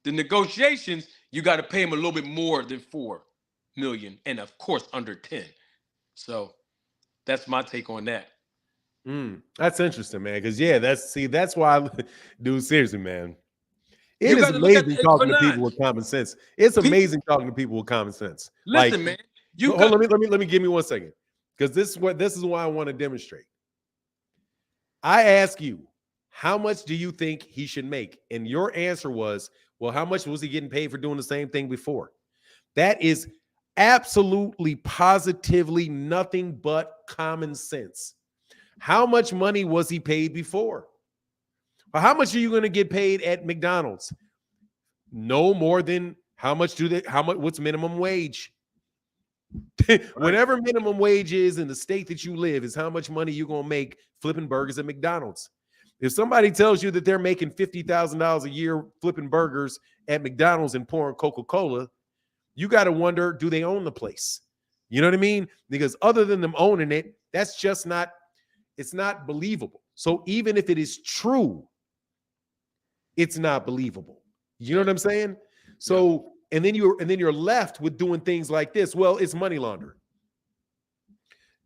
the negotiations, you got to pay him a little bit more than 4 million, and of course under 10. So that's my take on that. That's interesting, man. Because that's why, dude. Seriously, man, it is amazing talking to people with common sense. It's amazing talking to people with common sense. Listen, man. Let me give me 1 second, because this is why I want to demonstrate. I ask you, how much do you think he should make? And your answer was, well, how much was he getting paid for doing the same thing before? That is absolutely, positively nothing but common sense. How much money was he paid before? Well, how much are you going to get paid at McDonald's? No more than what's minimum wage? Whatever minimum wage is in the state that you live is how much money you're going to make flipping burgers at McDonald's. If somebody tells you that they're making $50,000 a year flipping burgers at McDonald's and pouring Coca-Cola, you got to wonder, do they own the place? You know what I mean? Because other than them owning it, that's just not, it's not believable. So even if it is true, it's not believable. You know what I'm saying? So, and then you're left with doing things like this. Well, it's money laundering.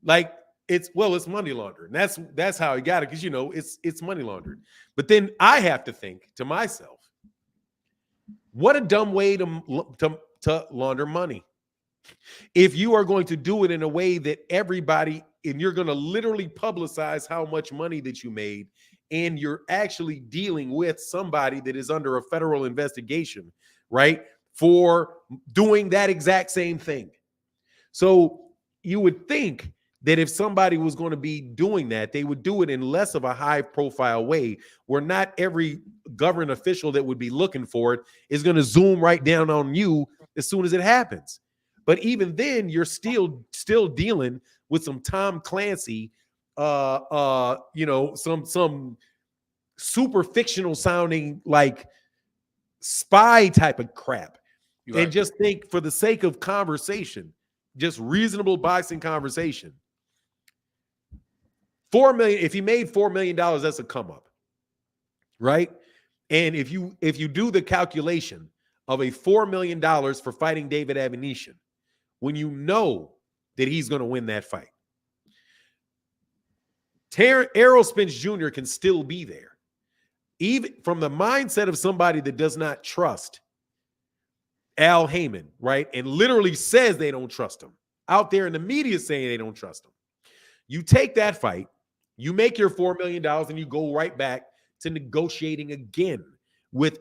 Like it's money laundering. That's how he got it, because it's money laundering. But then I have to think to myself, what a dumb way to launder money. If you are going to do it in a way that everybody, and you're going to literally publicize how much money that you made, and you're actually dealing with somebody that is under a federal investigation, right, for doing that exact same thing. So you would think that if somebody was going to be doing that, they would do it in less of a high profile way, where not every government official that would be looking for it is going to zoom right down on you as soon as it happens. But even then, you're still dealing with some Tom Clancy, some super fictional sounding like spy type of crap. Right. And just think, for the sake of conversation, just reasonable boxing conversation, 4 million. If he made $4 million, that's a come up, right? And if you do the calculation of a $4 million for fighting David Evanesian, when you know that he's going to win that fight, Errol Spence Jr. can still be there. even from the mindset of somebody that does not trust Al Heyman, right? And literally says they don't trust him. Out there in the media saying they don't trust him. You take that fight, you make your $4 million, and you go right back to negotiating again with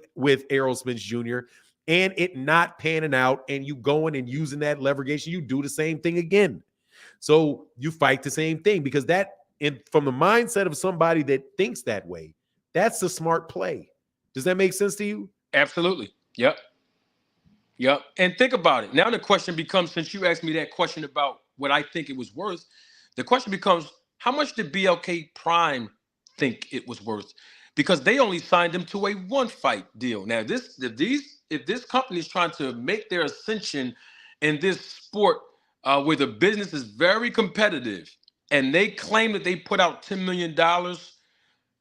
Errol Spence Jr., and it not panning out, and you going and using that leverage, you do the same thing again. So you fight the same thing, because that, from the mindset of somebody that thinks that way, that's a smart play. Does that make sense to you? Absolutely. Yep. And think about it. Now the question becomes, since you asked me that question about what I think it was worth, the question becomes, how much did BLK Prime think it was worth? Because they only signed him to a one-fight deal. Now, if this company is trying to make their ascension in this sport where the business is very competitive, and they claim that they put out $10 million,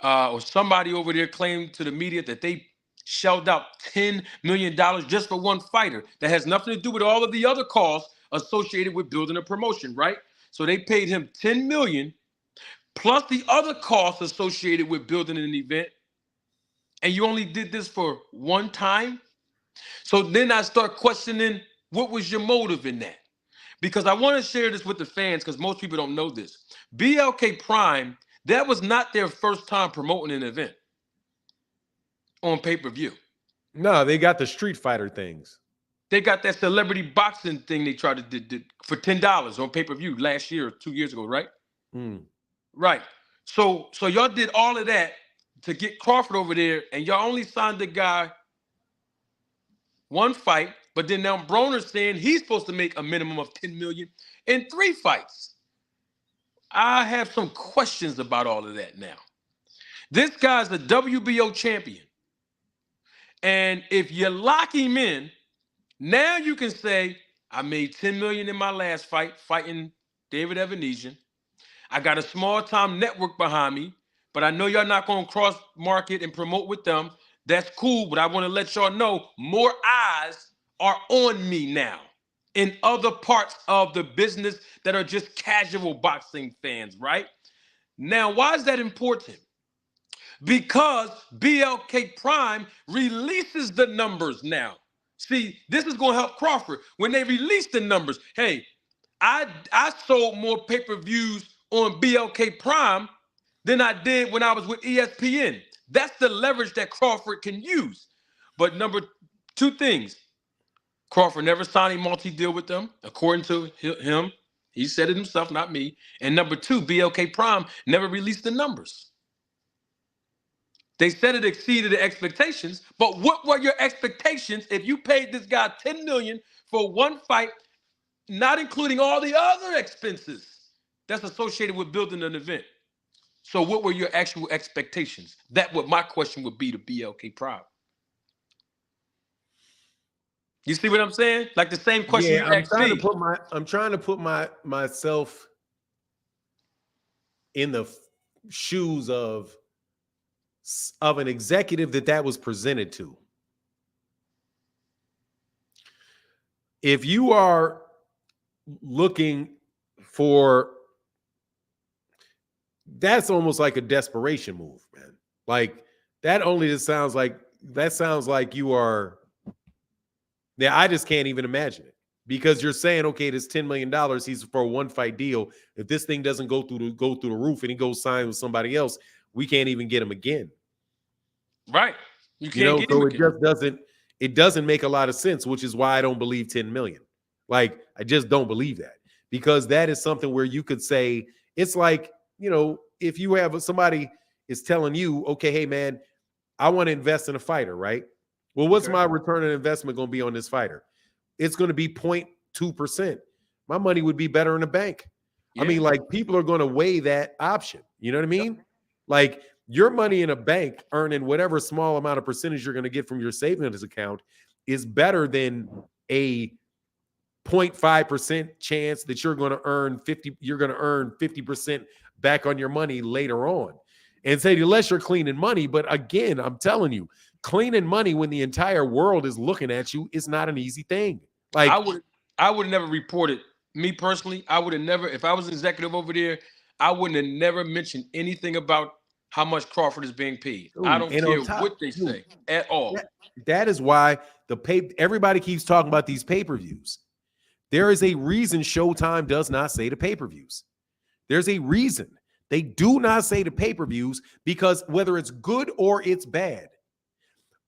or somebody over there claimed to the media that they shelled out $10 million just for one fighter, that has nothing to do with all of the other costs associated with building a promotion, right? So they paid him $10 million plus the other costs associated with building an event, and you only did this for one time? So then I start questioning, what was your motive in that? Because I want to share this with the fans, because most people don't know this. BLK Prime, that was not their first time promoting an event on pay-per-view. No, they got the Street Fighter things. They got that celebrity boxing thing they tried to do for $10 on pay-per-view last year or 2 years ago, right? Right. So y'all did all of that to get Crawford over there, and y'all only signed the guy one fight, but then now Broner's saying he's supposed to make a minimum of $10 million in 3 fights. I have some questions about all of that now. This guy's the WBO champion. And if you lock him in, now you can say, I made $10 million in my last fight, fighting David Evanesian. I got a small-time network behind me, but I know y'all not going to cross-market and promote with them. That's cool, but I want to let y'all know more eyes are on me now in other parts of the business that are just casual boxing fans, right? Now, why is that important? Because BLK Prime releases the numbers now. See, this is going to help Crawford. When they release the numbers, hey, I sold more pay-per-views on BLK Prime than I did when I was with ESPN. That's the leverage that Crawford can use. But number 2 things, Crawford never signed a multi-deal with them, according to him. He said it himself, not me. And number 2, BLK Prime never released the numbers. They said it exceeded the expectations, but what were your expectations if you paid this guy $10 million for one fight, not including all the other expenses that's associated with building an event? So what were your actual expectations? That's what my question would be to BLK Prime. You see what I'm saying? Like the same question you asked me. I'm trying to put myself in the shoes of an executive that was presented to. If you are looking for, that's almost like a desperation move, man. Like that sounds like you are. Yeah, I just can't even imagine it, because you're saying, okay, this $10 million, he's for a one fight deal. If this thing doesn't go through the roof and he goes sign with somebody else, we can't even get him again. Right. You can't get him again. It doesn't make a lot of sense, which is why I don't believe $10 million. Like, I just don't believe that, because that is something where you could say, it's like, if you have somebody is telling you, okay, hey man, I want to invest in a fighter, right? Well, what's my return on investment going to be on this fighter? It's going to be 0.2%. My money would be better in the bank. Yeah. I mean, like, people are going to weigh that option. You know what I mean? Yep. Like, your money in a bank earning whatever small amount of percentage you're going to get from your savings account is better than a 0.5% chance that you're going to earn 50% back on your money later on. And say, unless you're cleaning money. But again, I'm telling you, cleaning money when the entire world is looking at you is not an easy thing. Like, I would have never reported, me personally, I would have never, if I was an executive over there, I wouldn't have never mentioned anything about how much Crawford is being paid. Dude, I don't and care on top, what they dude, say at all. that is why everybody keeps talking about these pay-per-views. There is a reason Showtime does not say the pay-per-views. There's a reason. They do not say the pay-per-views because whether it's good or it's bad,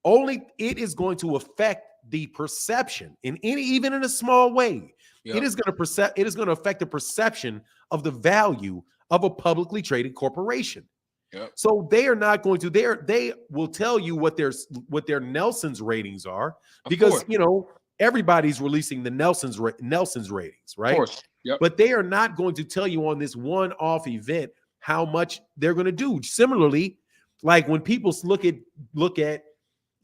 only it is going to affect the perception even in a small way. Yep. It is going to affect the perception of the value of a publicly traded corporation. Yep. So they are not going to they will tell you what their Nelson's ratings are because everybody's releasing the Nelson's ratings, right? Of course. Yep. But they are not going to tell you on this one-off event how much they're going to do. Similarly, like when people look at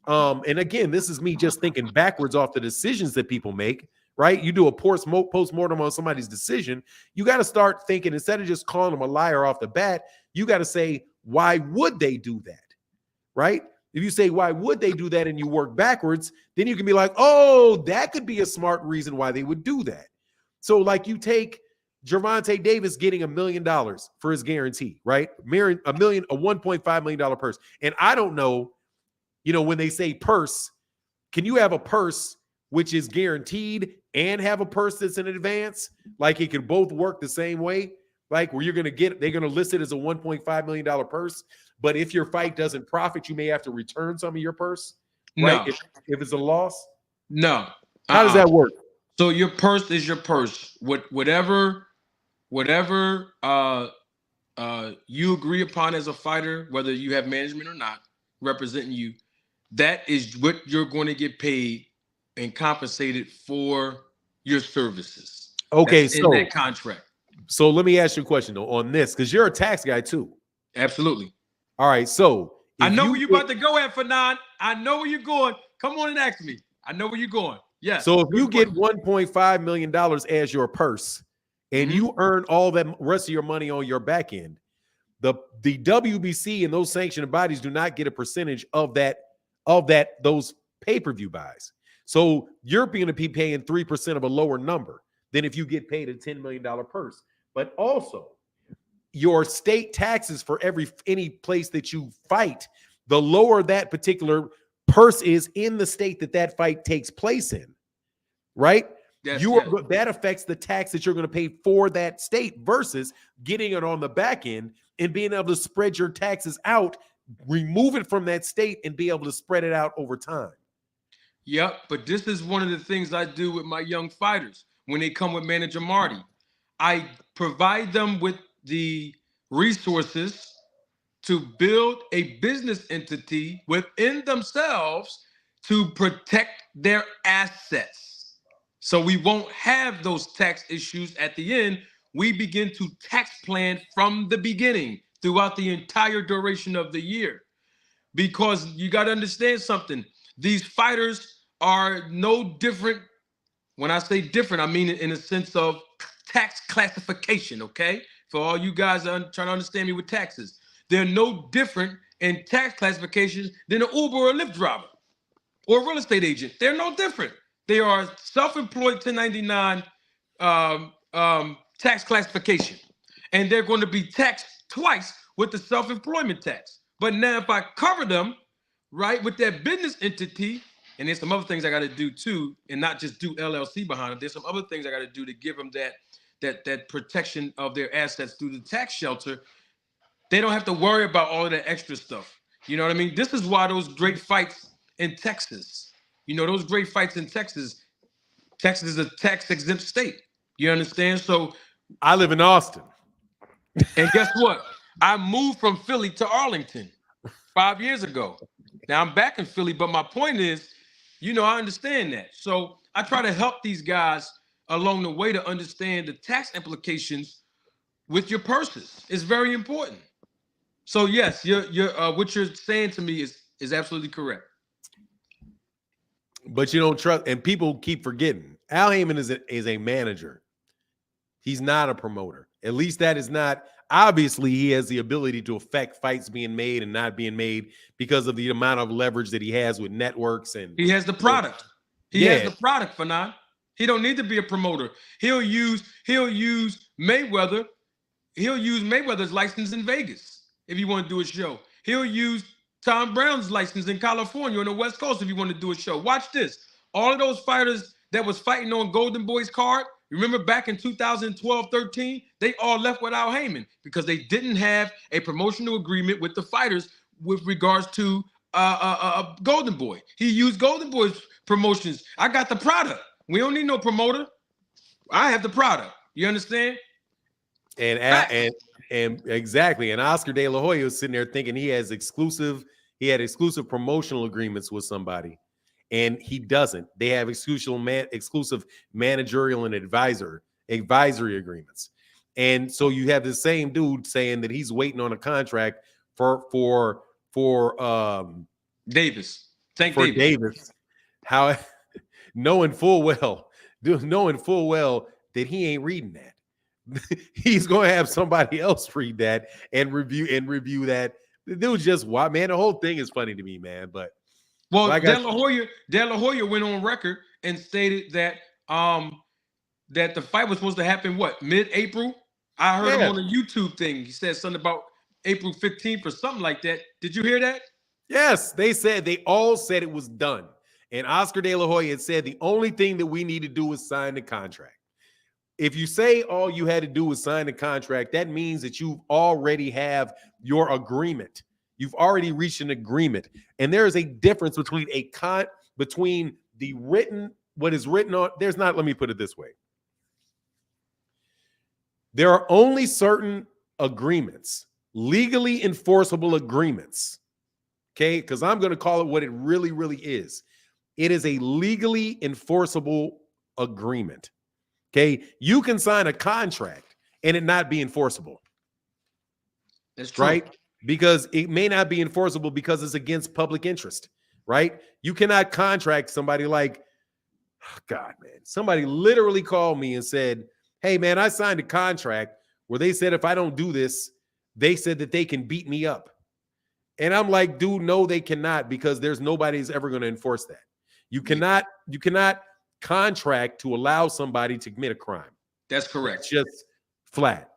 and again, this is me just thinking backwards off the decisions that people make, right? You do a post-mortem on somebody's decision, you got to start thinking, instead of just calling them a liar off the bat, you got to say, why would they do that, right? If you say, why would they do that, and you work backwards, then you can be like, oh, that could be a smart reason why they would do that. So like you take Gervonta Davis getting $1 million for his guarantee, right? A $1.5 million purse. And I don't know, when they say purse, can you have a purse which is guaranteed and have a purse that's in advance? Like it can both work the same way? Like where they're going to list it as a $1.5 million purse. But if your fight doesn't profit, you may have to return some of your purse, right? No. If it's a loss? No. How does that work? So your purse is your purse. Whatever you agree upon as a fighter, whether you have management or not representing you, that is what you're going to get paid and compensated for your services. Okay, that's in that contract. So let me ask you a question though on this, because you're a tax guy too. Absolutely. All right, so I know where you're about to go at, Fanon. I know where you're going. Come on and ask me. I know where you're going. Yes. So if you get $1.5 million as your purse and you earn all that rest of your money on your back end, the WBC and those sanctioned bodies do not get a percentage of those pay-per-view buys. So you're going to be paying 3% of a lower number than if you get paid a $10 million purse. But also, your state taxes for any place that you fight, the lower that particular purse is in the state that fight takes place in, right? That affects the tax that you're going to pay for that state versus getting it on the back end and being able to spread your taxes out, remove it from that state and be able to spread it out over time. Yep, but this is one of the things I do with my young fighters when they come with Manager Marty. I provide them with the resources to build a business entity within themselves to protect their assets. So we won't have those tax issues at the end. We begin to tax plan from the beginning throughout the entire duration of the year. Because you got to understand something. These fighters are no different. When I say different, I mean it in a sense of tax classification, okay? For all you guys that are trying to understand me with taxes. They're no different in tax classifications than an Uber or a Lyft driver or a real estate agent. They're no different. They are self-employed 1099 tax classification. And they're going to be taxed twice with the self-employment tax. But now if I cover them, right, with that business entity, and there's some other things I got to do too, and not just do LLC behind it. There's some other things I got to do to give them that protection of their assets through the tax shelter. They don't have to worry about all of that extra stuff. You know what I mean? This is why those great fights in Texas, Texas is a tax exempt state. You understand? So I live in Austin. And guess what? I moved from Philly to Arlington 5 years ago. Now I'm back in Philly, but my point is, I understand that. So I try to help these guys along the way to understand the tax implications with your purses. It's very important. So yes, what you're saying to me is absolutely correct. But you don't trust, and people keep forgetting. Al Heyman is a manager. He's not a promoter. At least that is not. Obviously, he has the ability to affect fights being made and not being made because of the amount of leverage that he has with networks. And he has the product. He has the product, Fanon. He don't need to be a promoter. He'll use Mayweather. He'll use Mayweather's license in Vegas. if you want to do a show. He'll use Tom Brown's license in California on the West Coast if you want to do a show. Watch this. All of those fighters that was fighting on Golden Boy's card, remember back in 2012-13, they all left without Heyman because they didn't have a promotional agreement with the fighters with regards to Golden Boy. He used Golden Boy's promotions. I got the product. We don't need no promoter. I have the product. You understand? And exactly. And Oscar De La Hoya was sitting there thinking he had exclusive promotional agreements with somebody, and he doesn't. They have exclusive managerial and advisory agreements. And so you have the same dude saying that he's waiting on a contract for Davis. Davis. How knowing full well that he ain't reading that. He's going to have somebody else read that and review that. The dude's just wild, man. The whole thing is funny to me, man. But De La Hoya went on record and stated that that the fight was supposed to happen mid-April. I heard him on a YouTube thing. He said something about April 15th or something like that. Did you hear that? Yes, they all said it was done. And Oscar De La Hoya had said the only thing that we need to do is sign the contract. If you say all you had to do was sign the contract, that means that you already have your agreement. You've already reached an agreement. And there is a difference between the written, what is written on, let me put it this way. There are only certain agreements, legally enforceable agreements. Okay, because I'm going to call it what it really, really is. It is a legally enforceable agreement. Okay, you can sign a contract and it not be enforceable. That's true. Right? Because it may not be enforceable because it's against public interest, right? You cannot contract somebody like, oh God, man. Somebody literally called me and said, hey, man, I signed a contract where they said if I don't do this, they said that they can beat me up. And I'm like, dude, no, they cannot, because there's nobody who's ever going to enforce that. You cannot contract to allow somebody to commit a crime. That's correct. It's just flat.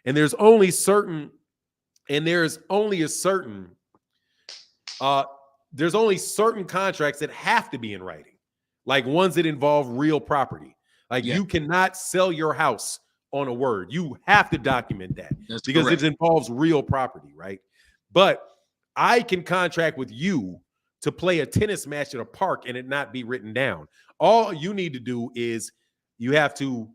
And there's only certain contracts that have to be in writing, like ones that involve real property. Like you cannot sell your house on a word. You have to document that. That's because correct. it involves real property, right? But I can contract with you to play a tennis match at a park and it not be written down. All you need to do is you have to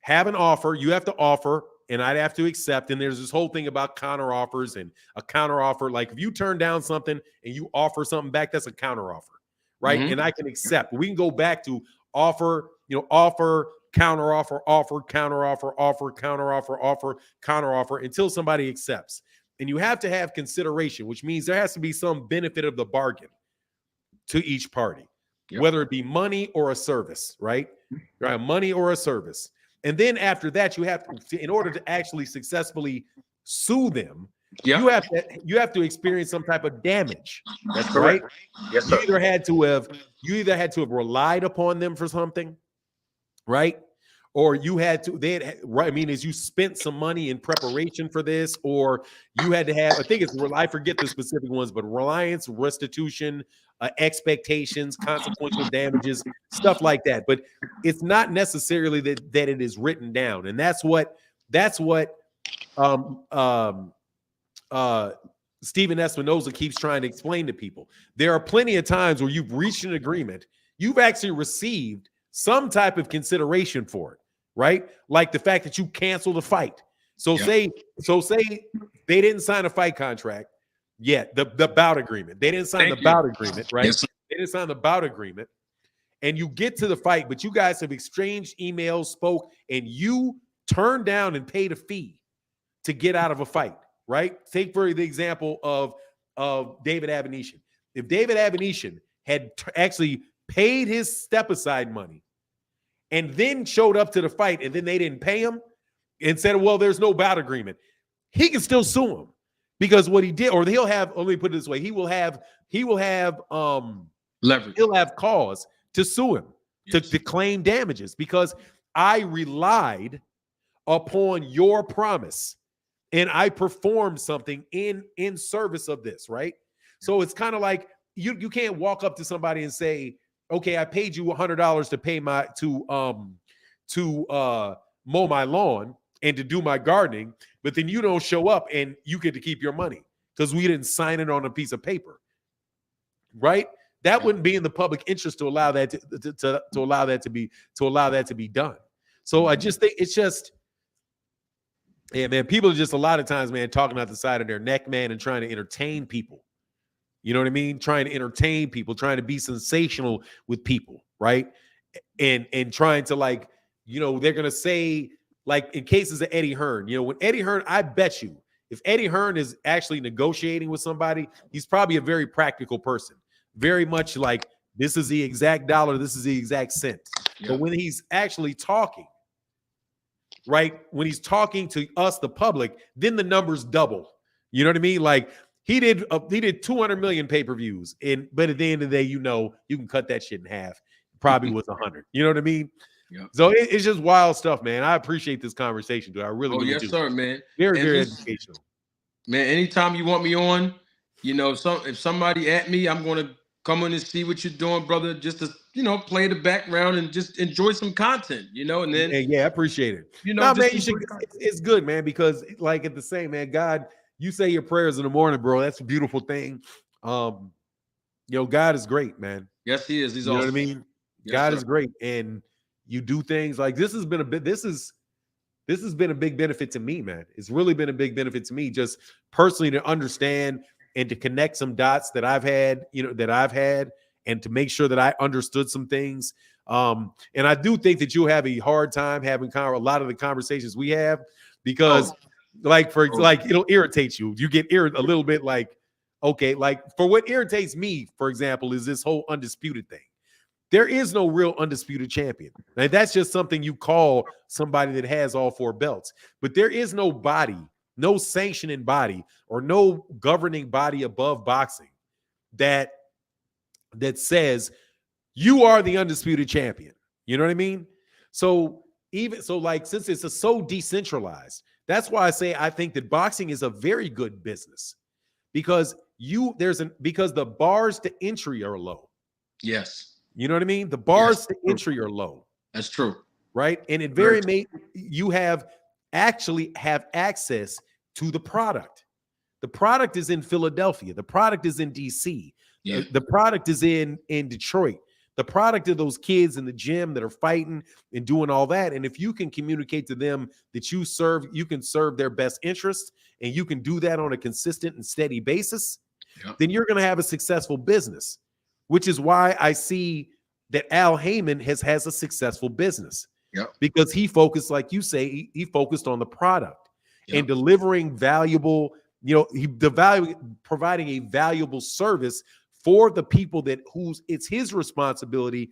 have an offer. You have to offer, and I'd have to accept. And there's this whole thing about counter offers and a counter offer. Like if you turn down something and you offer something back, that's a counter offer, right? Mm-hmm. And I can accept. We can go back to offer, offer, counter offer, offer, counter offer, offer, counter offer, offer, counter offer until somebody accepts. And you have to have consideration, which means there has to be some benefit of the bargain to each party, whether it be money or a service, right? Right, money or a service. And then after that, you have to, in order to actually successfully sue them, you have to experience some type of damage. That's right. Correct. Yes, sir. You either had to have relied upon them for something, right? Or you had to, as you spent some money in preparation for this, or you had to have, I forget the specific ones, but reliance, restitution, expectations, consequential damages, stuff like that. But it's not necessarily that it is written down. And that's what Stephen Espinoza keeps trying to explain to people. There are plenty of times where you've reached an agreement, you've actually received some type of consideration for it. Right? Like the fact that you canceled a fight. So say they didn't sign a fight contract yet, the bout agreement. They didn't sign bout agreement, right? Yes. They didn't sign the bout agreement. And you get to the fight, but you guys have exchanged emails, spoke, and you turned down and paid a fee to get out of a fight, right? Take for the example of David Avenetian. If David Avenetian had actually paid his step-aside money and then showed up to the fight and then they didn't pay him and said, well, there's no bout agreement, he can still sue him because what he did, or he'll have, let me put it this way, he will have leverage. He'll have cause to sue him, to claim damages because I relied upon your promise and I performed something in service of this, right? So it's kind of like you can't walk up to somebody and say, okay, I paid you $100 to pay my mow my lawn and to do my gardening, but then you don't show up and you get to keep your money because we didn't sign it on a piece of paper, right? That wouldn't be in the public interest to allow that to allow that to be done. So I just think it's just, yeah, man, people are just a lot of times, man, talking out the side of their neck, man, and trying to entertain people. You know what I mean? Trying to entertain people, trying to be sensational with people, right? And trying to, like, you know, they're gonna say, like, in cases of Eddie Hearn, you know, when Eddie Hearn, I bet you, if Eddie Hearn is actually negotiating with somebody, he's probably a very practical person. Very much like, this is the exact dollar, this is the exact cent. Yeah. But when he's actually talking, right, when he's talking to us, the public, then the numbers double. You know what I mean? Like, he did 200 million pay-per-views, but at the end of the day, you know, you can cut that shit in half. It probably was 100. You know what I mean? Yeah. So it's just wild stuff, man. I appreciate this conversation, dude. I really, really yes, do. Sir, man. Very, very educational. Man, anytime you want me on, you know, if somebody at me, I'm going to come in and see what you're doing, brother, just to, you know, play the background and just enjoy some content, you know, and then. Yeah, I apprate it. You know, man, it's good, man, because like at the same, man, God, you say your prayers in the morning, bro. That's a beautiful thing. You know, God is great, man. Yes, he is. He's awesome. You know what I mean? Yes, God is great. And you do things like this has been this has been a big benefit to me, man. It's really been a big benefit to me, just personally, to understand and to connect some dots that I've had, and to make sure that I understood some things. And I do think that you'll have a hard time having a lot of the conversations we have, because like it'll irritate you. You get a little bit like, okay, like for what irritates me, for example, is this whole undisputed thing. There is no real undisputed champion. Now, that's just something you call somebody that has all 4 belts. But there is no body, no sanctioning body, or no governing body above boxing that says you are the undisputed champion. You know what I mean? So since it's so decentralized, that's why I say I think that boxing is a very good business, because the bars to entry are low. Yes. You know what I mean? The bars to entry are low. That's true. Right? And it you actually have access to the product. The product is in Philadelphia. The product is in DC. Yeah. The product is in Detroit. The product of those kids in the gym that are fighting and doing all that. And if you can communicate to them that you can serve their best interest, and you can do that on a consistent and steady basis, then you're going to have a successful business. Which is why I see that Al Heyman has a successful business. Because he focused, like you say, he focused on the product and delivering valuable, providing a valuable service for the people it's his responsibility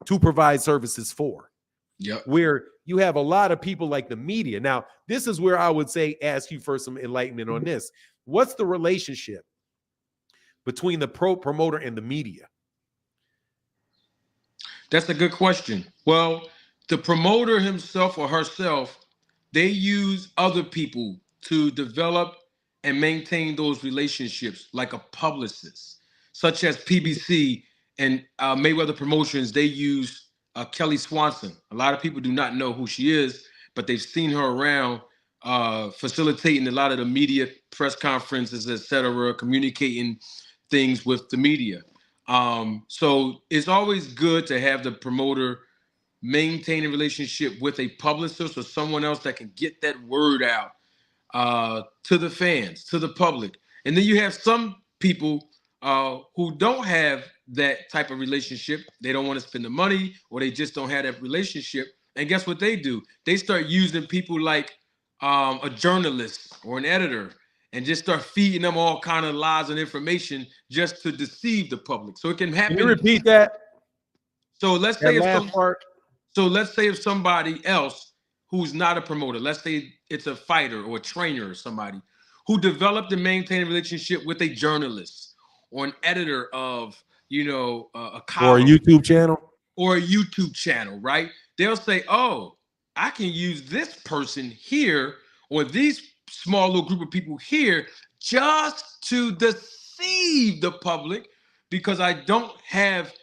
to provide services for. Where you have a lot of people like the media. Now, this is where I would say, ask you for some enlightenment on this. What's the relationship between the promoter and the media? That's a good question. Well, the promoter himself or herself, they use other people to develop and maintain those relationships, like a publicist, such as PBC and Mayweather Promotions. They use Kelly Swanson. A lot of people do not know who she is, but they've seen her around facilitating a lot of the media press conferences, etc., communicating things with the media. So it's always good to have the promoter maintain a relationship with a publicist or someone else that can get that word out to the fans, to the public. And then you have some people who don't have that type of relationship. They don't want to spend the money, or they just don't have that relationship. And guess what they do? They start using people like a journalist or an editor, and just start feeding them all kind of lies and information just to deceive the public. So it can happen. Can you repeat that? So let's say if somebody else who's not a promoter, let's say it's a fighter or a trainer or somebody who developed and maintained a relationship with a journalist or an editor of, a column, or a YouTube channel, right? They'll say, oh, I can use this person here or these small little group of people here just to deceive the public, because I don't have,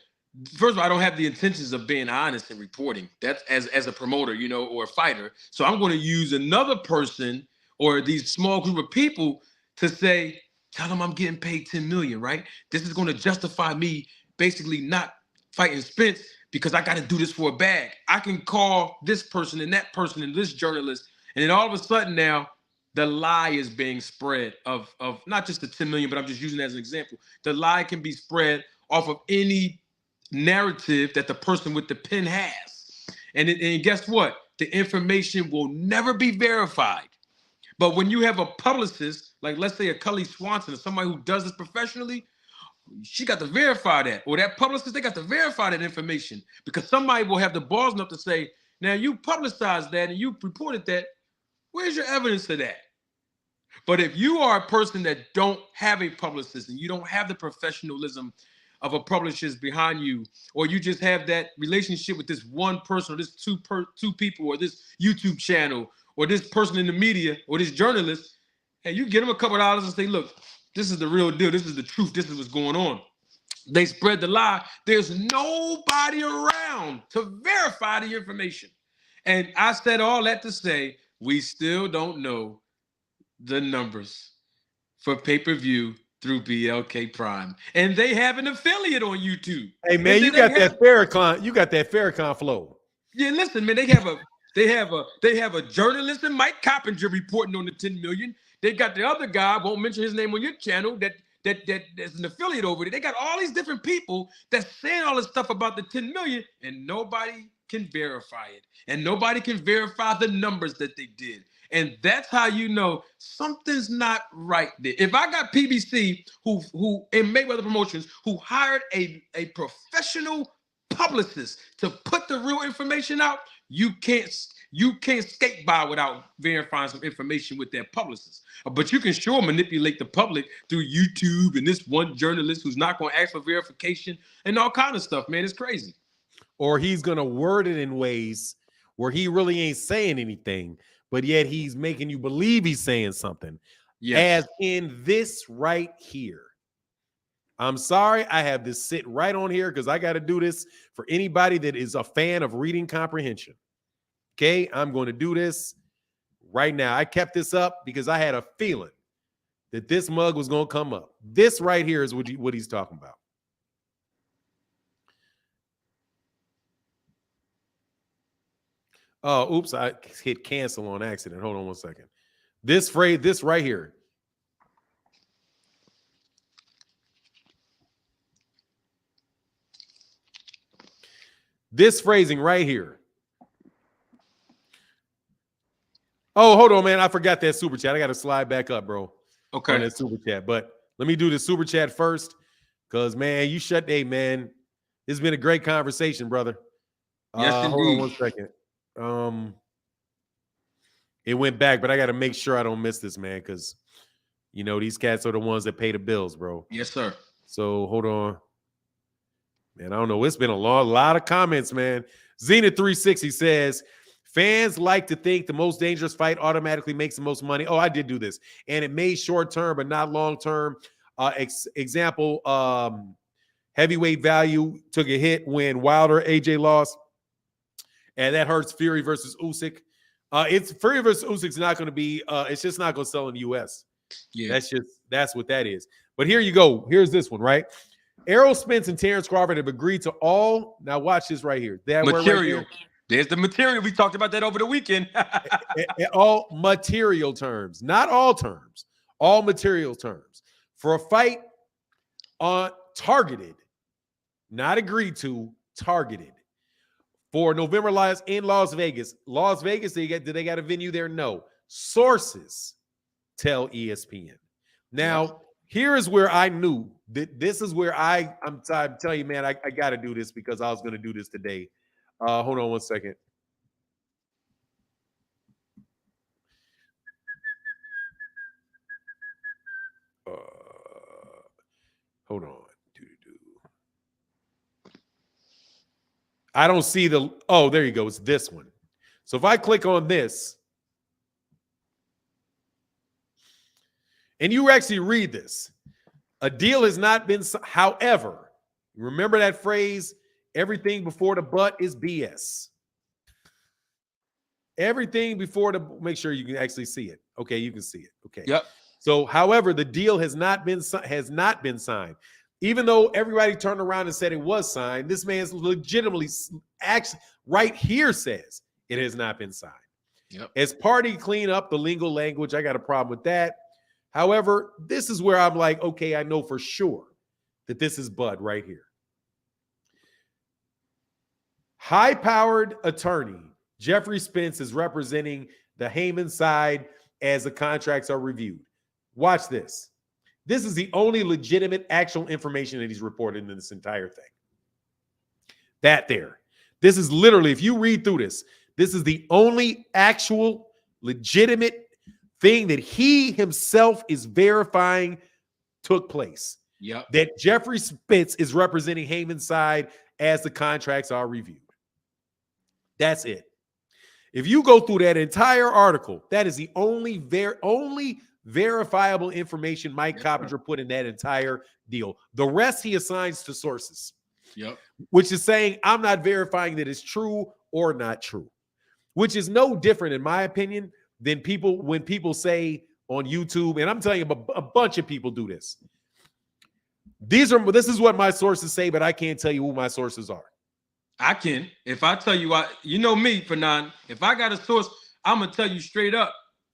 first of all, I don't have the intentions of being honest and reporting. That's as a promoter, you know, or a fighter. So I'm going to use another person or these small group of people to say, tell them I'm getting paid 10 million, right? This is going to justify me basically not fighting Spence because I got to do this for a bag. I can call this person and that person and this journalist, and then all of a sudden now the lie is being spread of not just the 10 million, but I'm just using it as an example. The lie can be spread off of any narrative that the person with the pen has. And guess what? The information will never be verified. But when you have a publicist, like let's say a Cully Swanson or somebody who does this professionally, she got to verify that. Or that publicist, they got to verify that information, because somebody will have the balls enough to say, now you publicized that and you reported that. Where's your evidence of that? But if you are a person that don't have a publicist and you don't have the professionalism of a publicist behind you, or you just have that relationship with this one person or this two people or this YouTube channel or this person in the media or this journalist, and you get them a couple of dollars and say, look, this is the real deal. This is the truth. This is what's going on. They spread the lie. There's nobody around to verify the information. And I said all that to say, we still don't know the numbers for pay-per-view through BLK Prime. And they have an affiliate on YouTube. Hey, man, you got that Farrakhan. You got that Farrakhan flow. Yeah, listen, man, they have a journalist and Mike Coppinger reporting on the 10 million. They got the other guy, I won't mention his name on your channel, that's an affiliate over there. They got all these different people that's saying all this stuff about the 10 million, and nobody can verify it. And nobody can verify the numbers that they did. And that's how you know something's not right there. If I got PBC who in Mayweather Promotions who hired a professional publicist to put the real information out, you can't skate by without verifying some information with that publicist. But you can sure manipulate the public through YouTube and this one journalist who's not going to ask for verification and all kind of stuff, man. It's crazy. Or he's going to word it in ways where he really ain't saying anything, but yet he's making you believe he's saying something. Yes. As in this right here. I'm sorry, I have this sit right on here because I got to do this for anybody that is a fan of reading comprehension. Okay, I'm going to do this right now. I kept this up because I had a feeling that this mug was going to come up. This right here is what he's talking about. Oh, oops, I hit cancel on accident. Hold on one second. This phrase, this right here. This phrasing right here. Oh, hold on, man. I forgot that super chat. I got to slide back up, bro. Okay. On that super chat. But let me do the super chat first. Because, man, you shut day, man. This has been a great conversation, brother. Yes, indeed. Hold on one second. It went back, but I got to make sure I don't miss this, man, because, you know, these cats are the ones that pay the bills, bro. Yes, sir. So hold on. Man, I don't know. It's been a lot of comments, man. Zenith360 says, fans like to think the most dangerous fight automatically makes the most money. Oh, I did do this. And it made short-term, but not long-term. Example, heavyweight value took a hit when Wilder, AJ lost. And that hurts Fury versus Usyk. It's Fury versus Usyk's not going to be, it's just not going to sell in the U.S. Yeah. That's what that is. But here you go. Here's this one, right? Errol Spence and Terrence Crawford have agreed to all. Now watch this right here. That material. Right there's the material. We talked about that over the weekend. All material terms, not all terms. All material terms for a fight on targeted, not agreed to, targeted for November lives in Las Vegas. Las Vegas, did they got a venue there? No. Sources tell ESPN. Now, here is where I knew that this is where I'm telling you, man, I got to do this because I was going to do this today. Hold on one second. Hold on. I don't see the, oh, there you go. It's this one. So if I click on this, and you actually read this. A deal has not been, however, remember that phrase, everything before the but is BS. Everything before the, make sure you can actually see it. Okay, you can see it. Okay. Yep. So, however, the deal has not been signed. Even though everybody turned around and said it was signed, this man's legitimately actually right here says it has not been signed. Yep. As party clean up the lingo language, I got a problem with that. However, this is where I'm like, okay, I know for sure that this is Bud right here. High-powered attorney Jeffrey Spence is representing the Heyman side as the contracts are reviewed. Watch this. This is the only legitimate actual information that he's reported in this entire thing. That there. This is literally, if you read through this, this is the only actual legitimate thing that he himself is verifying took place. Yep. That Jeffrey Spence is representing Heyman's side as the contracts are reviewed. That's it. If you go through that entire article, that is the only verifiable information Mike Coppinger put in that entire deal. The rest he assigns to sources. Yep. Which is saying I'm not verifying that it's true or not true. Which is no different, in my opinion, than when people say on YouTube, and I'm telling you, a bunch of people do this. This is what my sources say, but I can't tell you who my sources are. I can. If I tell you, you know me, Fernand. If I got a source, I'm gonna tell you straight up.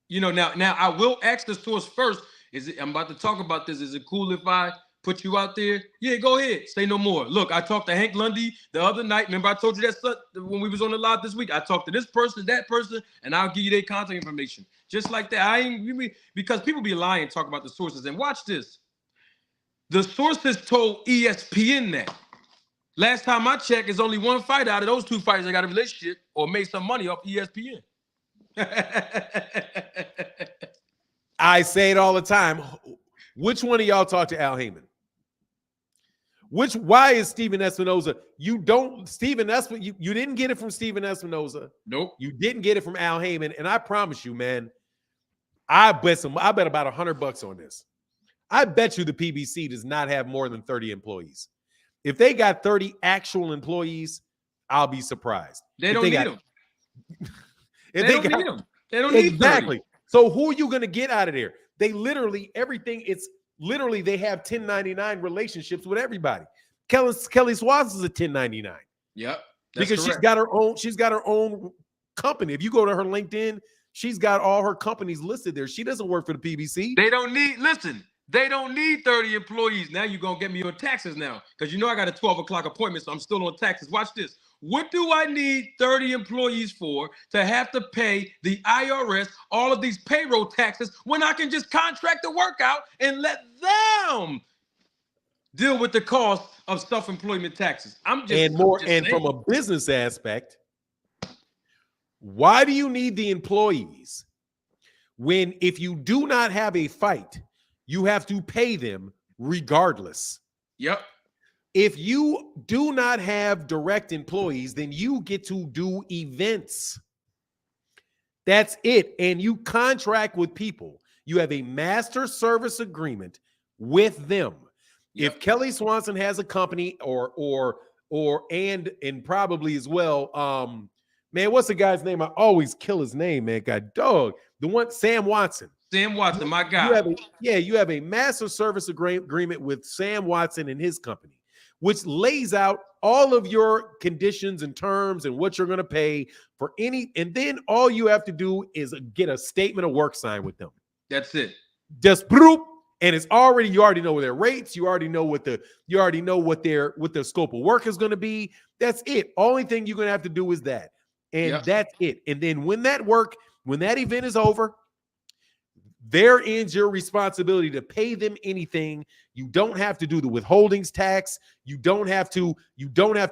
You know, now I will ask the source first. I'm about to talk about this. Is it cool if I put you out there? Yeah, go ahead. Say no more. Look, I talked to Hank Lundy the other night. Remember, I told you that when we was on the live this week. I talked to this person, that person, and I'll give you their contact information. Just like that. Because people be lying, talk about the sources. And watch this. The sources told ESPN that. Last time I checked, is only one fighter out of those two fighters that got a relationship or made some money off ESPN. I say it all the time. Which one of y'all talked to Al Heyman? Why is Steven Espinoza? You didn't get it from Steven Espinoza. Nope. You didn't get it from Al Heyman. And I promise you, man, I bet about $100 on this. I bet you the PBC does not have more than 30 employees. If they got 30 actual employees, I'll be surprised. They don't need them. They don't need them. They don't need exactly. 30. So who are you going to get out of there? They literally they have 1099 relationships with everybody. Kelly Swanson's a 1099. Yep. Because correct. she's got her own company. If you go to her LinkedIn, she's got all her companies listed there. She doesn't work for the PBC. They don't need 30 employees. Now you're going to get me on taxes now because you know I got a 12 o'clock appointment, so I'm still on taxes. Watch this. What do I need 30 employees for to have to pay the IRS all of these payroll taxes when I can just contract the work out and let them deal with the cost of self-employment taxes? And from a business aspect, why do you need the employees when if you do not have a fight, you have to pay them regardless? Yep. If you do not have direct employees, then you get to do events. That's it. And you contract with people. You have a master service agreement with them. Yep. If Kelly Swanson has a company and probably as well, man, what's the guy's name? I always kill his name, man. God dog. The one, Sam Watson. Sam Watson, my guy. You have a master service agreement with Sam Watson and his company, which lays out all of your conditions and terms and what you're going to pay for any. And then all you have to do is get a statement of work signed with them. That's it. Just bloop. And it's already, you already know their rates. You already know what their scope of work is going to be. That's it. Only thing you're going to have to do is that. And that's it. And then when that event is over, there ends your responsibility to pay them anything. You don't have to do the withholdings tax. You don't have to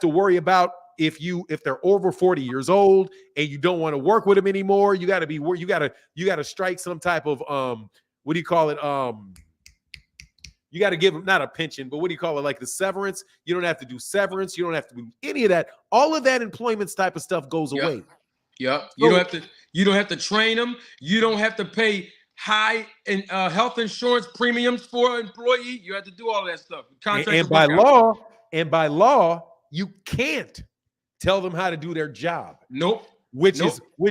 worry about if they're over 40 years old and you don't want to work with them anymore. You got to strike some type of what do you call it? You got to give them not a pension, but what do you call it? Like the severance. You don't have to do severance. You don't have to do any of that. All of that employment type of stuff goes away. Yep. You don't have to train them. You don't have to pay high in health insurance premiums for an employee. You have to do all that stuff. And by law, you can't tell them how to do their job. Nope. Which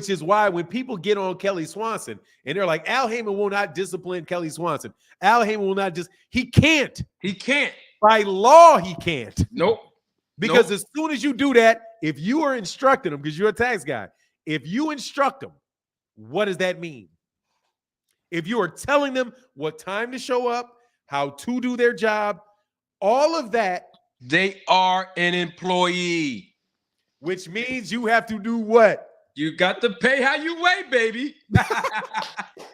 is why when people get on Kelly Swanson and they're like, Al Heyman will not discipline Kelly Swanson. Al Heyman will not he can't. He can't. By law, he can't. Nope. Because as soon as you do that, if you are instructing them, because you're a tax guy, if you instruct them, what does that mean? If you are telling them what time to show up, how to do their job, all of that. They are an employee. Which means you have to do what? You got to pay how you weigh, baby.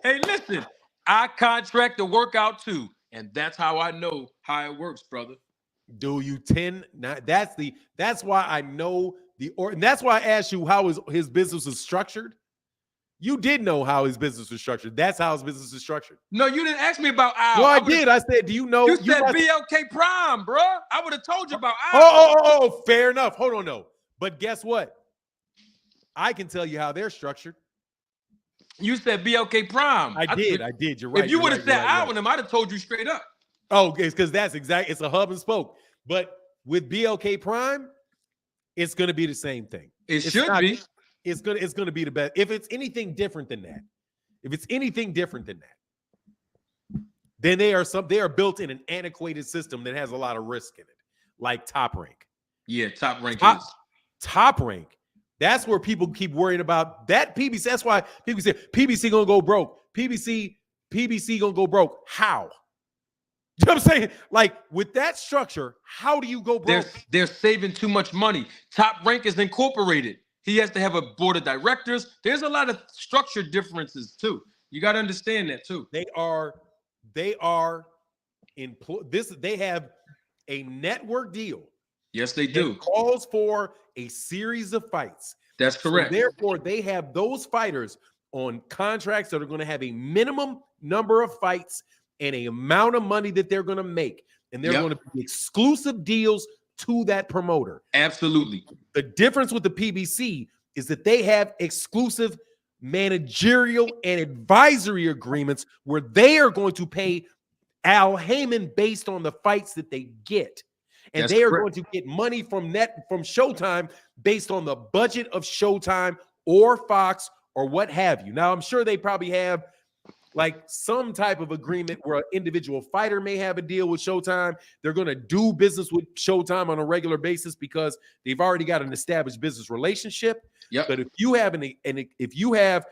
Hey, listen, I contract to work out too. And that's how I know how it works, brother. Do you that's why I know and that's why I asked you how his business is structured. You did know how his business was structured. That's how his business is structured. No, you didn't ask me about Al. No, I did. I said, do you know? You said BLK Prime, bro. I would have told you about Al. Oh, fair enough. Hold on, no. But guess what? I can tell you how they're structured. You said BLK Prime. I did. You're right. If you would have said Al and him, I'd have told you straight up. Oh, it's because it's a hub and spoke. But with BLK Prime, it's going to be the same thing. It should be. It's gonna be the best. If it's anything different than that, then they are built in an antiquated system that has a lot of risk in it, like Top Rank. Yeah, Top Rank is. Top Rank. That's where people keep worrying about that PBC. That's why people say PBC gonna go broke. PBC gonna go broke. How? You know what I'm saying? Like with that structure, how do you go broke? They're saving too much money. Top Rank is incorporated. He has to have a board of directors. There's a lot of structure differences too. You got to understand that too. They have a network deal. Yes, they do. It calls for a series of fights. That's correct. So therefore, they have those fighters on contracts that are going to have a minimum number of fights and a amount of money that they're going to make. And they're going to be exclusive deals to that promoter. Absolutely. The difference with the PBC is that they have exclusive managerial and advisory agreements where they are going to pay Al Heyman based on the fights that they get. And That's they are correct. going to get money from Showtime based on the budget of Showtime or Fox or what have you. Now, I'm sure they probably have like some type of agreement where an individual fighter may have a deal with Showtime. They're going to do business with Showtime on a regular basis because they've already got an established business relationship. Yep. But if you have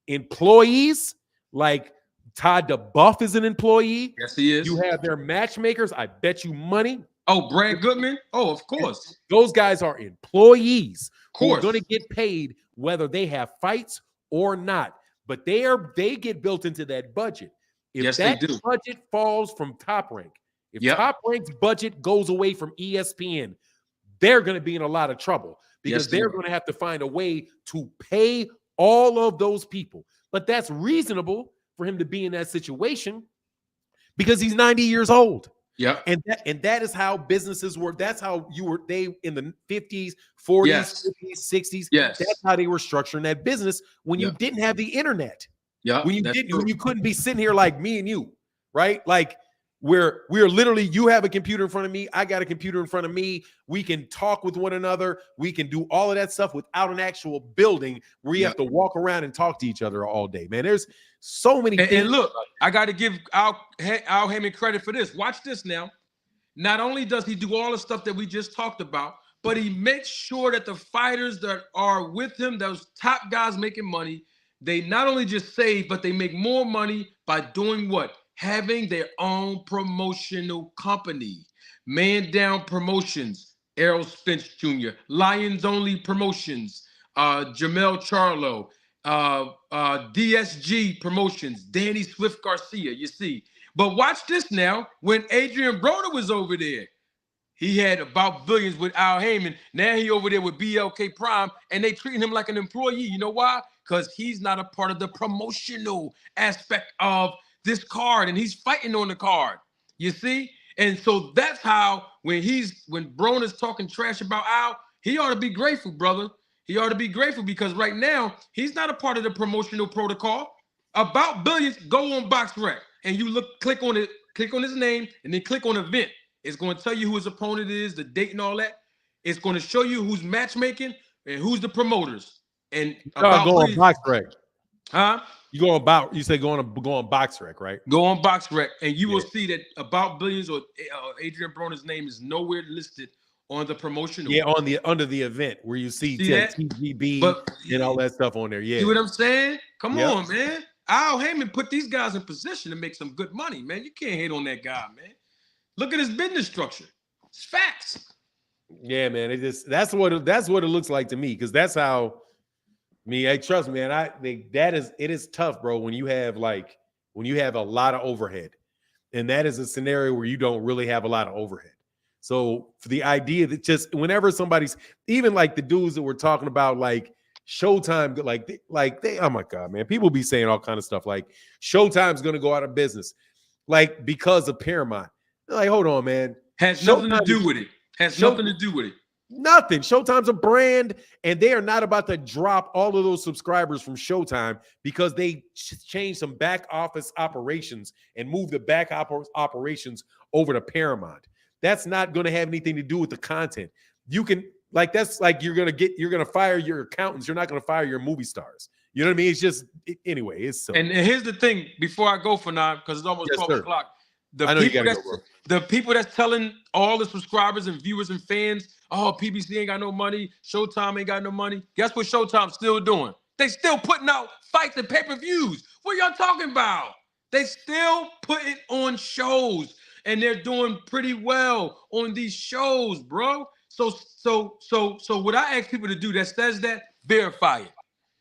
employees like Todd DeBuff is an employee. Yes, he is. You have their matchmakers. I bet you money. Oh, Brad Goodman. Oh, of course. Those guys are employees who are Of course. going to get paid whether they have fights or not. But they get built into that budget. If Yes, that they do. budget falls from Top Rank, if Yep. Top Rank's budget goes away from ESPN, they're going to be in a lot of trouble because Yes, they they're are. going to have to find a way to pay all of those people. But that's reasonable for him to be in that situation because he's 90 years old. Yeah. And that is how businesses work. That's how they in the 50s, 40s, Yes. 50s, 60s. Yes. That's how they were structuring that business when you Yeah. didn't have the internet. Yeah. When that's true. you couldn't be sitting here like me and you, right? Like we're literally, you have a computer in front of me, I got a computer in front of me. We can talk with one another. We can do all of that stuff without an actual building where you have to walk around and talk to each other all day. Man, there's so many things. And look, I got to give Al Heyman credit for this. Watch this now. Not only does he do all the stuff that we just talked about, but he makes sure that the fighters that are with him, those top guys making money, they not only just save, but they make more money by doing what? Having their own promotional company. Man Down Promotions, Errol Spence Jr., Lions Only Promotions, Jamel Charlo, DSG Promotions, Danny Swift Garcia, you see. But watch this now. When Adrian Broner was over there, he had about billions with Al Heyman. Now he over there with BLK Prime, and they treating him like an employee. You know why? Because he's not a part of the promotional aspect of this card, and he's fighting on the card. You see? And so that's how when Broner's talking trash about Al, he ought to be grateful, brother. He ought to be grateful because right now he's not a part of the promotional protocol. About Billions, go on BoxRec and you click on it, click on his name, and then click on event. It's going to tell you who his opponent is, the date, and all that. It's going to show you who's matchmaking and who's the promoters. And about go on BoxRec. Huh? You go on BoxRec, right? Go on BoxRec, and you will see that About Billions or Adrian Broner's name is nowhere listed on the promotional. Yeah, under the event where you see TGB and all that stuff on there. Yeah, see what I'm saying? Come on, man. Al Heyman put these guys in position to make some good money, man. You can't hate on that guy, man. Look at his business structure. It's facts. Yeah, man. That's what it looks like to me, because that's how. Hey, trust me, man. It is tough, bro. When you have a lot of overhead, and that is a scenario where you don't really have a lot of overhead. So for the idea that just whenever somebody's, even like the dudes that we're talking about, like Showtime, like they, oh my God, man, people be saying all kind of stuff like Showtime's going to go out of business, like because of Paramount. They're like, hold on, man. Has nothing to do with it. Nothing to do with it. Nothing. Showtime's a brand, and they are not about to drop all of those subscribers from Showtime because they changed some back office operations and moved the back operations over to Paramount. That's not going to have anything to do with the content. You can, like, that's like you're going to fire your accountants. You're not going to fire your movie stars. You know what I mean? It's just, anyway, it's so. And here's the thing, before I go for now, because it's almost 12 o'clock. The people that's telling all the subscribers and viewers and fans, oh, PBC ain't got no money, Showtime ain't got no money. Guess what Showtime's still doing? They still putting out fights and pay-per-views. What y'all talking about? They still putting on shows, and they're doing pretty well on these shows, bro. So what I ask people to do that says that, verify it.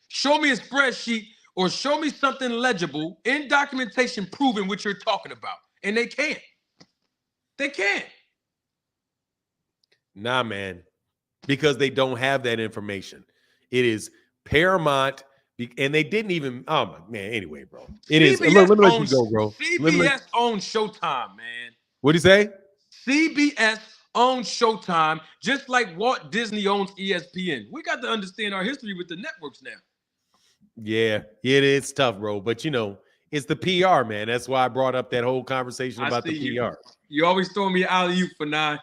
Show me a spreadsheet or show me something legible in documentation proving what you're talking about. And they can't. They can't. Nah, man, because they don't have that information. It is Paramount, and they didn't even. Oh my man. Anyway, bro, it is. Let me let you go, bro. CBS owns Showtime, man. What do you say? CBS owns Showtime, just like Walt Disney owns ESPN. We got to understand our history with the networks now. Yeah, it is tough, bro. But it's the PR, man. That's why I brought up that whole conversation about the PR. You always throw me alley-oop for 9.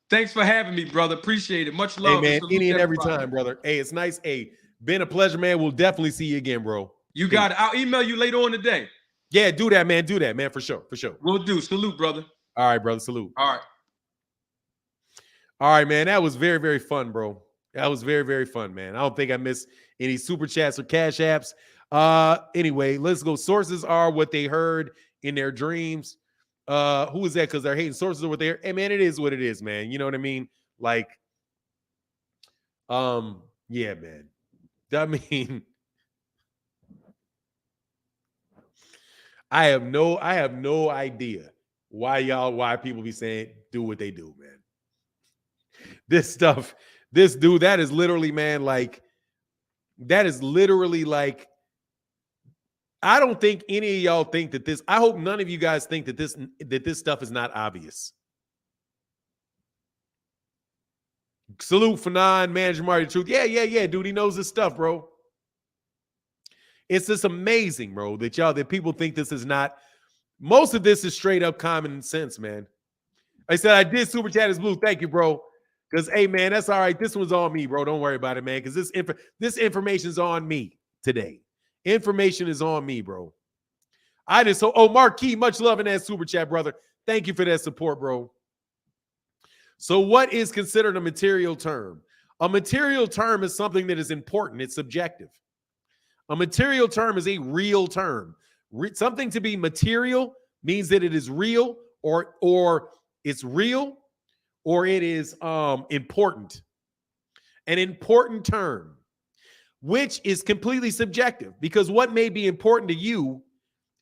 Thanks for having me, brother. Appreciate it. Much love. Hey, man, any and every time, brother. Hey, it's nice. Hey, been a pleasure, man. We'll definitely see you again, bro. You got it. I'll email you later on today. Yeah, do that, man. Do that, man, for sure. For sure. Will do. Salute, brother. All right, brother. Salute. All right, man. That was very, very fun, bro. That was very, very fun, man. I don't think I missed any super chats or cash apps. Anyway, let's go. Sources are what they heard in their dreams. Who is that? Because they're hating. Sources are what they heard. Hey, man, it is what it is, man. You know what I mean? Like, yeah, man. I mean, I have no idea why people be saying do what they do, man. This dude, that is literally, man, like, I don't think any of y'all think that this, I hope none of you guys think that this stuff is not obvious. Salute for Manager Marty, truth. Yeah, dude, he knows his stuff, bro. It's just amazing, bro, that people think this is not, most of this is straight up common sense, man. I said I did super chat is blue. Thank you, bro. Because, hey, man, that's all right. This one's on me, bro. Don't worry about it, man. Because this information's on me today. Information is on me, bro. Marquis, much love in that super chat, brother. Thank you for that support, bro. So what is considered a material term? A material term is something that is important. It's subjective. A material term is a real term. Something to be material means that it is real or it's real or it is important. An important term, which is completely subjective, because what may be important to you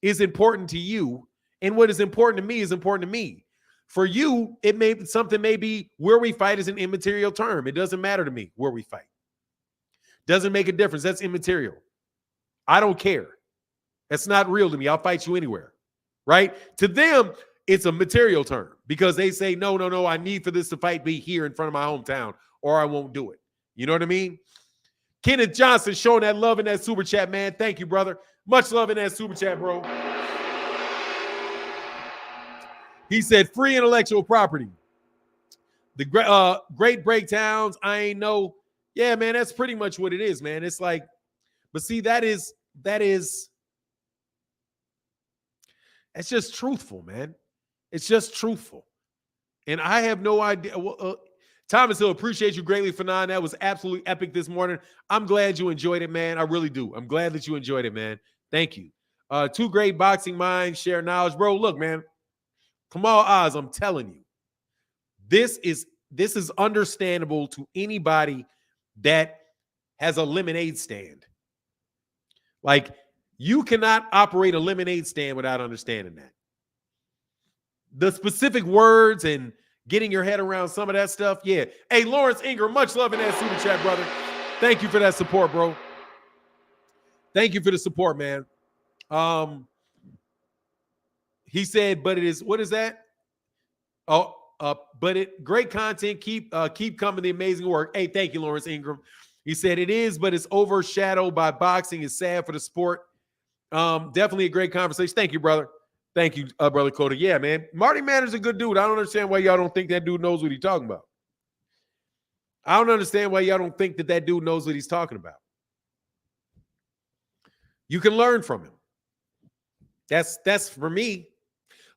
is important to you, and what is important to me is important to me. For you, something may be where we fight is an immaterial term. It doesn't matter to me where we fight. Doesn't make a difference. That's immaterial. I don't care. That's not real to me. I'll fight you anywhere, right? To them, it's a material term because they say, no, I need for this to fight be here in front of my hometown or I won't do it. You know what I mean? Kenneth Johnson showing that love in that super chat, man. Thank you, brother. Much love in that super chat, bro. He said, free intellectual property. The great breakdowns, I ain't know. Yeah, man, that's pretty much what it is, man. It's like, but see, that's just truthful, man. It's just truthful. And I have no idea. Well, Thomas Hill, appreciate you greatly for nine. That was absolutely epic this morning. I'm glad you enjoyed it, man. I really do. I'm glad that you enjoyed it, man. Thank you. Two great boxing minds share knowledge. Bro, look, man. Kamal Oz, I'm telling you. This is understandable to anybody that has a lemonade stand. Like, you cannot operate a lemonade stand without understanding that. The specific words and getting your head around some of that stuff, yeah. Hey, Lawrence Ingram, much love in that super chat, brother. Thank you for that support, bro. Thank you for the support, man. He said, but it is, what is that? Oh, but it great content. Keep coming the amazing work. Hey, thank you, Lawrence Ingram. He said it is, but it's overshadowed by boxing. It's sad for the sport. Definitely a great conversation. Thank you, brother. Thank you, brother Coda. Yeah, man. Marty Manners a good dude. I don't understand why y'all don't think that dude knows what he's talking about. I don't understand why y'all don't think that dude knows what he's talking about. You can learn from him. That's for me.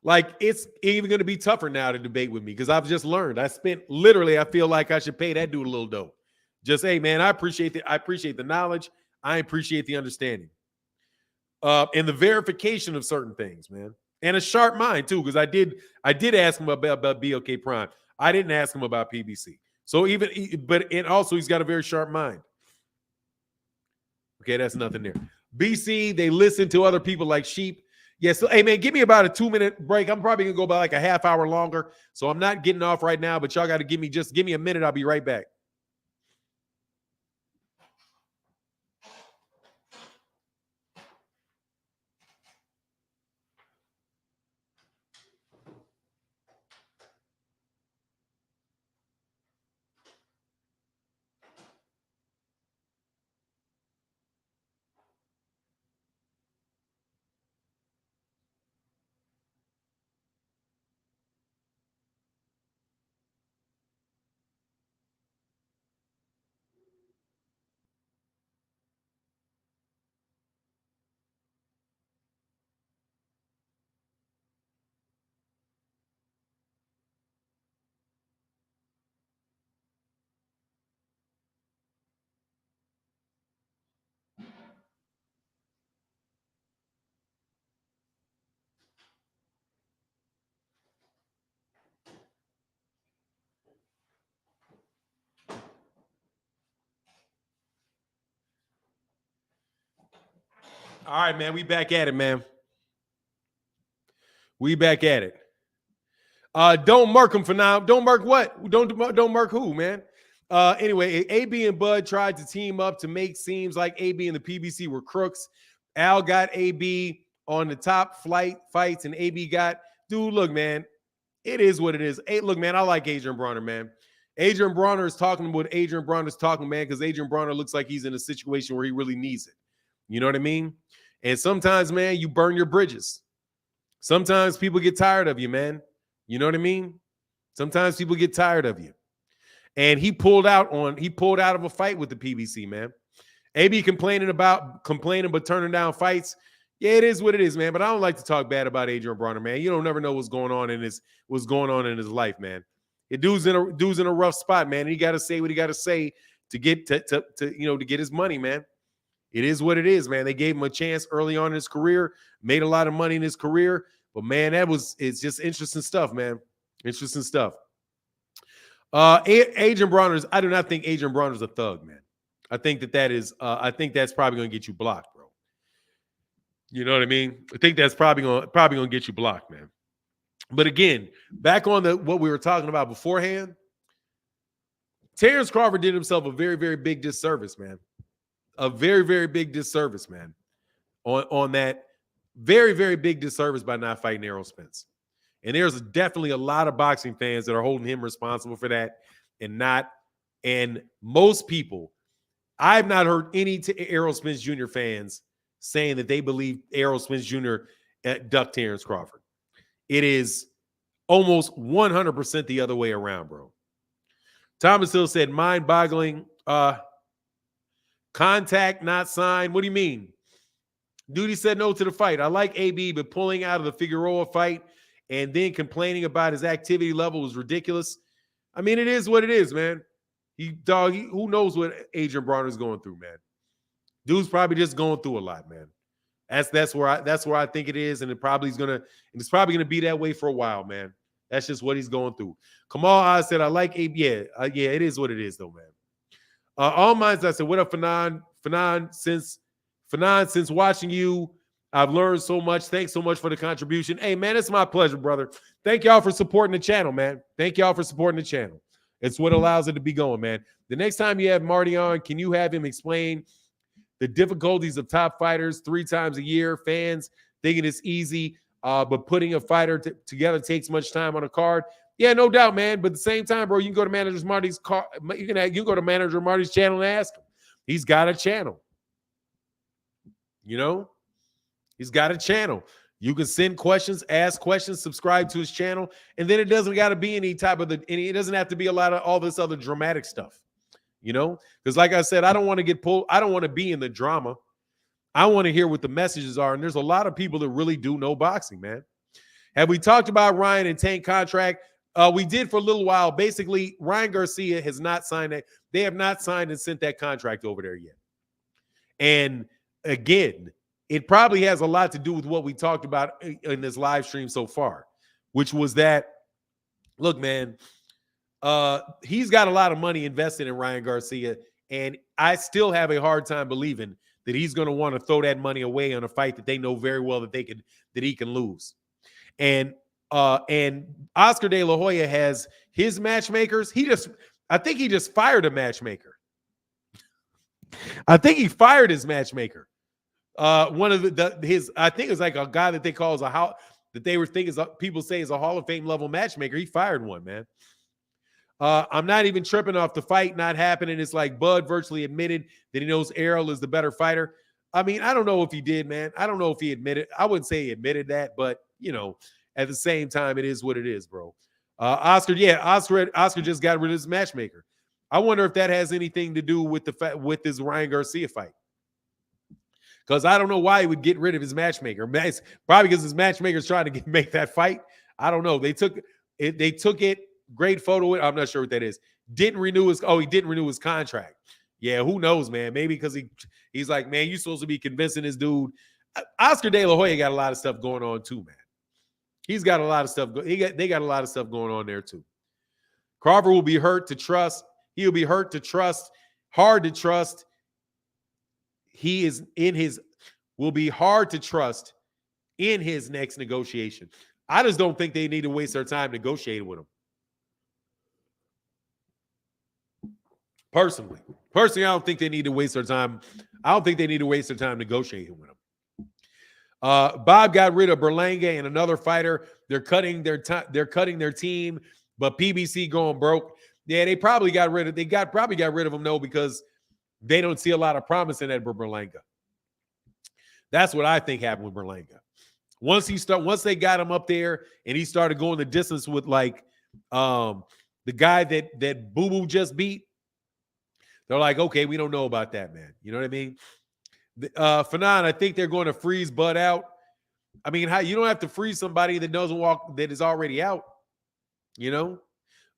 Like, it's even going to be tougher now to debate with me because I've just learned. I feel like I should pay that dude a little dough. Just, hey, man, I appreciate the knowledge. I appreciate the understanding. And the verification of certain things, man. And a sharp mind, too, because I did ask him about BLK Prime. I didn't ask him about PBC. So and also he's got a very sharp mind. Okay, that's nothing there. BC, they listen to other people like sheep. Yeah, so, hey, man, give me about a 2-minute break. I'm probably going to go about like a half hour longer. So I'm not getting off right now, but y'all got to give me a minute. I'll be right back. All right, man. We back at it, man. We back at it. Don't mark him for now. Don't mark what? Don't mark who, man? Anyway, AB and Bud tried to team up to make seems like AB and the PBC were crooks. Al got AB on the top flight fights, and AB got, dude, look, man, it is what it is. Hey, look, man, I like Adrian Bronner, man. Adrian Bronner is talking what Adrian Bronner's talking, man, because Adrian Bronner looks like he's in a situation where he really needs it. You know what I mean? And sometimes, man, you burn your bridges. Sometimes people get tired of you, man. You know what I mean? Sometimes people get tired of you. And he pulled out of a fight with the PBC, man. AB complaining but turning down fights. Yeah, it is what it is, man. But I don't like to talk bad about Adrian Bronner, man. You don't never know what's going on in his life, man. The dude's in a rough spot, man. And he got to say what he got to say to get to get his money, man. It is what it is, man. They gave him a chance early on in his career, made a lot of money in his career. But, man, it's just interesting stuff, man. Interesting stuff. Adrian Bronner's, I do not think Adrian Bronner's a thug, man. I think I think that's probably going to get you blocked, bro. You know what I mean? I think that's probably going to get you blocked, man. But again, back on what we were talking about beforehand, Terrence Crawford did himself a very, very big disservice, man. A very, very big disservice, man. On that very, very big disservice by not fighting Errol Spence. And there's definitely a lot of boxing fans that are holding him responsible for that and most people, I've not heard any Errol Spence Jr. fans saying that they believe Errol Spence Jr. ducked Terrence Crawford. It is almost 100% the other way around, bro. Thomas Hill said, mind-boggling. Contact not signed. What do you mean? Duty said no to the fight. I like AB, but pulling out of the Figueroa fight and then complaining about his activity level was ridiculous. I mean, it is what it is, man. Who knows what Adrian Bronner's going through, man. Dude's probably just going through a lot, man. That's where I think it is, and it's probably gonna be that way for a while, man. That's just what he's going through. Kamal Oz said, I like AB. Yeah, it is what it is, though, man. All Minds, I said, what up, Fanon? Fanon, since watching you, I've learned so much. Thanks so much for the contribution. Hey, man, it's my pleasure, brother. Thank y'all for supporting the channel, man. Thank y'all for supporting the channel. It's what allows it to be going, man. The next time you have Marty on, can you have him explain the difficulties of top fighters 3 times a year? Fans thinking it's easy, but putting a fighter together takes much time on a card. Yeah, no doubt, man. But at the same time, bro, you can go to Manager Marty's you can go to Manager Marty's channel and ask him. He's got a channel. You know, he's got a channel. You can send questions, ask questions, subscribe to his channel, and then it doesn't got to be any type of it doesn't have to be a lot of all this other dramatic stuff. You know, because like I said, I don't want to get pulled. I don't want to be in the drama. I want to hear what the messages are. And there's a lot of people that really do know boxing, man. Have we talked about Ryan and Tank contract? We did for a little while. Basically, Ryan Garcia has not signed that. They have not signed and sent that contract over there yet. And again, it probably has a lot to do with what we talked about in this live stream so far, which was that, look, man, he's got a lot of money invested in Ryan Garcia, and I still have a hard time believing that he's going to want to throw that money away on a fight that they know very well that he can lose. And Oscar De La Hoya has his matchmakers. I think he just fired a matchmaker. I think he fired his matchmaker. One of I think it's like a guy that they call as people say is a Hall of Fame level matchmaker. He fired one, man. I'm not even tripping off the fight not happening. It's like Bud virtually admitted that he knows Errol is the better fighter. I mean, I don't know if he did, man. I don't know if he admitted. I wouldn't say he admitted that, but you know, at the same time, it is what it is, bro. Oscar just got rid of his matchmaker. I wonder if that has anything to do with with this Ryan Garcia fight. Because I don't know why he would get rid of his matchmaker. Probably because his matchmaker's trying to make that fight. I don't know. They took it. Great photo. I'm not sure what that is. He didn't renew his contract. Yeah, who knows, man? Maybe because he's like, man, you're supposed to be convincing this dude. Oscar De La Hoya got a lot of stuff going on too, man. He's got a lot of stuff. They got a lot of stuff going on there too. Crawford will be hurt to trust. He'll be hurt to trust. Hard to trust. Will be hard to trust in his next negotiation. I just don't think they need to waste their time negotiating with him. Personally, I don't think they need to waste their time. I don't think they need to waste their time negotiating with him. Bob got rid of Berlanga and another fighter. They're cutting their team, but PBC going broke. Yeah, they probably got rid of him though because they don't see a lot of promise in that Berlanga. That's what I think happened with Berlanga. Once they got him up there and he started going the distance with like the guy that Boo Boo just beat, they're like, okay, we don't know about that, man. You know what I mean? Fanon, I think they're going to freeze Bud out. I mean, you don't have to freeze somebody that is already out. You know,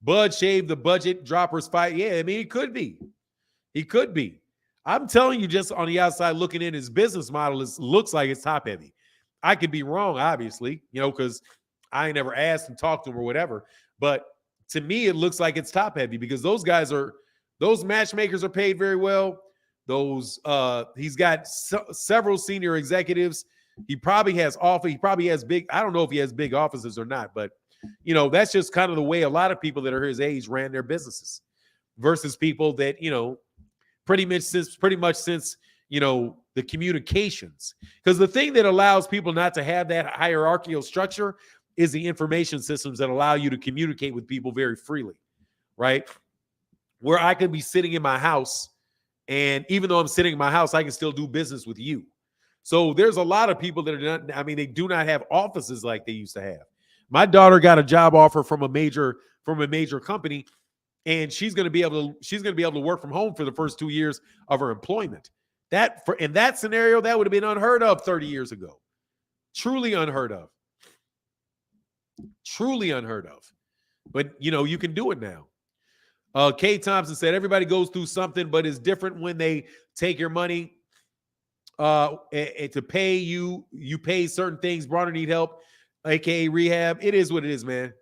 Bud shaved the budget droppers fight. Yeah, I mean, he could be. I'm telling you, just on the outside looking in, his business model looks like it's top heavy. I could be wrong, obviously, you know, because I ain't never asked and talked to him or whatever. But to me, it looks like it's top heavy because those matchmakers are paid very well. He's got several senior executives. He probably has big. I don't know if he has big offices or not, but you know, that's just kind of the way a lot of people that are his age ran their businesses versus people that, you know, pretty much since, you know, the communications. Because the thing that allows people not to have that hierarchical structure is the information systems that allow you to communicate with people very freely, right? Where I could be sitting in my house, and even though I'm sitting in my house, I can still do business with you. So there's a lot of people that are not, I mean, they do not have offices like they used to have. My daughter got a job offer from a major company, and she's going to be able to work from home for the first 2 years of her employment. In that scenario, that would have been unheard of 30 years ago. Truly unheard of. Truly unheard of. But you can do it now. Kay Thompson said everybody goes through something, but it's different when they take your money to pay you. You pay certain things. Bronner need help, aka rehab. It is what it is, man.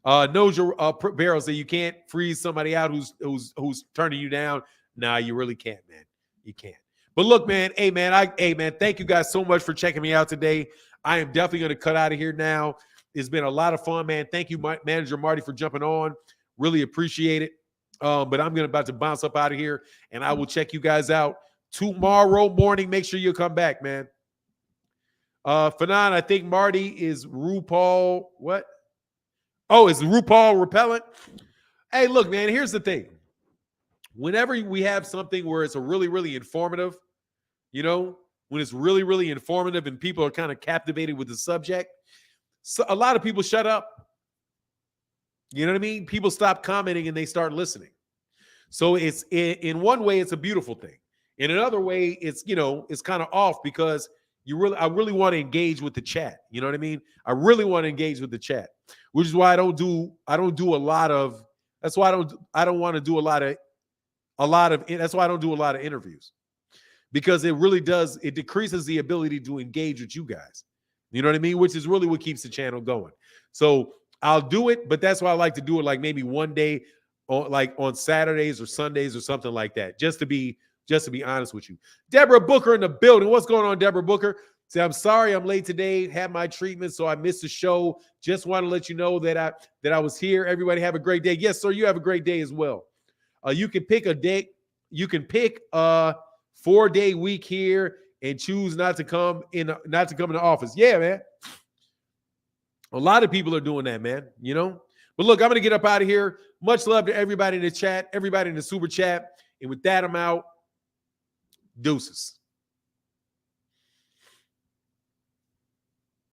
Noja Barrow said you can't freeze somebody out who's turning you down. Nah, you really can't, man. You can't. But look, man, hey man, thank you guys so much for checking me out today. I am definitely going to cut out of here now. It's been a lot of fun, man. Thank you, Manager Marty, for jumping on. Really appreciate it. But I'm about to bounce up out of here, and I will check you guys out tomorrow morning. Make sure you come back, man. Fanon, I think Marty is RuPaul. What? Oh, is RuPaul repellent? Hey, look, man, here's the thing. Whenever we have something where it's a really, really informative, when it's really, really informative and people are kind of captivated with the subject, so a lot of people shut up. You know what I mean? People stop commenting and they start listening. So it's in one way, it's a beautiful thing. In another way, it's kind of off because I really want to engage with the chat. You know what I mean? I really want to engage with the chat, which is why I don't do a lot of. That's why I don't want to do that's why I don't do a lot of interviews, because it decreases the ability to engage with you guys. You know what I mean? Which is really what keeps the channel going. So I'll do it, but that's why I like to do it like maybe one day, like on Saturdays or Sundays or something like that, just to be honest with you. Deborah Booker in the building. What's going on, Deborah Booker? Say, I'm sorry I'm late today. Had my treatment, so I missed the show. Just want to let you know that I was here. Everybody have a great day. Yes, sir. You have a great day as well. You can pick a day. You can pick a 4-day week here and choose not to come in the office. Yeah, man. A lot of people are doing that, man. But look, I'm going to get up out of here. Much love to everybody in the chat, everybody in the super chat. And with that, I'm out. Deuces.